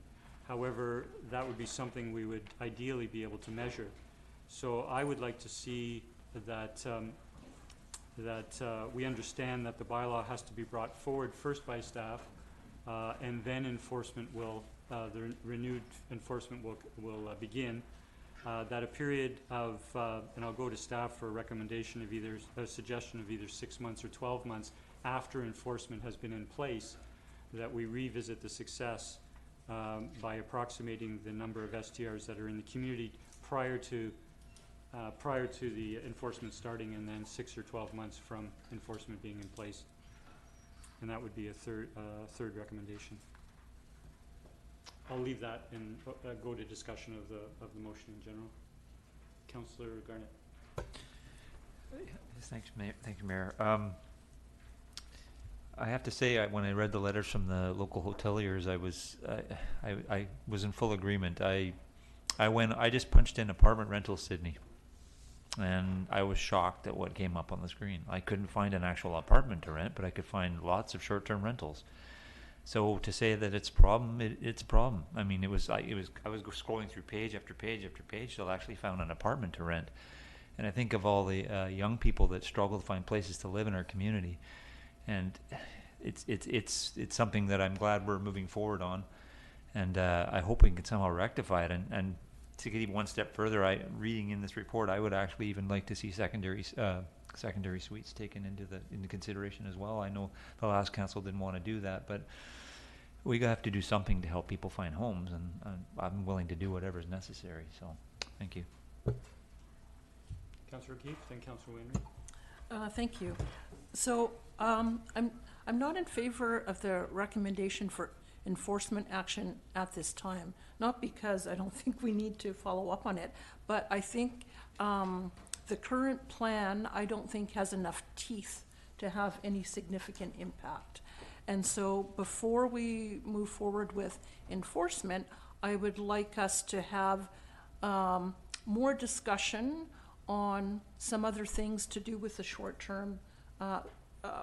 However, that would be something we would ideally be able to measure. So I would like to see that we understand that the bylaw has to be brought forward first by staff, and then enforcement will, the renewed enforcement will begin. That a period of, and I'll go to staff for a recommendation of either, a suggestion of either 6 months or 12 months after enforcement has been in place, that we revisit the success by approximating the number of STRs that are in the community prior to the enforcement starting, and then 6 or 12 months from enforcement being in place. And that would be a third recommendation. I'll leave that and go to discussion of the motion in general. Councillor Garnett. Thank you, Mayor. I have to say, when I read the letters from the local hoteliers, I was in full agreement. I just punched in apartment rental Sydney, and I was shocked at what came up on the screen. I couldn't find an actual apartment to rent, but I could find lots of short-term rentals. So to say that it's a problem, it's a problem. I mean, I was scrolling through page after page after page till I actually found an apartment to rent. And I think of all the young people that struggle to find places to live in our community, and it's something that I'm glad we're moving forward on, and I hope we can somehow rectify it. And to get even one step further, reading in this report, I would actually even like to see secondary suites taken into consideration as well. I know the last council didn't want to do that, but we have to do something to help people find homes, and I'm willing to do whatever is necessary. So, thank you. Councillor Keefe, then Councillor Wainwright. Thank you. So I'm not in favor of the recommendation for enforcement action at this time. Not because I don't think we need to follow up on it, but I think the current plan, I don't think, has enough teeth to have any significant impact. And so before we move forward with enforcement, I would like us to have more discussion on some other things to do with the short-term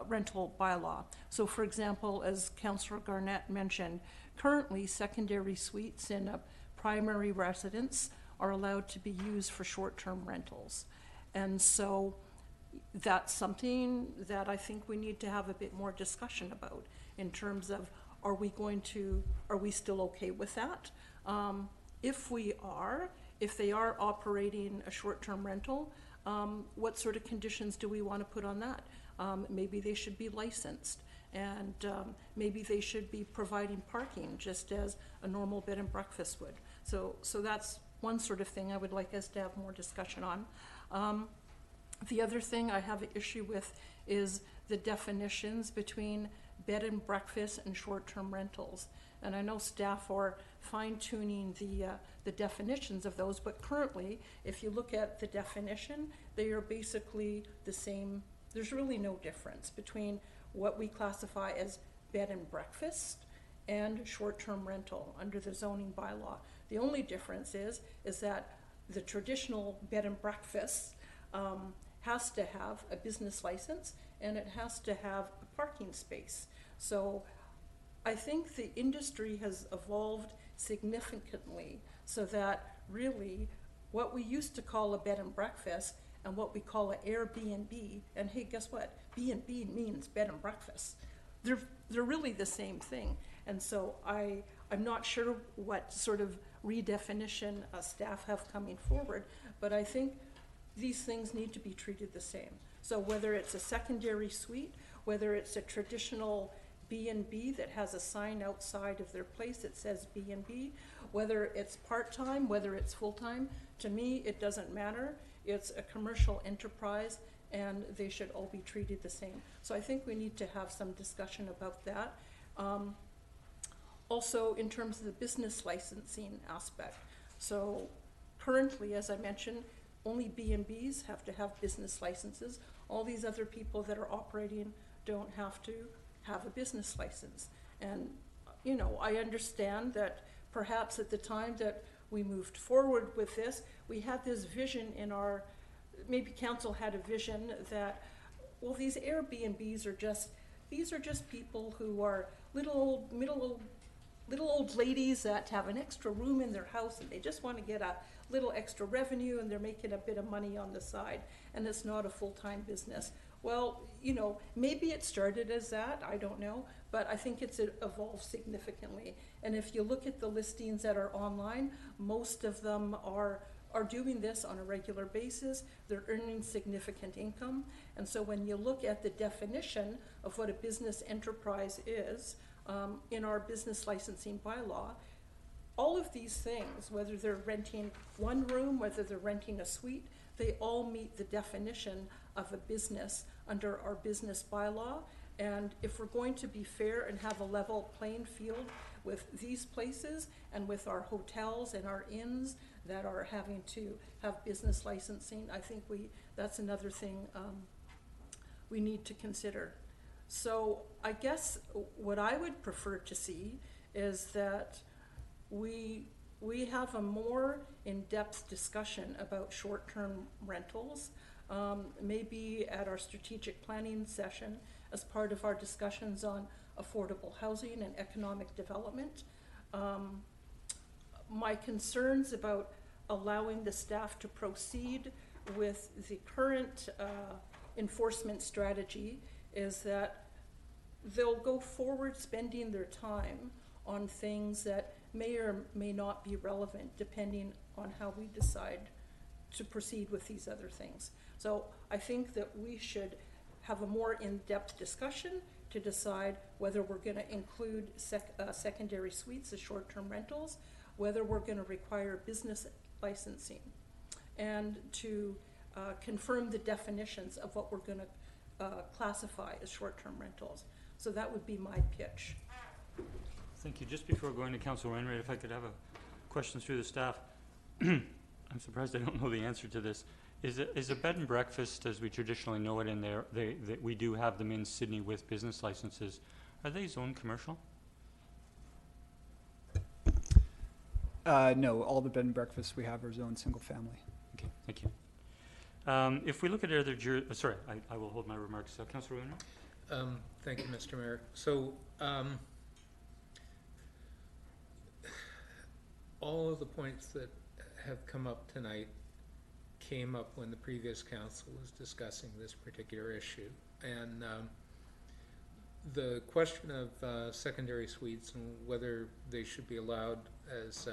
rental bylaw. So for example, as Councillor Garnett mentioned, currently secondary suites in a primary residence are allowed to be used for short-term rentals. And so that's something that I think we need to have a bit more discussion about in terms of, are we still okay with that? If they are operating a short-term rental, what sort of conditions do we want to put on that? Maybe they should be licensed, and maybe they should be providing parking just as a normal bed and breakfast would. So that's one sort of thing I would like us to have more discussion on. The other thing I have an issue with is the definitions between bed and breakfast and short-term rentals. And I know staff are fine-tuning the definitions of those, but currently, if you look at the definition, they are basically the same. There's really no difference between what we classify as bed and breakfast and short-term rental under the zoning bylaw. The only difference is that the traditional bed and breakfast has to have a business license and it has to have a parking space. So I think the industry has evolved significantly so that really what we used to call a bed and breakfast and what we call an Airbnb, and hey, guess what? B&B means bed and breakfast. They're really the same thing. And so I'm not sure what sort of redefinition staff have coming forward, but I think these things need to be treated the same. So whether it's a secondary suite, whether it's a traditional B&B that has a sign outside of their place that says B&B, whether it's part-time, whether it's full-time, to me, it doesn't matter. It's a commercial enterprise and they should all be treated the same. So I think we need to have some discussion about that. Also, in terms of the business licensing aspect. So currently, as I mentioned, only B&Bs have to have business licenses. All these other people that are operating don't have to have a business license. And, you know, I understand that perhaps at the time that we moved forward with this, we had this vision in our, maybe council had a vision that, well, these Airbnbs are just, these are just people who are little old ladies that have an extra room in their house and they just want to get a little extra revenue and they're making a bit of money on the side and it's not a full-time business. Well, you know, maybe it started as that, I don't know, but I think it's evolved significantly. And if you look at the listings that are online, most of them are doing this on a regular basis. They're earning significant income. And so when you look at the definition of what a business enterprise is, in our business licensing bylaw, all of these things, whether they're renting one room, whether they're renting a suite, they all meet the definition of a business under our business bylaw. And if we're going to be fair and have a level playing field with these places and with our hotels and our inns that are having to have business licensing, I think that's another thing we need to consider. So I guess what I would prefer to see is that we have a more in-depth discussion about short-term rentals, maybe at our strategic planning session as part of our discussions on affordable housing and economic development. My concerns about allowing the staff to proceed with the current enforcement strategy is that they'll go forward spending their time on things that may or may not be relevant depending on how we decide to proceed with these other things. So I think that we should have a more in-depth discussion to decide whether we're going to include secondary suites as short-term rentals, whether we're going to require business licensing, and to confirm the definitions of what we're going to classify as short-term rentals. So that would be my pitch. Thank you. Just before going to Councilor Wainwright, if I could have a question through the staff. I'm surprised I don't know the answer to this. Is a bed and breakfast, as we traditionally know it in there, we do have them in Sydney with business licenses, are they zoned commercial? No, all the bed and breakfasts we have are zoned single family. Okay, thank you. If we look at other sorry, I will hold my remarks. Councilor Wainwright? Thank you, Mr. Mayor. So, all of the points that have come up tonight came up when the previous council was discussing this particular issue. And the question of secondary suites and whether they should be allowed as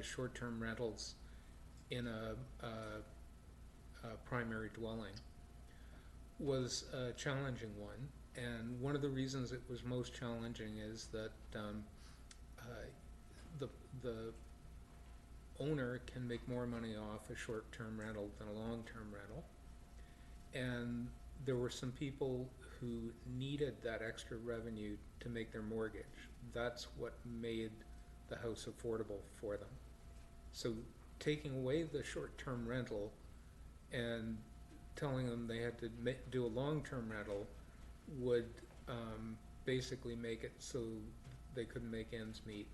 short-term rentals in a primary dwelling was a challenging one. And one of the reasons it was most challenging is that the owner can make more money off a short-term rental than a long-term rental. And there were some people who needed that extra revenue to make their mortgage. That's what made the house affordable for them. So taking away the short-term rental and telling them they had to do a long-term rental would basically make it so they couldn't make ends meet.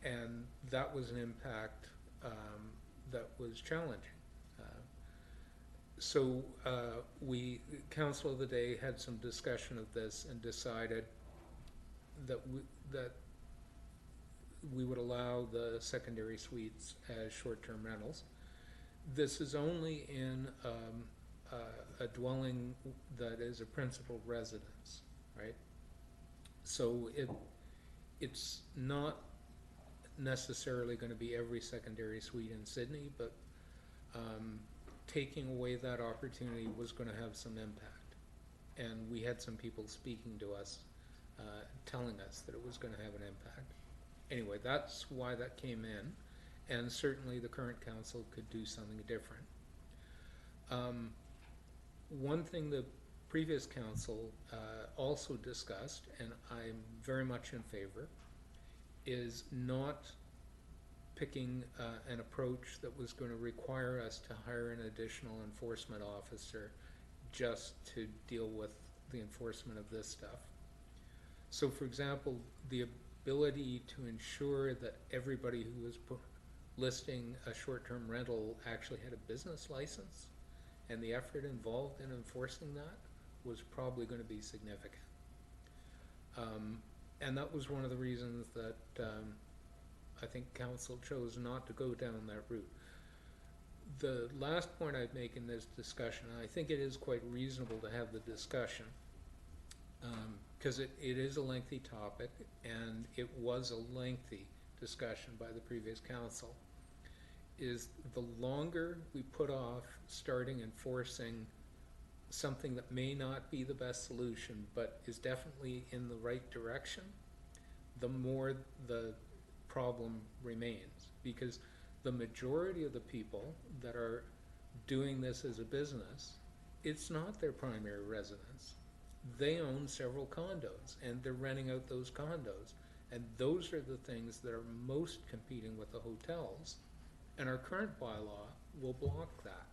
And that was an impact that was challenging. So we, Council of the Day, had some discussion of this and decided that we would allow the secondary suites as short-term rentals. This is only in a dwelling that is a principal residence, right? So it's not necessarily going to be every secondary suite in Sydney, but taking away that opportunity was going to have some impact. And we had some people speaking to us, telling us that it was going to have an impact. Anyway, that's why that came in, and certainly the current council could do something different. One thing the previous council also discussed, and I'm very much in favor, is not picking an approach that was going to require us to hire an additional enforcement officer just to deal with the enforcement of this stuff. So, for example, the ability to ensure that everybody who was listing a short-term rental actually had a business license, and the effort involved in enforcing that was probably going to be significant. And that was one of the reasons that I think council chose not to go down that route. The last point I'd make in this discussion, and I think it is quite reasonable to have the discussion, because it is a lengthy topic, and it was a lengthy discussion by the previous council, is the longer we put off starting enforcing something that may not be the best solution, but is definitely in the right direction, the more the problem remains. Because the majority of the people that are doing this as a business, it's not their primary residence. They own several condos, and they're renting out those condos. And those are the things that are most competing with the hotels. And our current bylaw will block that.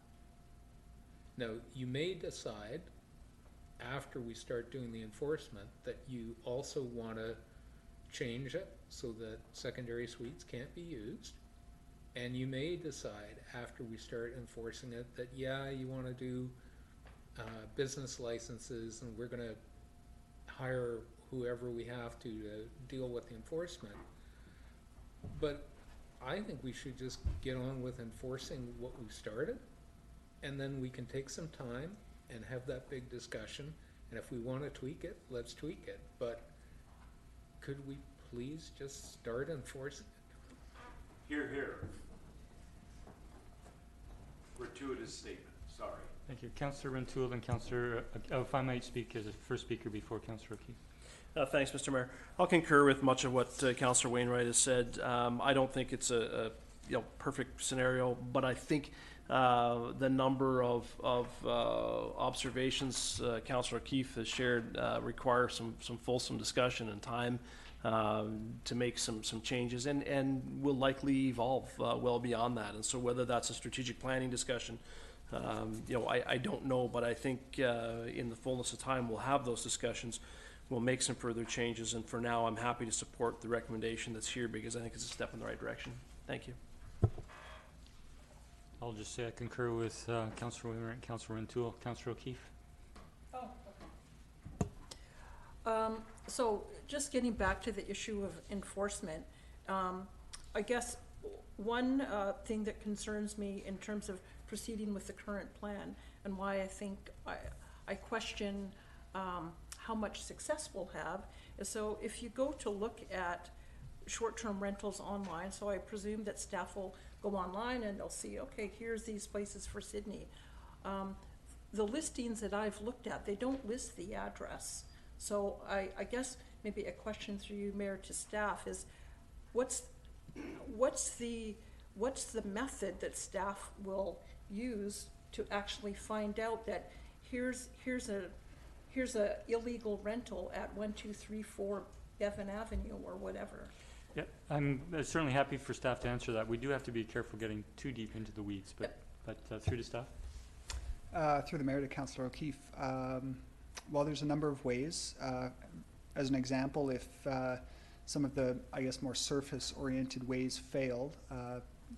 Now, you may decide, after we start doing the enforcement, that you also want to change it so that secondary suites can't be used. And you may decide, after we start enforcing it, that yeah, you want to do business licenses, and we're going to hire whoever we have to deal with the enforcement. But I think we should just get on with enforcing what we started, and then we can take some time and have that big discussion, and if we want to tweak it, let's tweak it. But could we please just start enforcing it? Hear, hear. Gratuitous statement, sorry. Thank you. Councillor Rintoul and Councillor, if I might speak as a first speaker before Councillor O'Keefe. Thanks, Mr. Mayor. I'll concur with much of what Councillor Wainwright has said. I don't think it's a perfect scenario, but I think the number of observations Councillor O'Keefe has shared require some fulsome discussion and time to make some changes, and will likely evolve well beyond that. And so whether that's a strategic planning discussion, I don't know, but I think in the fullness of time we'll have those discussions. We'll make some further changes, and for now I'm happy to support the recommendation that's here because I think it's a step in the right direction. Thank you. I'll just say I concur with Councillor Wainwright and Councillor Rintoul. Councillor O'Keefe. So just getting back to the issue of enforcement, I guess one thing that concerns me in terms of proceeding with the current plan, and why I think I question how much success we'll have, is so if you go to look at short-term rentals online, so I presume that staff will go online and they'll see, okay, here's these places for Sydney. The listings that I've looked at, they don't list the address. So I guess maybe a question through you, Mayor, to staff is, what's the method that staff will use to actually find out that here's a illegal rental at 1234 Bevan Avenue or whatever? Yeah, I'm certainly happy for staff to answer that. We do have to be careful getting too deep into the weeds, but through to staff. Through the Mayor to Councillor O'Keefe. Well, there's a number of ways. As an example, if some of the, I guess, more surface-oriented ways failed.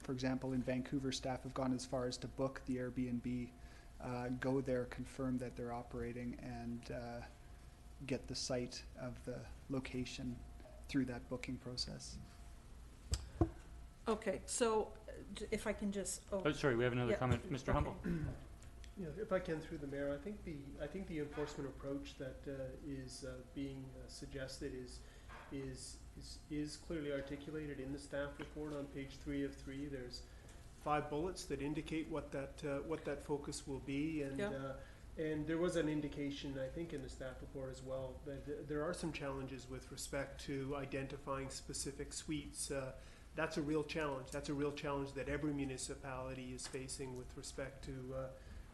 For example, in Vancouver, staff have gone as far as to book the Airbnb, go there, confirm that they're operating, and get the site of the location through that booking process. Okay, so if I can just, Oh, sorry, we have another comment. Mr. Humble. Yeah, if I can, through the mayor, I think the enforcement approach that is being suggested is clearly articulated in the staff report on page 3 of 3. There's 5 bullets that indicate what that focus will be, and and there was an indication, I think, in the staff report as well, that there are some challenges with respect to identifying specific suites. That's a real challenge. That's a real challenge that every municipality is facing with respect to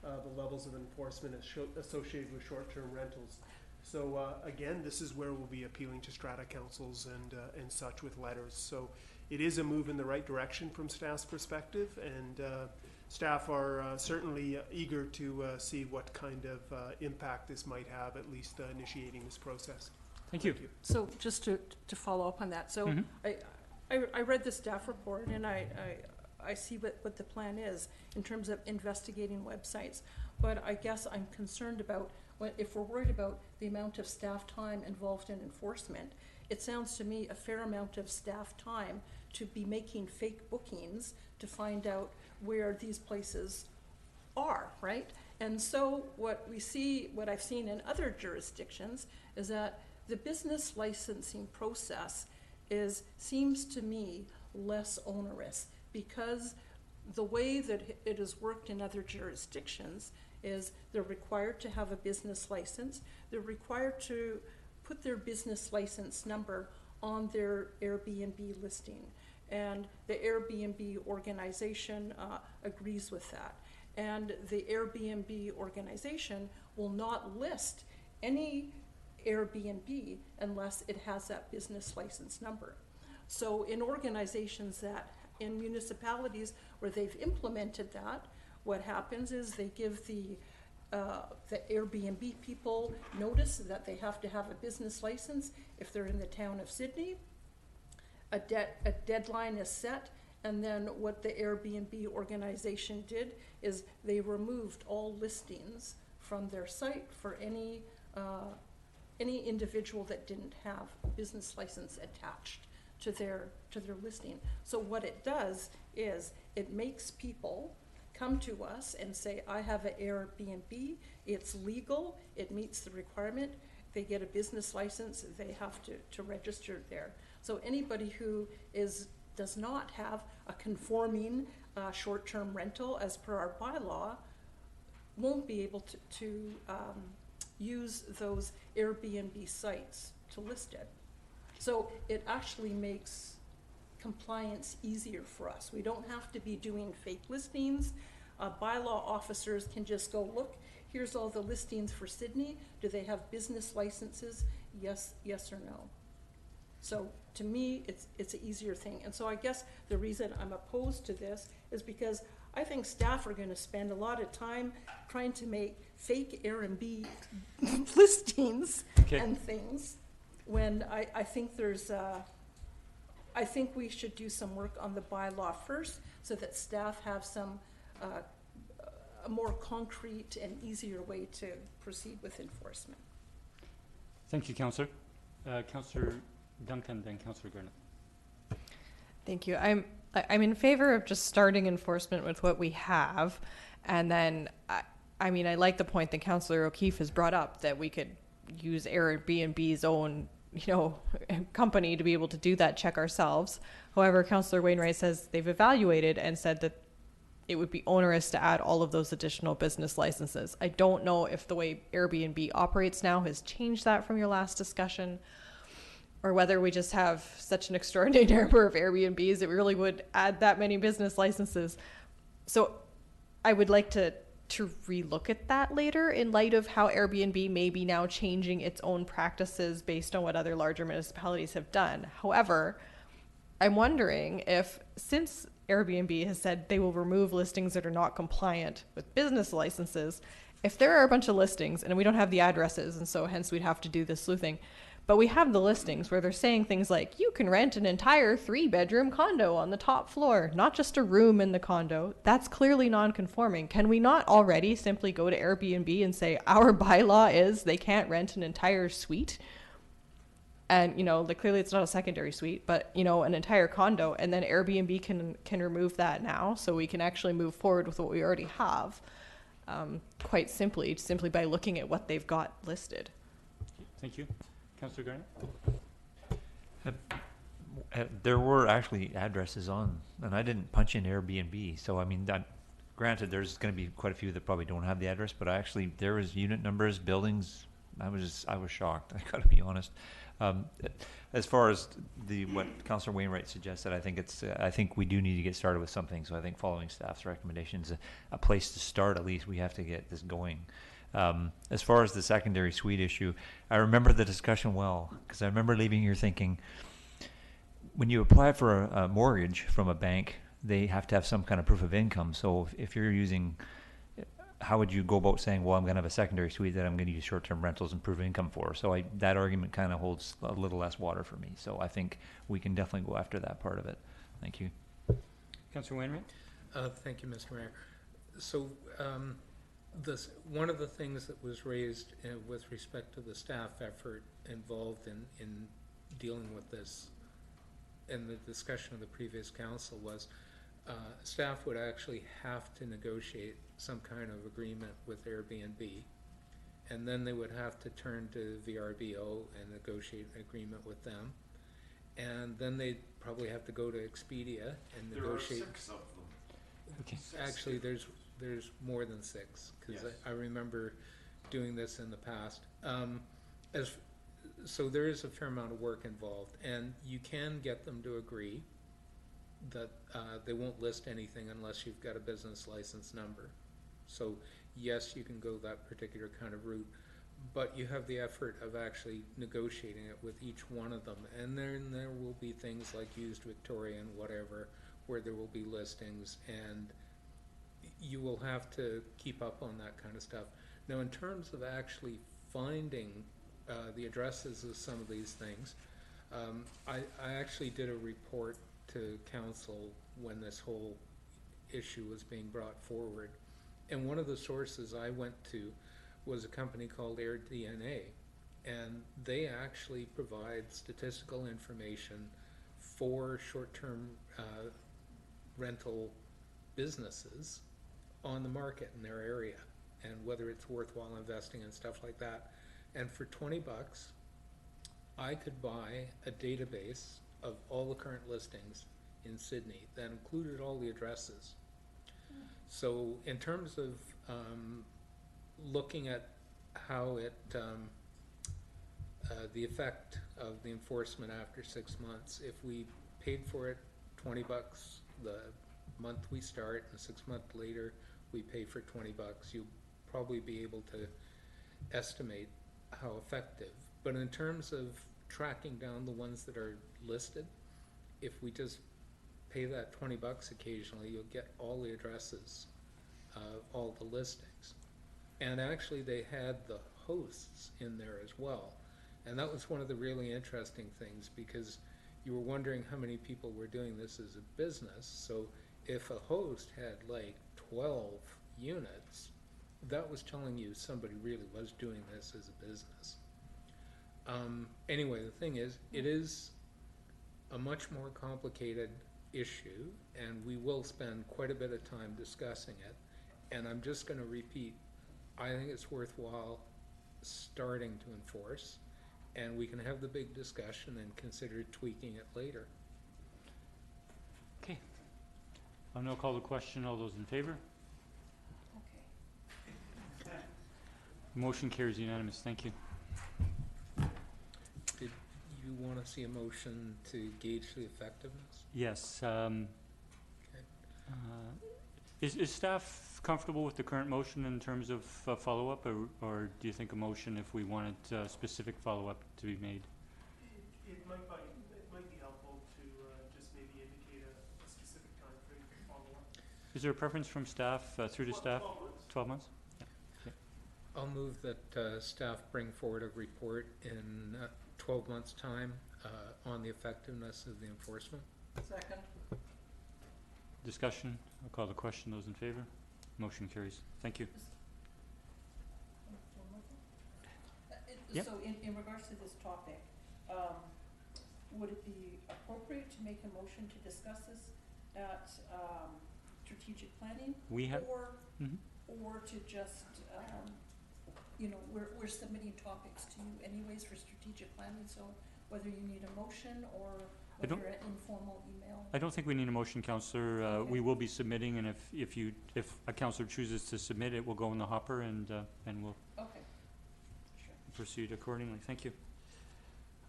the levels of enforcement associated with short-term rentals. So again, this is where we'll be appealing to strata councils and such with letters. So it is a move in the right direction from staff's perspective, and staff are certainly eager to see what kind of impact this might have, at least initiating this process. Thank you. so just to follow up on that, so I read the staff report, and I see what the plan is in terms of investigating websites, but I guess I'm concerned about if we're worried about the amount of staff time involved in enforcement. It sounds to me a fair amount of staff time to be making fake bookings to find out where these places are, right? And so what I've seen in other jurisdictions is that the business licensing process seems to me less onerous, because the way that it has worked in other jurisdictions is they're required to have a business license. They're required to put their business license number on their Airbnb listing. And the Airbnb organization agrees with that. And the Airbnb organization will not list any Airbnb unless it has that business license number. So in organizations in municipalities where they've implemented that, what happens is they give the Airbnb people notice that they have to have a business license if they're in the town of Sydney. A deadline is set, and then what the Airbnb organization did is they removed all listings from their site for any individual that didn't have a business license attached to their listing. So what it does is it makes people come to us and say, I have an Airbnb, it's legal, it meets the requirement, they get a business license, they have to register there. So anybody who does not have a conforming short-term rental as per our bylaw won't be able to use those Airbnb sites to list it. So it actually makes compliance easier for us. We don't have to be doing fake listings. Bylaw officers can just go, look, here's all the listings for Sydney. Do they have business licenses? Yes or no. So to me, it's an easier thing. And so I guess the reason I'm opposed to this is because I think staff are going to spend a lot of time trying to make fake Airbnb listings and things, when I think I think we should do some work on the bylaw first, so that staff have some a more concrete and easier way to proceed with enforcement. Thank you, Councillor. Councillor Duncan, then Councillor Gurnett. Thank you. I'm in favor of just starting enforcement with what we have, and then I mean, I like the point that Councillor O'Keefe has brought up, that we could use Airbnb's own company to be able to do that check ourselves. However, Councillor Wainwright says they've evaluated and said that it would be onerous to add all of those additional business licenses. I don't know if the way Airbnb operates now has changed that from your last discussion, or whether we just have such an extraordinary number of Airbnbs that we really would add that many business licenses. So I would like to relook at that later, in light of how Airbnb may be now changing its own practices based on what other larger municipalities have done. However, I'm wondering if, since Airbnb has said they will remove listings that are not compliant with business licenses, if there are a bunch of listings and we don't have the addresses, and so hence we'd have to do this sleuthing, But we have the listings where they're saying things like, you can rent an entire 3-bedroom condo on the top floor, not just a room in the condo. That's clearly non-conforming. Can we not already simply go to Airbnb and say, our bylaw is they can't rent an entire suite? And, you know, like clearly it's not a secondary suite, but, you know, an entire condo, and then Airbnb can remove that now, so we can actually move forward with what we already have, quite simply by looking at what they've got listed. Thank you. Councillor Garnett? There were actually addresses on, and I didn't punch in Airbnb, so I mean, granted, there's going to be quite a few that probably don't have the address, but actually there was unit numbers, buildings. I was shocked. I got to be honest. As far as what Councillor Wainwright suggested, I think we do need to get started with something. So I think following staff's recommendations, a place to start. At least we have to get this going. As far as the secondary suite issue, I remember the discussion well, because I remember leaving here thinking, when you apply for a mortgage from a bank, they have to have some kind of proof of income. So if you're using, how would you go about saying, well, I'm going to have a secondary suite that I'm going to use short-term rentals and prove income for? So that argument kind of holds a little less water for me. So I think we can definitely go after that part of it. Thank you. Councillor Wainwright? Thank you, Mr. Mayor. So one of the things that was raised with respect to the staff effort involved in dealing with this in the discussion of the previous council was staff would actually have to negotiate some kind of agreement with Airbnb, and then they would have to turn to VRBO and negotiate an agreement with them, and then they'd probably have to go to Expedia and negotiate. There are 6 of them. Okay. Actually, there's more than 6, because yes. I remember doing this in the past. So there is a fair amount of work involved, and you can get them to agree that they won't list anything unless you've got a business license number. So yes, you can go that particular kind of route, but you have the effort of actually negotiating it with each one of them. And then there will be things like used Victorian, whatever, where there will be listings, and you will have to keep up on that kind of stuff. Now, in terms of actually finding the addresses of some of these things, I actually did a report to council when this whole issue was being brought forward. And one of the sources I went to was a company called AirDNA, and they actually provide statistical information for short-term rental businesses on the market in their area, and whether it's worthwhile investing and stuff like that. And for $20, I could buy a database of all the current listings in Sydney that included all the addresses. So in terms of looking at how the effect of the enforcement after 6 months, if we paid for it $20 the month we start, and 6 months later we pay for $20, you'll probably be able to estimate how effective. But in terms of tracking down the ones that are listed, if we just pay that $20 occasionally, you'll get all the addresses, all the listings. And actually they had the hosts in there as well. And that was one of the really interesting things, because you were wondering how many people were doing this as a business. So if a host had like 12 units, that was telling you somebody really was doing this as a business. Anyway, the thing is, it is a much more complicated issue, and we will spend quite a bit of time discussing it. And I'm just going to repeat, I think it's worthwhile starting to enforce, and we can have the big discussion and consider tweaking it later. Okay. I'll now call the question. All those in favor? Okay. Motion carries unanimous. Thank you. Did you want to see a motion to gauge the effectiveness? Yes. Okay. Is staff comfortable with the current motion in terms of follow-up, or do you think a motion if we wanted specific follow-up to be made? It might be helpful to just maybe indicate a specific time frame for follow-up. Is there a preference from staff, through to staff? 12 months? Yeah. Okay. I'll move that staff bring forward a report in 12 months' time on the effectiveness of the enforcement. Second. Discussion? I'll call the question. Those in favor? Motion carries. Thank you. Yep. So in regards to this topic, would it be appropriate to make a motion to discuss this at strategic planning? We have. Or to just, you know, we're submitting topics to you anyways for strategic planning, so whether you need a motion or whether an informal email. I don't think we need a motion, Councillor. Okay. We will be submitting, and if a councillor chooses to submit, it will go in the hopper, and we'll proceed accordingly. Thank you.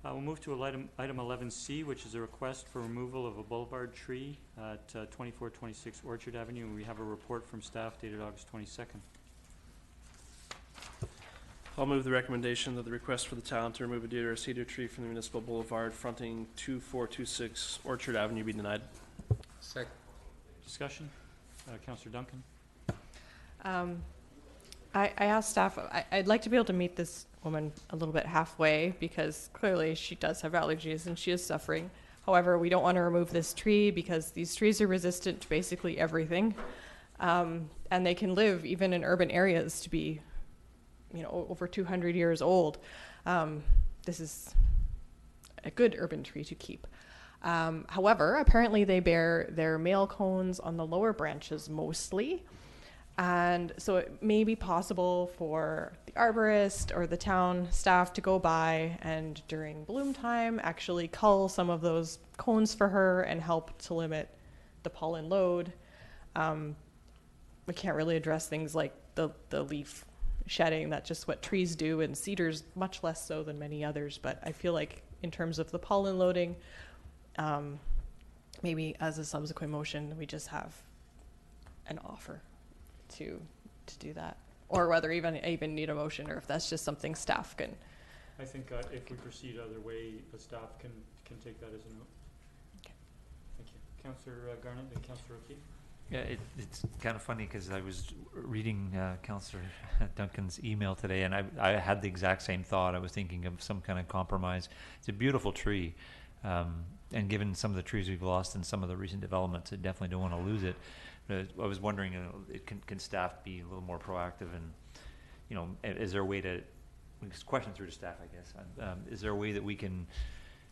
We'll move to item 11C, which is a request for removal of a boulevard tree at 2426 Orchard Avenue. We have a report from staff dated August 22nd. I'll move the recommendation that the request for the town to remove a deer or cedar tree from the municipal boulevard fronting 2426 Orchard Avenue be denied. Second. Discussion? Councillor Duncan? I asked staff, I'd like to be able to meet this woman a little bit halfway because clearly she does have allergies and she is suffering. However, we don't want to remove this tree because these trees are resistant to basically everything. And they can live even in urban areas to be, you know, over 200 years old. This is a good urban tree to keep. However, apparently they bear their male cones on the lower branches mostly. And so it may be possible for the arborist or the town staff to go by and during bloom time actually cull some of those cones for her and help to limit the pollen load. We can't really address things like the leaf shedding. That's just what trees do, and cedars much less so than many others. But I feel like in terms of the pollen loading, maybe as a subsequent motion, we just have an offer to do that, or whether even need a motion, or if that's just something staff can. I think if we proceed either way, the staff can take that as a note. Okay. Thank you. Councillor Garnett and Councillor O'Keefe. Yeah, it's kind of funny because I was reading Councillor Duncan's email today, and I had the exact same thought. I was thinking of some kind of compromise. It's a beautiful tree, and given some of the trees we've lost and some of the recent developments, I definitely don't want to lose it. I was wondering, can staff be a little more proactive, and you know, is there a way to? Question through to staff, I guess. Is there a way that we can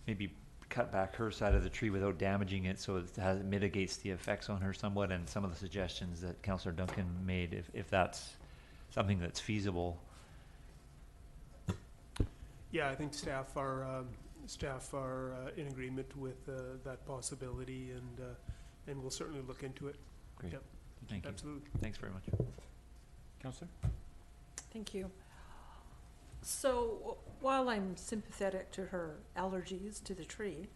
maybe cut back her side of the tree without damaging it, so it mitigates the effects on her somewhat? And some of the suggestions that Councillor Duncan made, if that's something that's feasible. Yeah, I think staff are in agreement with that possibility, and we'll certainly look into it. Great. Yep. Thank you. Absolutely. Thanks very much. Councillor? Thank you. So while I'm sympathetic to her allergies to the tree,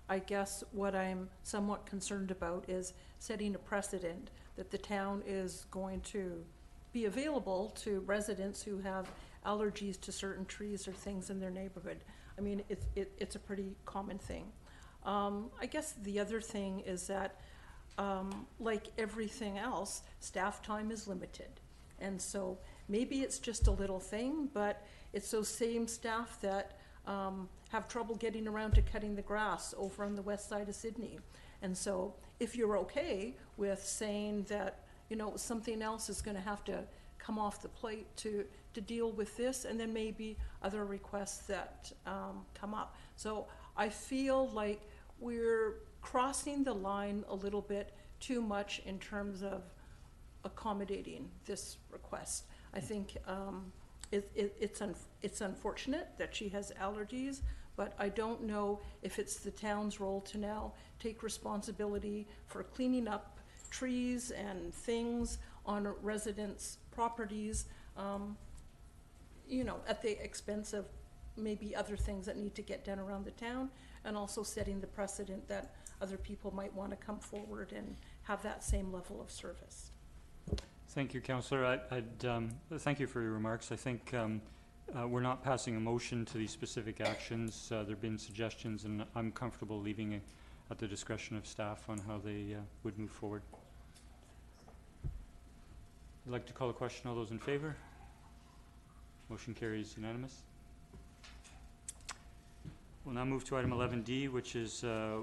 I guess what I'm somewhat concerned about is setting a precedent that the town is going to be available to residents who have allergies to certain trees or things in their neighborhood. I mean, it's a pretty common thing. I guess the other thing is that like everything else, staff time is limited. And so maybe it's just a little thing, but it's those same staff that have trouble getting around to cutting the grass over on the west side of Sydney. And so if you're okay with saying that, you know, something else is going to have to come off the plate to deal with this, and then maybe other requests that come up. So I feel like we're crossing the line a little bit too much in terms of accommodating this request. I think it's unfortunate that she has allergies, but I don't know if it's the town's role to now take responsibility for cleaning up trees and things on residents' properties, you know, at the expense of maybe other things that need to get done around the town, and also setting the precedent that other people might want to come forward and have that same level of service. Thank you, Councillor. Thank you for your remarks. I think we're not passing a motion to these specific actions. There have been suggestions, and I'm comfortable leaving it at the discretion of staff on how they would move forward. I'd like to call a question. All those in favor? Motion carries unanimous. We'll now move to item 11D, which is a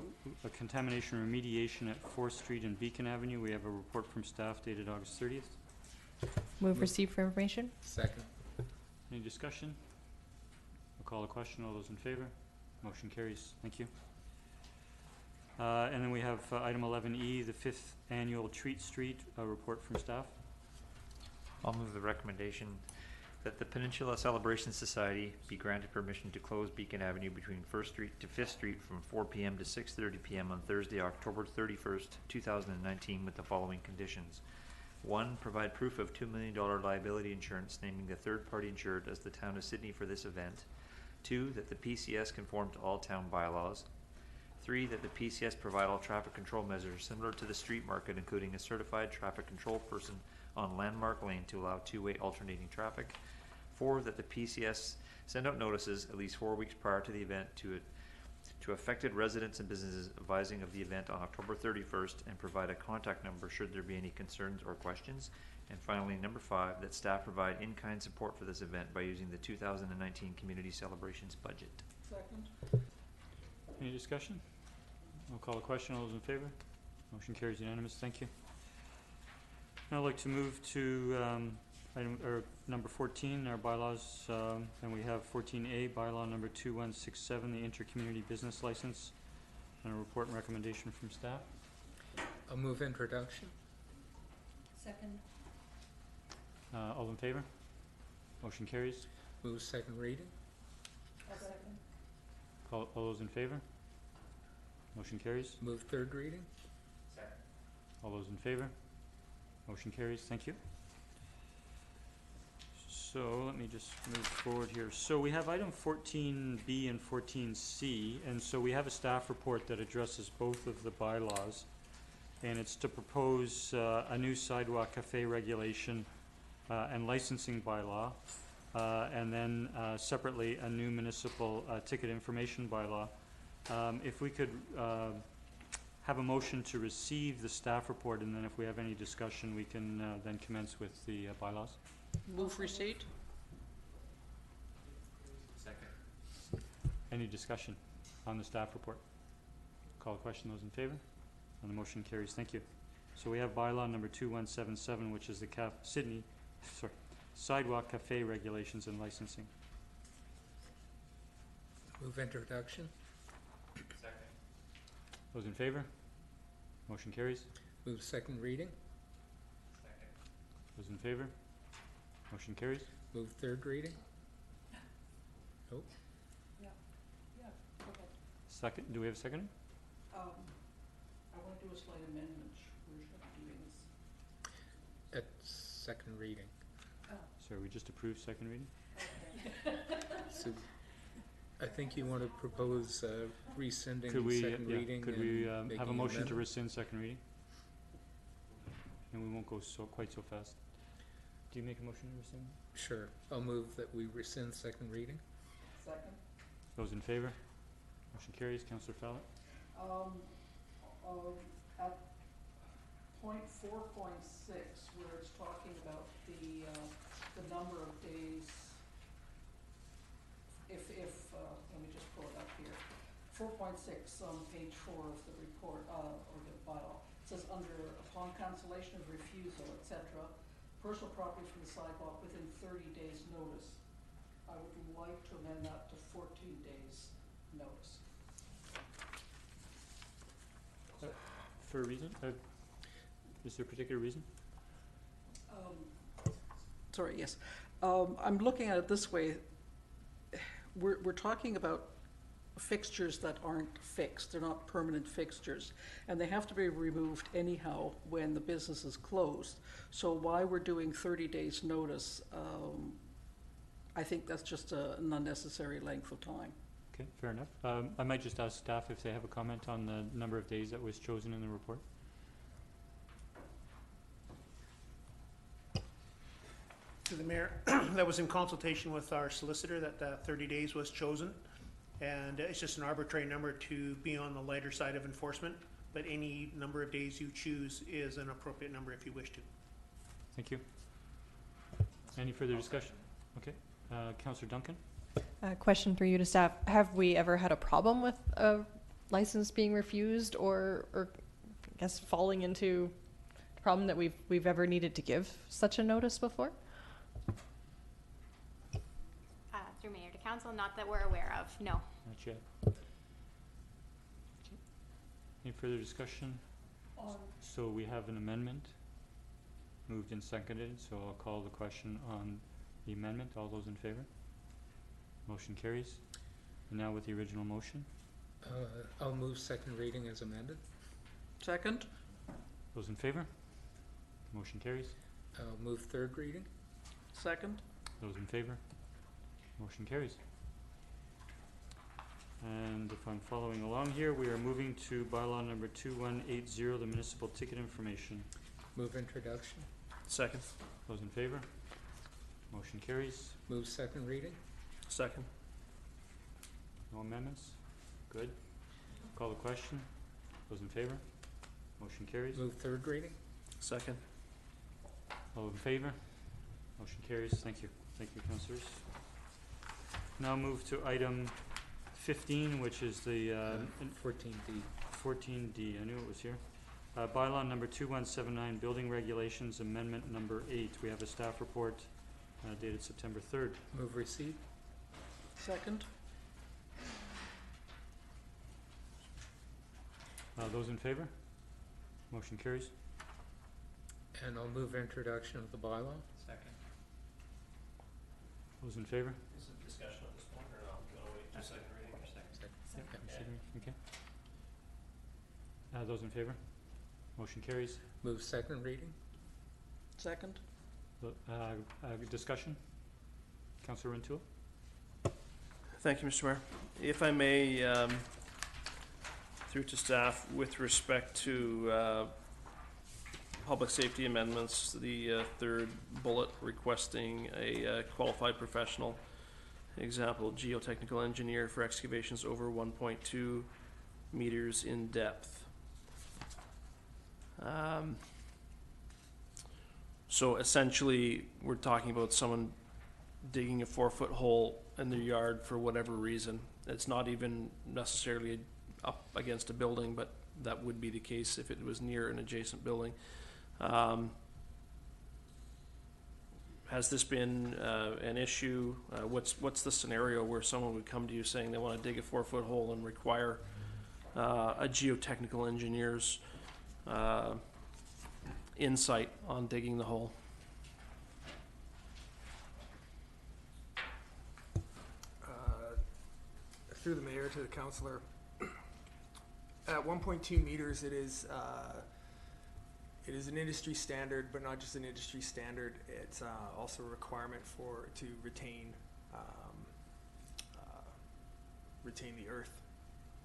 contamination remediation at 4th Street and Beacon Avenue. We have a report from staff dated August 30th. Move receive for information. Second. Any discussion? I'll call a question. All those in favor? Motion carries. Thank you. And then we have item 11E, the 5th annual Treat Street, a report from staff. I'll move the recommendation that the Peninsula Celebration Society be granted permission to close Beacon Avenue between 1st Street to 5th Street from 4 p.m. to 6:30 p.m. on Thursday, October 31st, 2019, with the following conditions. 1. Provide proof of $2 million liability insurance naming the third-party insured as the Town of Sydney for this event. 2. That the PCS conform to all town bylaws. 3. That the PCS provide all traffic control measures similar to the street market, including a certified traffic control person on Landmark Lane to allow two-way alternating traffic. 4. That the PCS send out notices at least 4 weeks prior to the event to affected residents and businesses advising of the event on October 31st and provide a contact number should there be any concerns or questions. And finally, number 5, that staff provide in-kind support for this event by using the 2019 Community Celebrations budget. Second. Any discussion? I'll call a question. All those in favor? Motion carries unanimous. Thank you. Now I'd like to move to number 14, our bylaws, and we have 14A, bylaw number 2167, the intercommunity business license, and a report and recommendation from staff. I'll move introduction. Second. All in favor? Motion carries. Move second reading. Second. All those in favor? Motion carries. Move third reading. Second. All those in favor? Motion carries. Thank you. So let me just move forward here. So we have item 14B and 14C, and so we have a staff report that addresses both of the bylaws, and it's to propose a new sidewalk cafe regulation and licensing bylaw, and then separately a new municipal ticket information bylaw. If we could have a motion to receive the staff report, and then if we have any discussion, we can then commence with the bylaws. Move receipt. Second. Any discussion on the staff report? Call a question. Those in favor? And the motion carries. Thank you. So we have bylaw number 2177, which is the Sydney sidewalk cafe regulations and licensing. Move introduction. Second. Those in favor? Motion carries. Move second reading. Second. Those in favor? Motion carries. Move third reading. Oh, Yeah, go ahead. Second, do we have a second? I want to do a slight amendment. Where should I be doing this? at second reading. So we just approved second reading? So I think you want to propose rescinding Could the we, second yeah, reading could we and have a making motion to amendment? rescind second reading? And we won't go quite so fast. Do you make a motion to rescind? Sure. I'll move that we rescind second reading. Second. Those in favor? Motion carries. Councillor Fallon? At point 4.6, where it's talking about the number of days, let me just pull it up here. 4.6 on page 4 of the report, or the bylaw, it says under, upon cancellation of refusal, etc., personal property from the sidewalk within 30 days notice. I would like to amend that to 14 days notice. For a reason? Is there a particular reason? Sorry, yes. I'm looking at it this way. We're talking about fixtures that aren't fixed. They're not permanent fixtures. And they have to be removed anyhow when the business is closed. So why we're doing 30 days notice, I think that's just an unnecessary length of time. Okay, fair enough. I might just ask staff if they have a comment on the number of days that was chosen in the report. To the mayor, that was in consultation with our solicitor that 30 days was chosen. And it's just an arbitrary number to be on the lighter side of enforcement, but any number of days you choose is an appropriate number if you wish to. Thank you. Any further discussion? Okay. Councillor Duncan? Question for you to staff. Have we ever had a problem with a license being refused or I guess falling into a problem that we've ever needed to give such a notice before? Through mayor to council, not that we're aware of, no. Not yet. Any further discussion? So we have an amendment, moved and seconded, so I'll call the question on the amendment. All those in favor? Motion carries. And now with the original motion. I'll move second reading as amended. Second? Those in favor? Motion carries. I'll move third reading. Second? Those in favor? Motion carries. And if I'm following along here, we are moving to bylaw number 2180, the municipal ticket information. Move introduction. Second. Those in favor? Motion carries. Move second reading. Second. No amendments? Good. Call the question. Those in favor? Motion carries. Move third reading. Second. All in favor? Motion carries. Thank you. Thank you, councillors. Now move to item 15, which is the 14D. 14D. I knew it was here. Bylaw number 2179, Building Regulations Amendment number 8. We have a staff report dated September 3rd. Move receipt. Second? Those in favor? Motion carries. And I'll move introduction of the bylaw. Second. Those in favor? Is it discussion at this point, or I'll wait to second reading or second? Okay. Those in favor? Motion carries. Move second reading. Second? Discussion? Councillor Rintoul? Thank you, Mr. Mayor. If I may, through to staff, with respect to public safety amendments, the third bullet requesting a qualified professional, example, geotechnical engineer for excavations over 1.2 meters in depth. So essentially, we're talking about someone digging a 4-foot hole in their yard for whatever reason. It's not even necessarily up against a building, but that would be the case if it was near an adjacent building. Has this been an issue? What's the scenario where someone would come to you saying they want to dig a 4-foot hole and require a geotechnical engineer's insight on digging the hole? Through the mayor to the councillor, at 1.2 meters, it is an industry standard, but not just an industry standard. It's also a requirement to retain the earth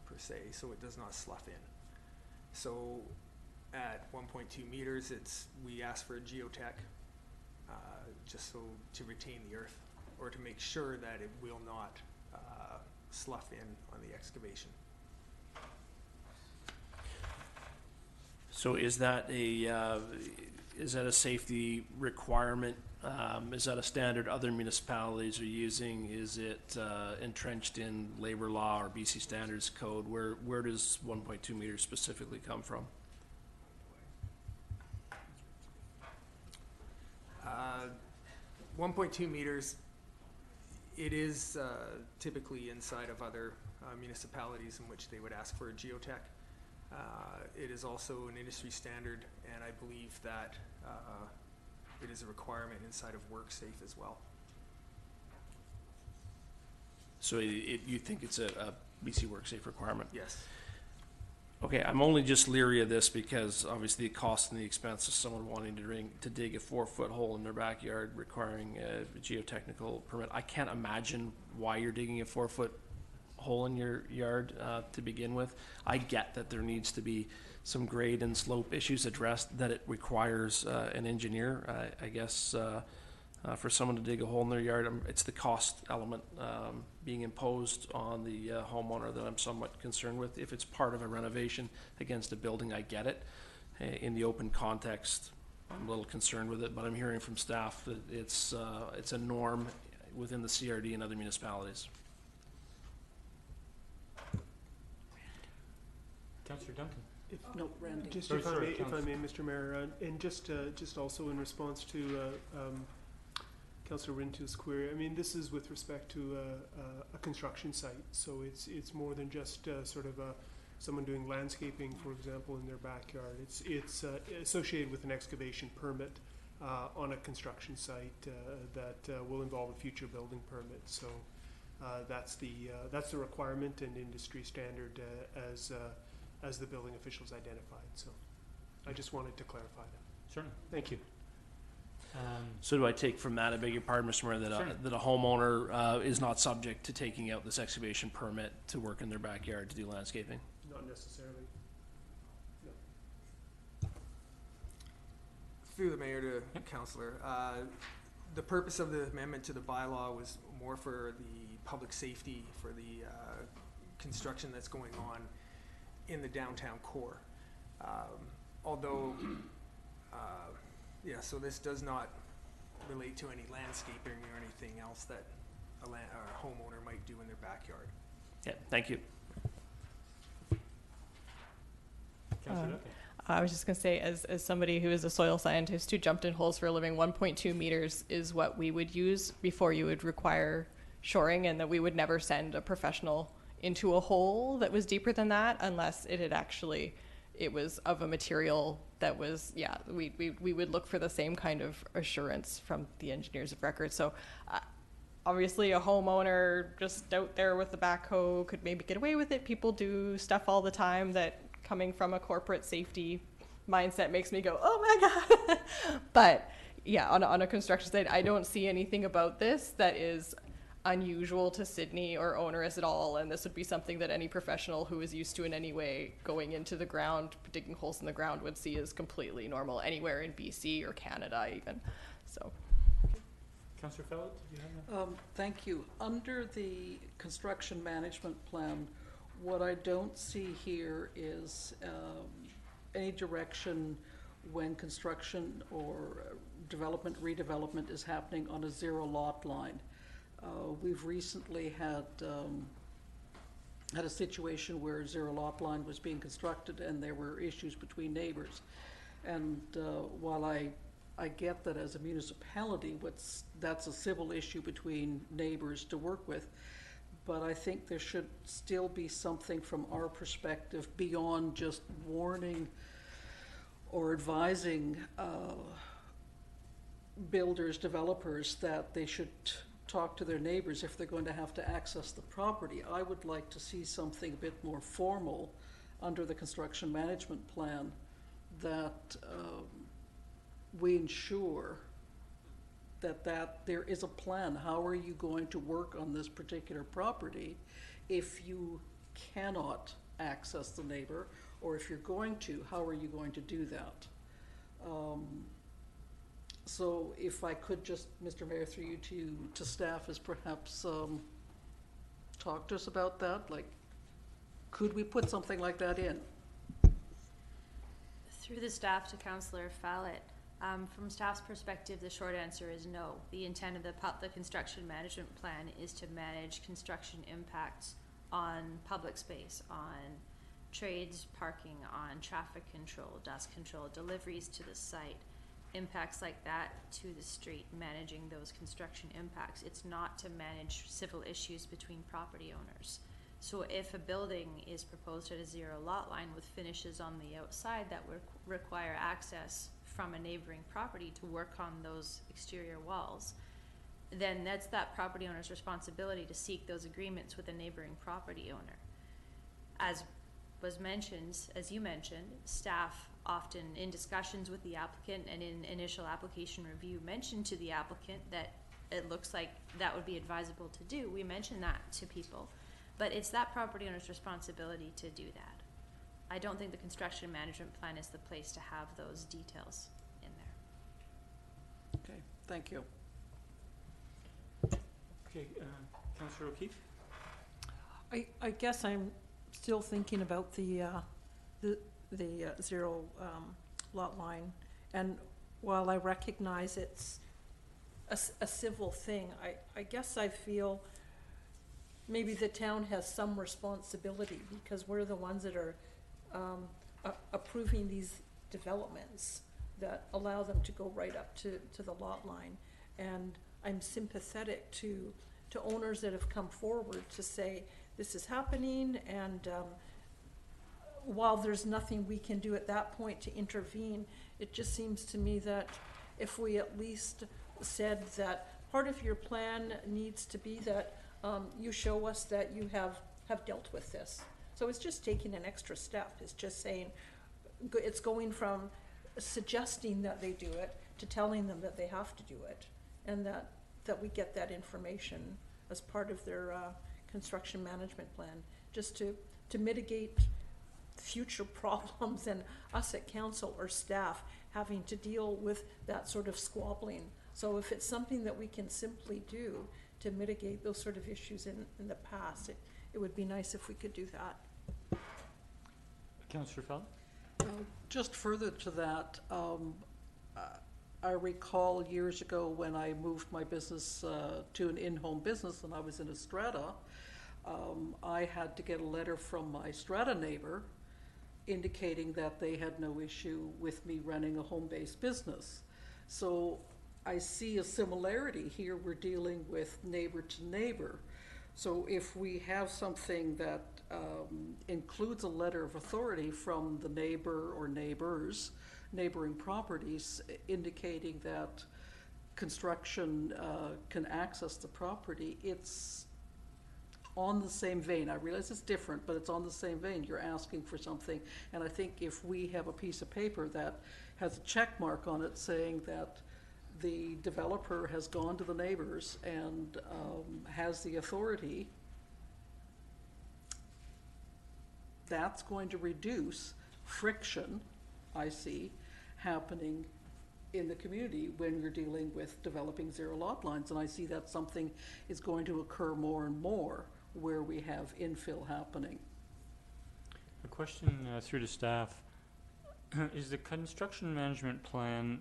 per se, so it does not slough in. So at 1.2 meters, we ask for a geotech just so to retain the earth, or to make sure that it will not slough in on the excavation. So is that a safety requirement? Is that a standard other municipalities are using? Is it entrenched in labor law or BC standards code? Where does 1.2 meters specifically come from? 1.2 meters, it is typically inside of other municipalities in which they would ask for a geotech. It is also an industry standard, and I believe that it is a requirement inside of WorkSafe as well. So you think it's a BC WorkSafe requirement? Yes. Okay, I'm only just leery of this because obviously the cost and the expense of someone wanting to dig a 4-foot hole in their backyard requiring a geotechnical permit. I can't imagine why you're digging a 4-foot hole in your yard to begin with. I get that there needs to be some grade and slope issues addressed, that it requires an engineer. I guess for someone to dig a hole in their yard, it's the cost element being imposed on the homeowner that I'm somewhat concerned with. If it's part of a renovation against a building, I get it. In the open context, I'm a little concerned with it, but I'm hearing from staff that it's a norm within the CRD and other municipalities. Councillor Duncan. No, Randy. Just Sorry, if I sorry, may, Councillor. Mr. Mayor, and just also in response to Councillor Rinto's query, I mean, this is with respect to a construction site, so it's more than just sort of someone doing landscaping, for example, in their backyard. It's associated with an excavation permit on a construction site that will involve a future building permit. So that's the requirement and industry standard as the building officials identified. So I just wanted to clarify that. Certainly. Thank you. So do I take from that, I beg your pardon, Mr. Mayor, that a homeowner is not subject to taking out this excavation permit to work in their backyard to do landscaping? Not necessarily. Through the mayor to councillor, the purpose of the amendment to the bylaw was more for the public safety, for the construction that's going on in the downtown core. Although, yeah, so this does not relate to any landscaping or anything else that a homeowner might do in their backyard. Yeah, thank you. I was just going to say, as somebody who is a soil scientist who jumped in holes for a living, 1.2 meters is what we would use before you would require shoring, and that we would never send a professional into a hole that was deeper than that unless it had actually, it was of a material that was, yeah, we would look for the same kind of assurance from the engineers of record. So obviously a homeowner just out there with the backhoe could maybe get away with it. People do stuff all the time that, coming from a corporate safety mindset, makes me go, oh my God. But yeah, on a construction site, I don't see anything about this that is unusual to Sydney or onerous at all. And this would be something that any professional who is used to in any way going into the ground, digging holes in the ground, would see as completely normal anywhere in BC or Canada even. So. Councillor Fallot, do you have that? Thank you. Under the construction management plan, what I don't see here is any direction when construction or development, redevelopment is happening on a zero lot line. We've recently had a situation where zero lot line was being constructed and there were issues between neighbors. And while I get that as a municipality, that's a civil issue between neighbors to work with, but I think there should still be something from our perspective beyond just warning or advising builders, developers, that they should talk to their neighbors if they're going to have to access the property. I would like to see something a bit more formal under the construction management plan that we ensure that there is a plan. How are you going to work on this particular property if you cannot access the neighbor, or if you're going to, how are you going to do that? So if I could just, Mr. Mayor, through you to staff, is perhaps talk to us about that. Like, could we put something like that in? Through the staff to Councillor Fallot. From staff's perspective, the short answer is no. The intent of the construction management plan is to manage construction impacts on public space, on trades, parking, on traffic control, dust control, deliveries to the site, impacts like that to the street, managing those construction impacts. It's not to manage civil issues between property owners. So if a building is proposed at a zero lot line with finishes on the outside that would require access from a neighboring property to work on those exterior walls, then that's that property owner's responsibility to seek those agreements with a neighboring property owner. As was mentioned, as you mentioned, staff often in discussions with the applicant and in initial application review mentioned to the applicant that it looks like that would be advisable to do. We mention that to people, but it's that property owner's responsibility to do that. I don't think the construction management plan is the place to have those details in there. Okay, thank you. Okay, Councillor O'Keefe? I guess I'm still thinking about the zero lot line, and while I recognize it's a civil thing. I guess I feel maybe the town has some responsibility because we're the ones that are approving these developments that allow them to go right up to the lot line. And I'm sympathetic to owners that have come forward to say this is happening, and while there's nothing we can do at that point to intervene, it just seems to me that if we at least said that part of your plan needs to be that you show us that you have dealt with this. So it's just taking an extra step. It's just saying, it's going from suggesting that they do it to telling them that they have to do it, and that we get that information as part of their construction management plan, just to mitigate future problems and us at council or staff having to deal with that sort of squabbling. So if it's something that we can simply do to mitigate those sort of issues in the past, it would be nice if we could do that. Councillor Fell? Just further to that, I recall years ago when I moved my business to an in-home business and I was in a strata, I had to get a letter from my strata neighbor indicating that they had no issue with me running a home-based business. So I see a similarity here. We're dealing with neighbor to neighbor. So if we have something that includes a letter of authority from the neighbor or neighbors, neighboring properties, indicating that construction can access the property, it's on the same vein. I realize it's different, but it's on the same vein. You're asking for something, and I think if we have a piece of paper that has a check mark on it saying that the developer has gone to the neighbors and has the authority, that's going to reduce friction, I see, happening in the community when you're dealing with developing zero lot lines. And I see that something is going to occur more and more where we have infill happening. A question through to staff. Is the construction management plan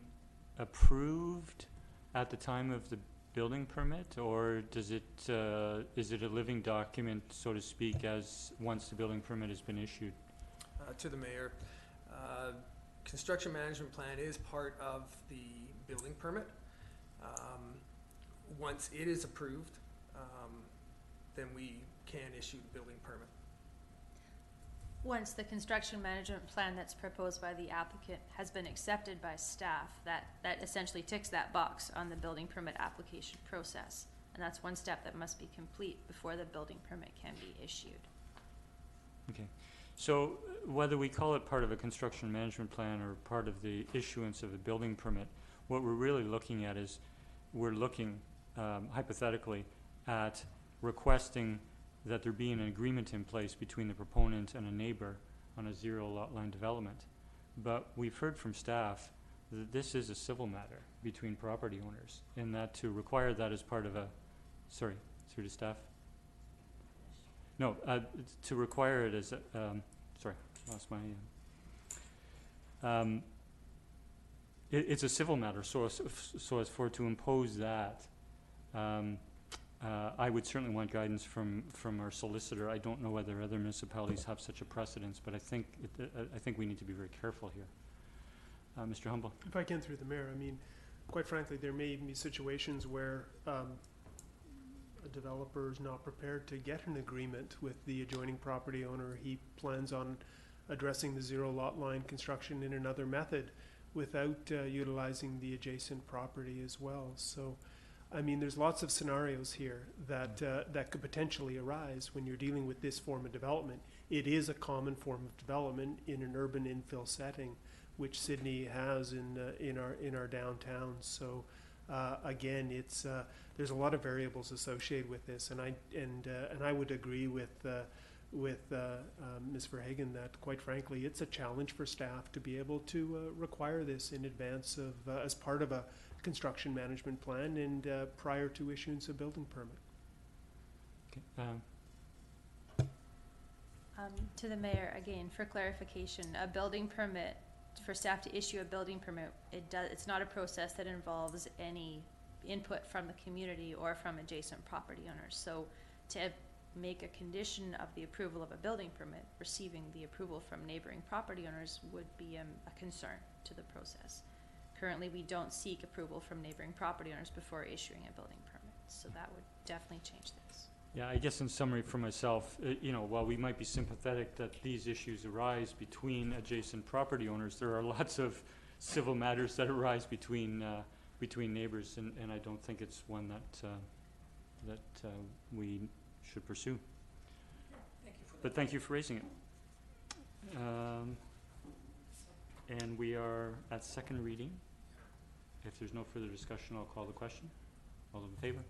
approved at the time of the building permit, or does it is it a living document, so to speak, as once the building permit has been issued? To the mayor, construction management plan is part of the building permit. Once it is approved, then we can issue the building permit. Once the construction management plan that's proposed by the applicant has been accepted by staff, that essentially ticks that box on the building permit application process. And that's one step that must be complete before the building permit can be issued. Okay. So whether we call it part of a construction management plan or part of the issuance of a building permit, what we're really looking at is we're looking hypothetically at requesting that there be an agreement in place between the proponent and a neighbor on a zero lot line development. But we've heard from staff that this is a civil matter between property owners, and that to require that as part of a, sorry, through to staff? No, to require it as a, sorry, lost my, it's a civil matter, so as for to impose that, I would certainly want guidance from our solicitor. I don't know whether other municipalities have such a precedence, but I think we need to be very careful here. Mr. Humble. If I can, through the mayor, I mean, quite frankly, there may be situations where a developer is not prepared to get an agreement with the adjoining property owner. He plans on addressing the zero lot line construction in another method without utilizing the adjacent property as well. So, I mean, there's lots of scenarios here that that could potentially arise when you're dealing with this form of development. It is a common form of development in an urban infill setting, which Sydney has in our downtown. So again, it's there's a lot of variables associated with this, and I would agree with Ms. Verhagen that, quite frankly, it's a challenge for staff to be able to require this in advance of as part of a construction management plan and prior to issuance of building permit. Okay. To the mayor, again, for clarification, a building permit, for staff to issue a building permit, it's not a process that involves any input from the community or from adjacent property owners. So to make a condition of the approval of a building permit, receiving the approval from neighboring property owners would be a concern to the process. Currently, we don't seek approval from neighboring property owners before issuing a building permit, so that would definitely change this. Yeah, I guess in summary for myself, you know, while we might be sympathetic that these issues arise between adjacent property owners, there are lots of civil matters that arise between neighbors, and I don't think it's one that we should pursue. But thank you for raising it. And we are at second reading. If there's no further discussion, I'll call the question. All those in favor?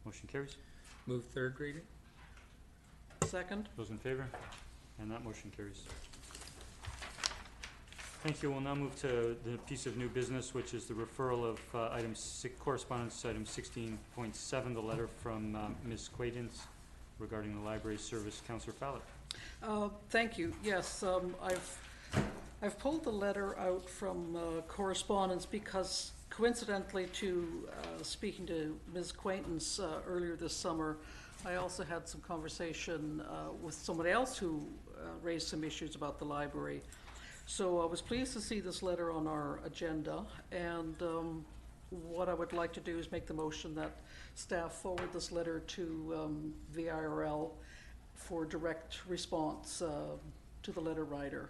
Motion carries. Move third reading. Second. Those in favor? And that motion carries. Thank you. We'll now move to the piece of new business, which is the referral of correspondence item 16.7, the letter from Ms. Quaidance regarding the library service. Councillor Fallot. Thank you. Yes, I've pulled the letter out from correspondence because coincidentally to speaking to Ms. Quaintance earlier this summer, I also had some conversation with someone else who raised some issues about the library. So I was pleased to see this letter on our agenda, and what I would like to do is make the motion that staff forward this letter to VIRL for direct response to the letter writer.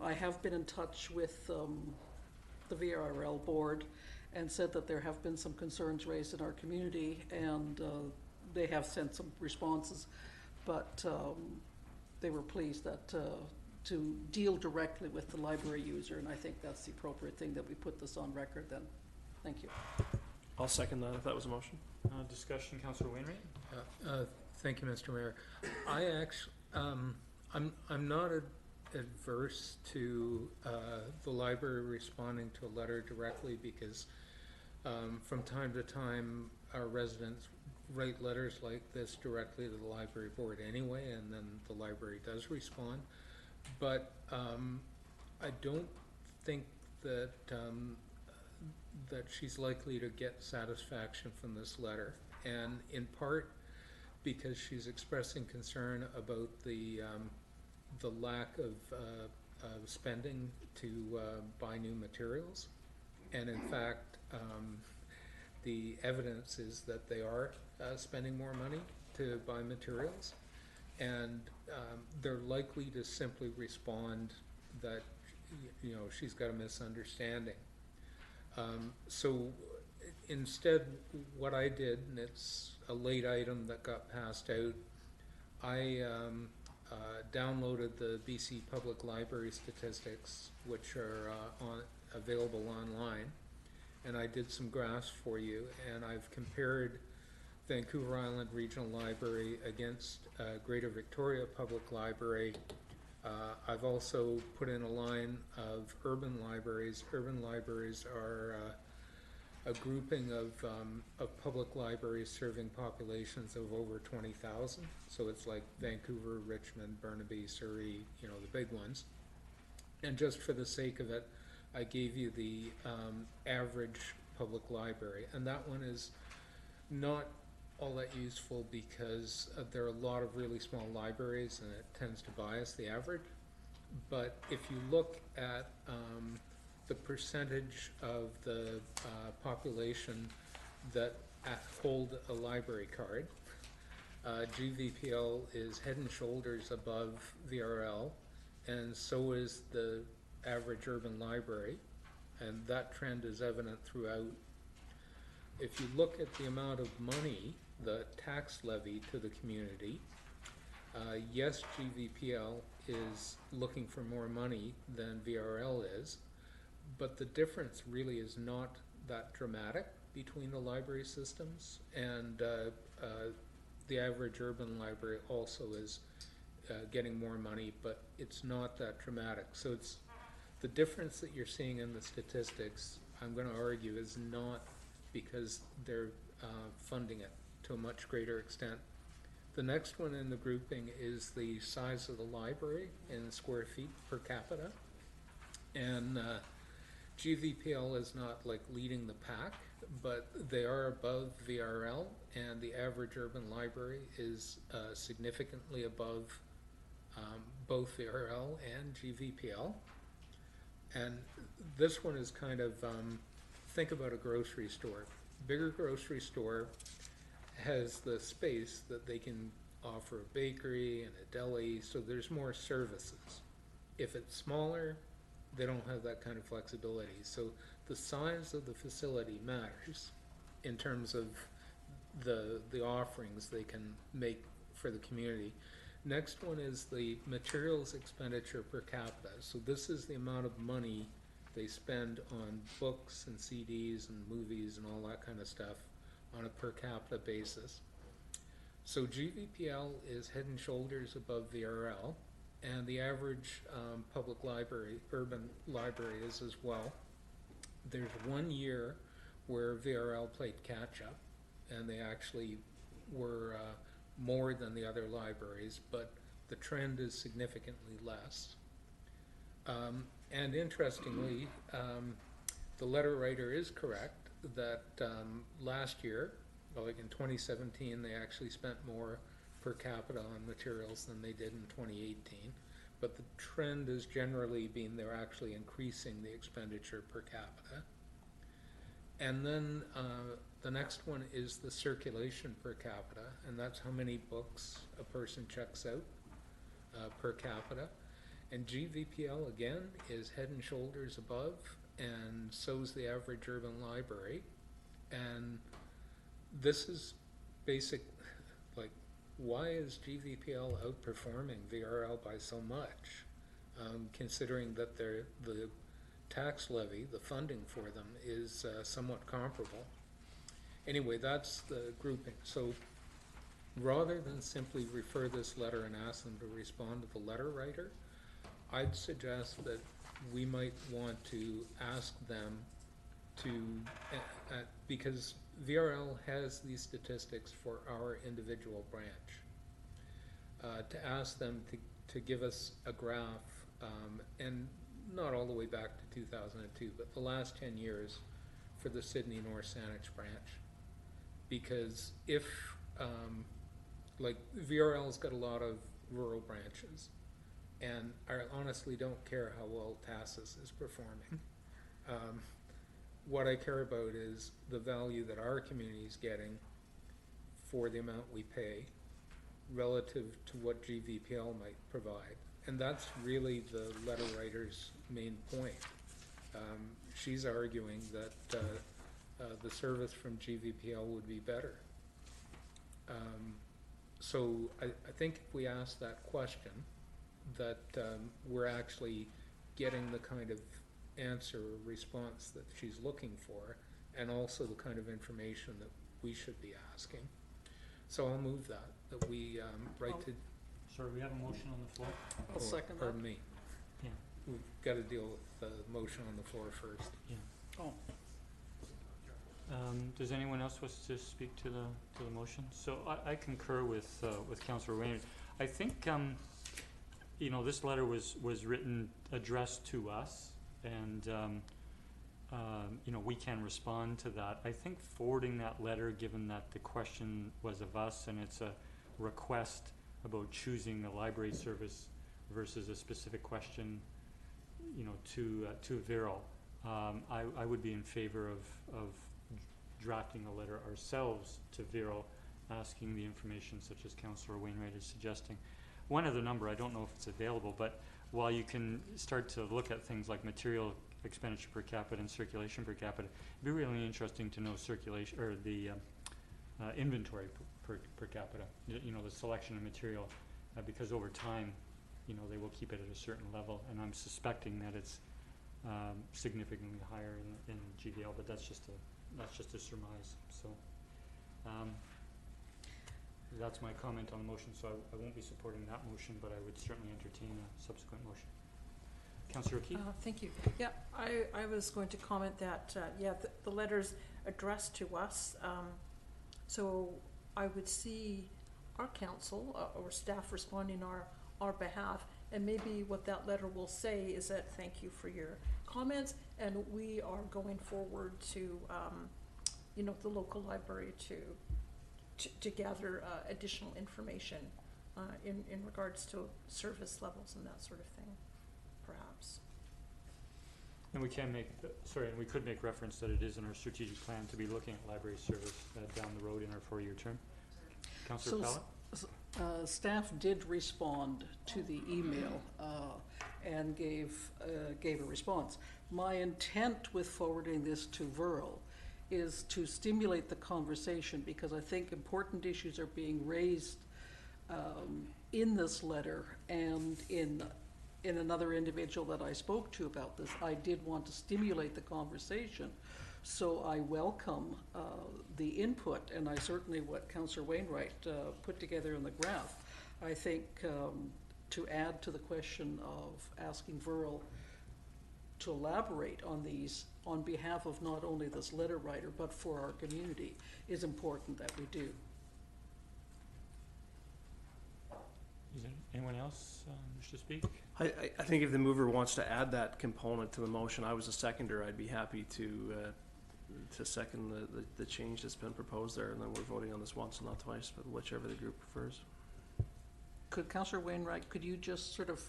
I have been in touch with the VIRL board and said that there have been some concerns raised in our community, and they have sent some responses, but they were pleased that to deal directly with the library user, and I think that's the appropriate thing that we put this on record then. Thank you. I'll second that if that was a motion. Discussion, Councillor Wainwright. Thank you, Mr. Mayor. I actually, I'm not adverse to the library responding to a letter directly because from time to time our residents write letters like this directly to the library board anyway, and then the library does respond. But I don't think that that she's likely to get satisfaction from this letter, and in part because she's expressing concern about the lack of spending to buy new materials, and in fact the evidence is that they are spending more money to buy materials, and they're likely to simply respond that she's got a misunderstanding. So instead, what I did, and it's a late item that got passed out, I downloaded the BC Public Library statistics, which are available online, and I did some graphs for you, and I've compared Vancouver Island Regional Library against Greater Victoria Public Library. I've also put in a line of urban libraries. Urban libraries are a grouping of public libraries serving populations of over 20,000. So it's like Vancouver, Richmond, Burnaby, Surrey, the big ones. And just for the sake of it, I gave you the average public library. And that one is not all that useful because there are a lot of really small libraries and it tends to bias the average. But if you look at the percentage of the population that hold a library card, GVPL is head and shoulders above VRL, and so is the average urban library, and that trend is evident throughout. If you look at the amount of money, the tax levy to the community, yes, GVPL is looking for more money than VRL is, but the difference really is not that dramatic between the library systems, and the average urban library also is getting more money, but it's not that dramatic. So it's the difference that you're seeing in the statistics, I'm going to argue, is not because they're funding it to a much greater extent. The next one in the grouping is the size of the library in square feet per capita, and GVPL is not like leading the pack but they are above VRL, and the average urban library is significantly above both VRL and GVPL. And this one is kind of, think about a grocery store. Bigger grocery store has the space that they can offer a bakery and a deli, so there's more services. If it's smaller, they don't have that kind of flexibility. So the size of the facility matters in terms of the offerings they can make for the community. Next one is the materials expenditure per capita. So this is the amount of money they spend on books and CDs and movies and all that kind of stuff on a per capita basis. So GVPL is head and shoulders above VRL, and the average public library, urban library is as well. There's 1 year where VRL played catch up, and they actually were more than the other libraries, but the trend is significantly less. And interestingly, the letter writer is correct that last year, like in 2017, they actually spent more per capita on materials than they did in 2018. But the trend has generally been they're actually increasing the expenditure per capita. And then the next one is the circulation per capita, and that's how many books a person checks out per capita. And GVPL, again, is head and shoulders above, and so is the average urban library. And this is basic, like, why is GVPL outperforming VRL by so much, considering that the tax levy, the funding for them, is somewhat comparable? Anyway, that's the grouping. So rather than simply refer this letter and ask them to respond to the letter writer, I'd suggest that we might want to ask them to, because VRL has these statistics for our individual branch, to ask them to give us a graph, and not all the way back to 2002, but the last 10 years for the Sydney North Saanich branch. Because if, like, VRL's got a lot of rural branches, and I honestly don't care how well TASIS is performing. What I care about is the value that our community is getting for the amount we pay relative to what GVPL might provide. And that's really the letter writer's main point. She's arguing that the service from GVPL would be better. So I think if we ask that question, that we're actually getting the kind of answer or response that she's looking for, and also the kind of information that we should be asking. So I'll move that we write to... Sorry, we have a motion on the floor? I'll second that. Pardon me. Yeah. We've got to deal with the motion on the floor first. Yeah. Oh. Does anyone else wish to speak to the motion? So I concur with Councillor Wayne. I think you know, this letter was written, addressed to us, and you know, we can respond to that. I think forwarding that letter, given that the question was of us and it's a request about choosing the library service versus a specific question, you know, to Viral, I would be in favor of drafting a letter ourselves to Viral, asking the information such as Councillor Wainwright is suggesting. One other number, I don't know if it's available, but while you can start to look at things like material expenditure per capita and circulation per capita, it'd be really interesting to know circulation, or the inventory per capita, you know, the selection of material, because over time, you know, they will keep it at a certain level, and I'm suspecting that it's significantly higher in GVL, but that's just a surmise. So that's my comment on the motion. So I won't be supporting that motion, but I would certainly entertain a subsequent motion. Councillor O'Keefe? Thank you. Yeah, I was going to comment that, yeah, the letter's addressed to us, so I would see our council or staff responding on our behalf, and maybe what that letter will say is that thank you for your comments, and we are going forward to you know, the local library to gather additional information in regards to service levels and that sort of thing, perhaps. And we can make, and we could make reference that it is in our strategic plan to be looking at library service down the road in our 4-year term. Councillor Pallett? Staff did respond to the email and gave a response. My intent with forwarding this to Verl is to stimulate the conversation, because I think important issues are being raised in this letter and in another individual that I spoke to about this. I did want to stimulate the conversation, so I welcome the input, and I certainly, what Councillor Wainwright put together in the graph, I think to add to the question of asking Verl to elaborate on these on behalf of not only this letter writer but for our community is important that we do. Is there anyone else wish to speak? I think if the mover wants to add that component to the motion, I was a seconder, I'd be happy to second the change that's been proposed there, and then we're voting on this once and not twice, but whichever the group prefers. Could Councillor Wainwright, could you just sort of...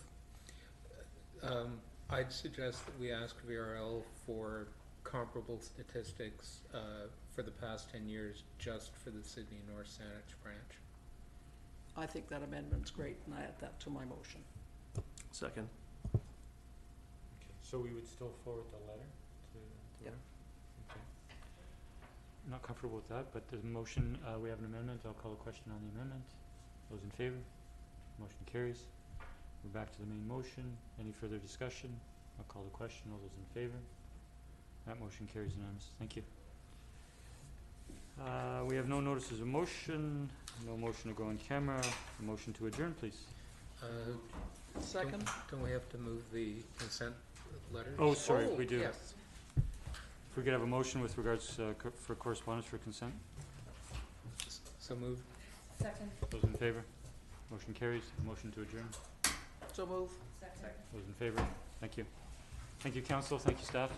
I'd suggest that we ask VRL for comparable statistics for the past 10 years just for the Sydney North Saanich branch. I think that amendment's great, and I add that to my motion. Second. Okay, so we would still forward the letter to Yep. her? Okay. I'm not comfortable with that, but the motion, we have an amendment. I'll call a question on the amendment. Those in favor? Motion carries. We're back to the main motion. Any further discussion? I'll call the question. All those in favor? That motion carries unanimous. Thank you. We have no notices of motion, no motion to go on camera. A motion to adjourn, please. Second. Don't we have to move the consent letters? Oh, sorry, we do. Yes. If we could have a motion with regards for correspondence for consent. So moved. Second. Those in favor? Motion carries. Motion to adjourn. So move. Those in favor? Thank you. Thank you, council. Thank you, staff.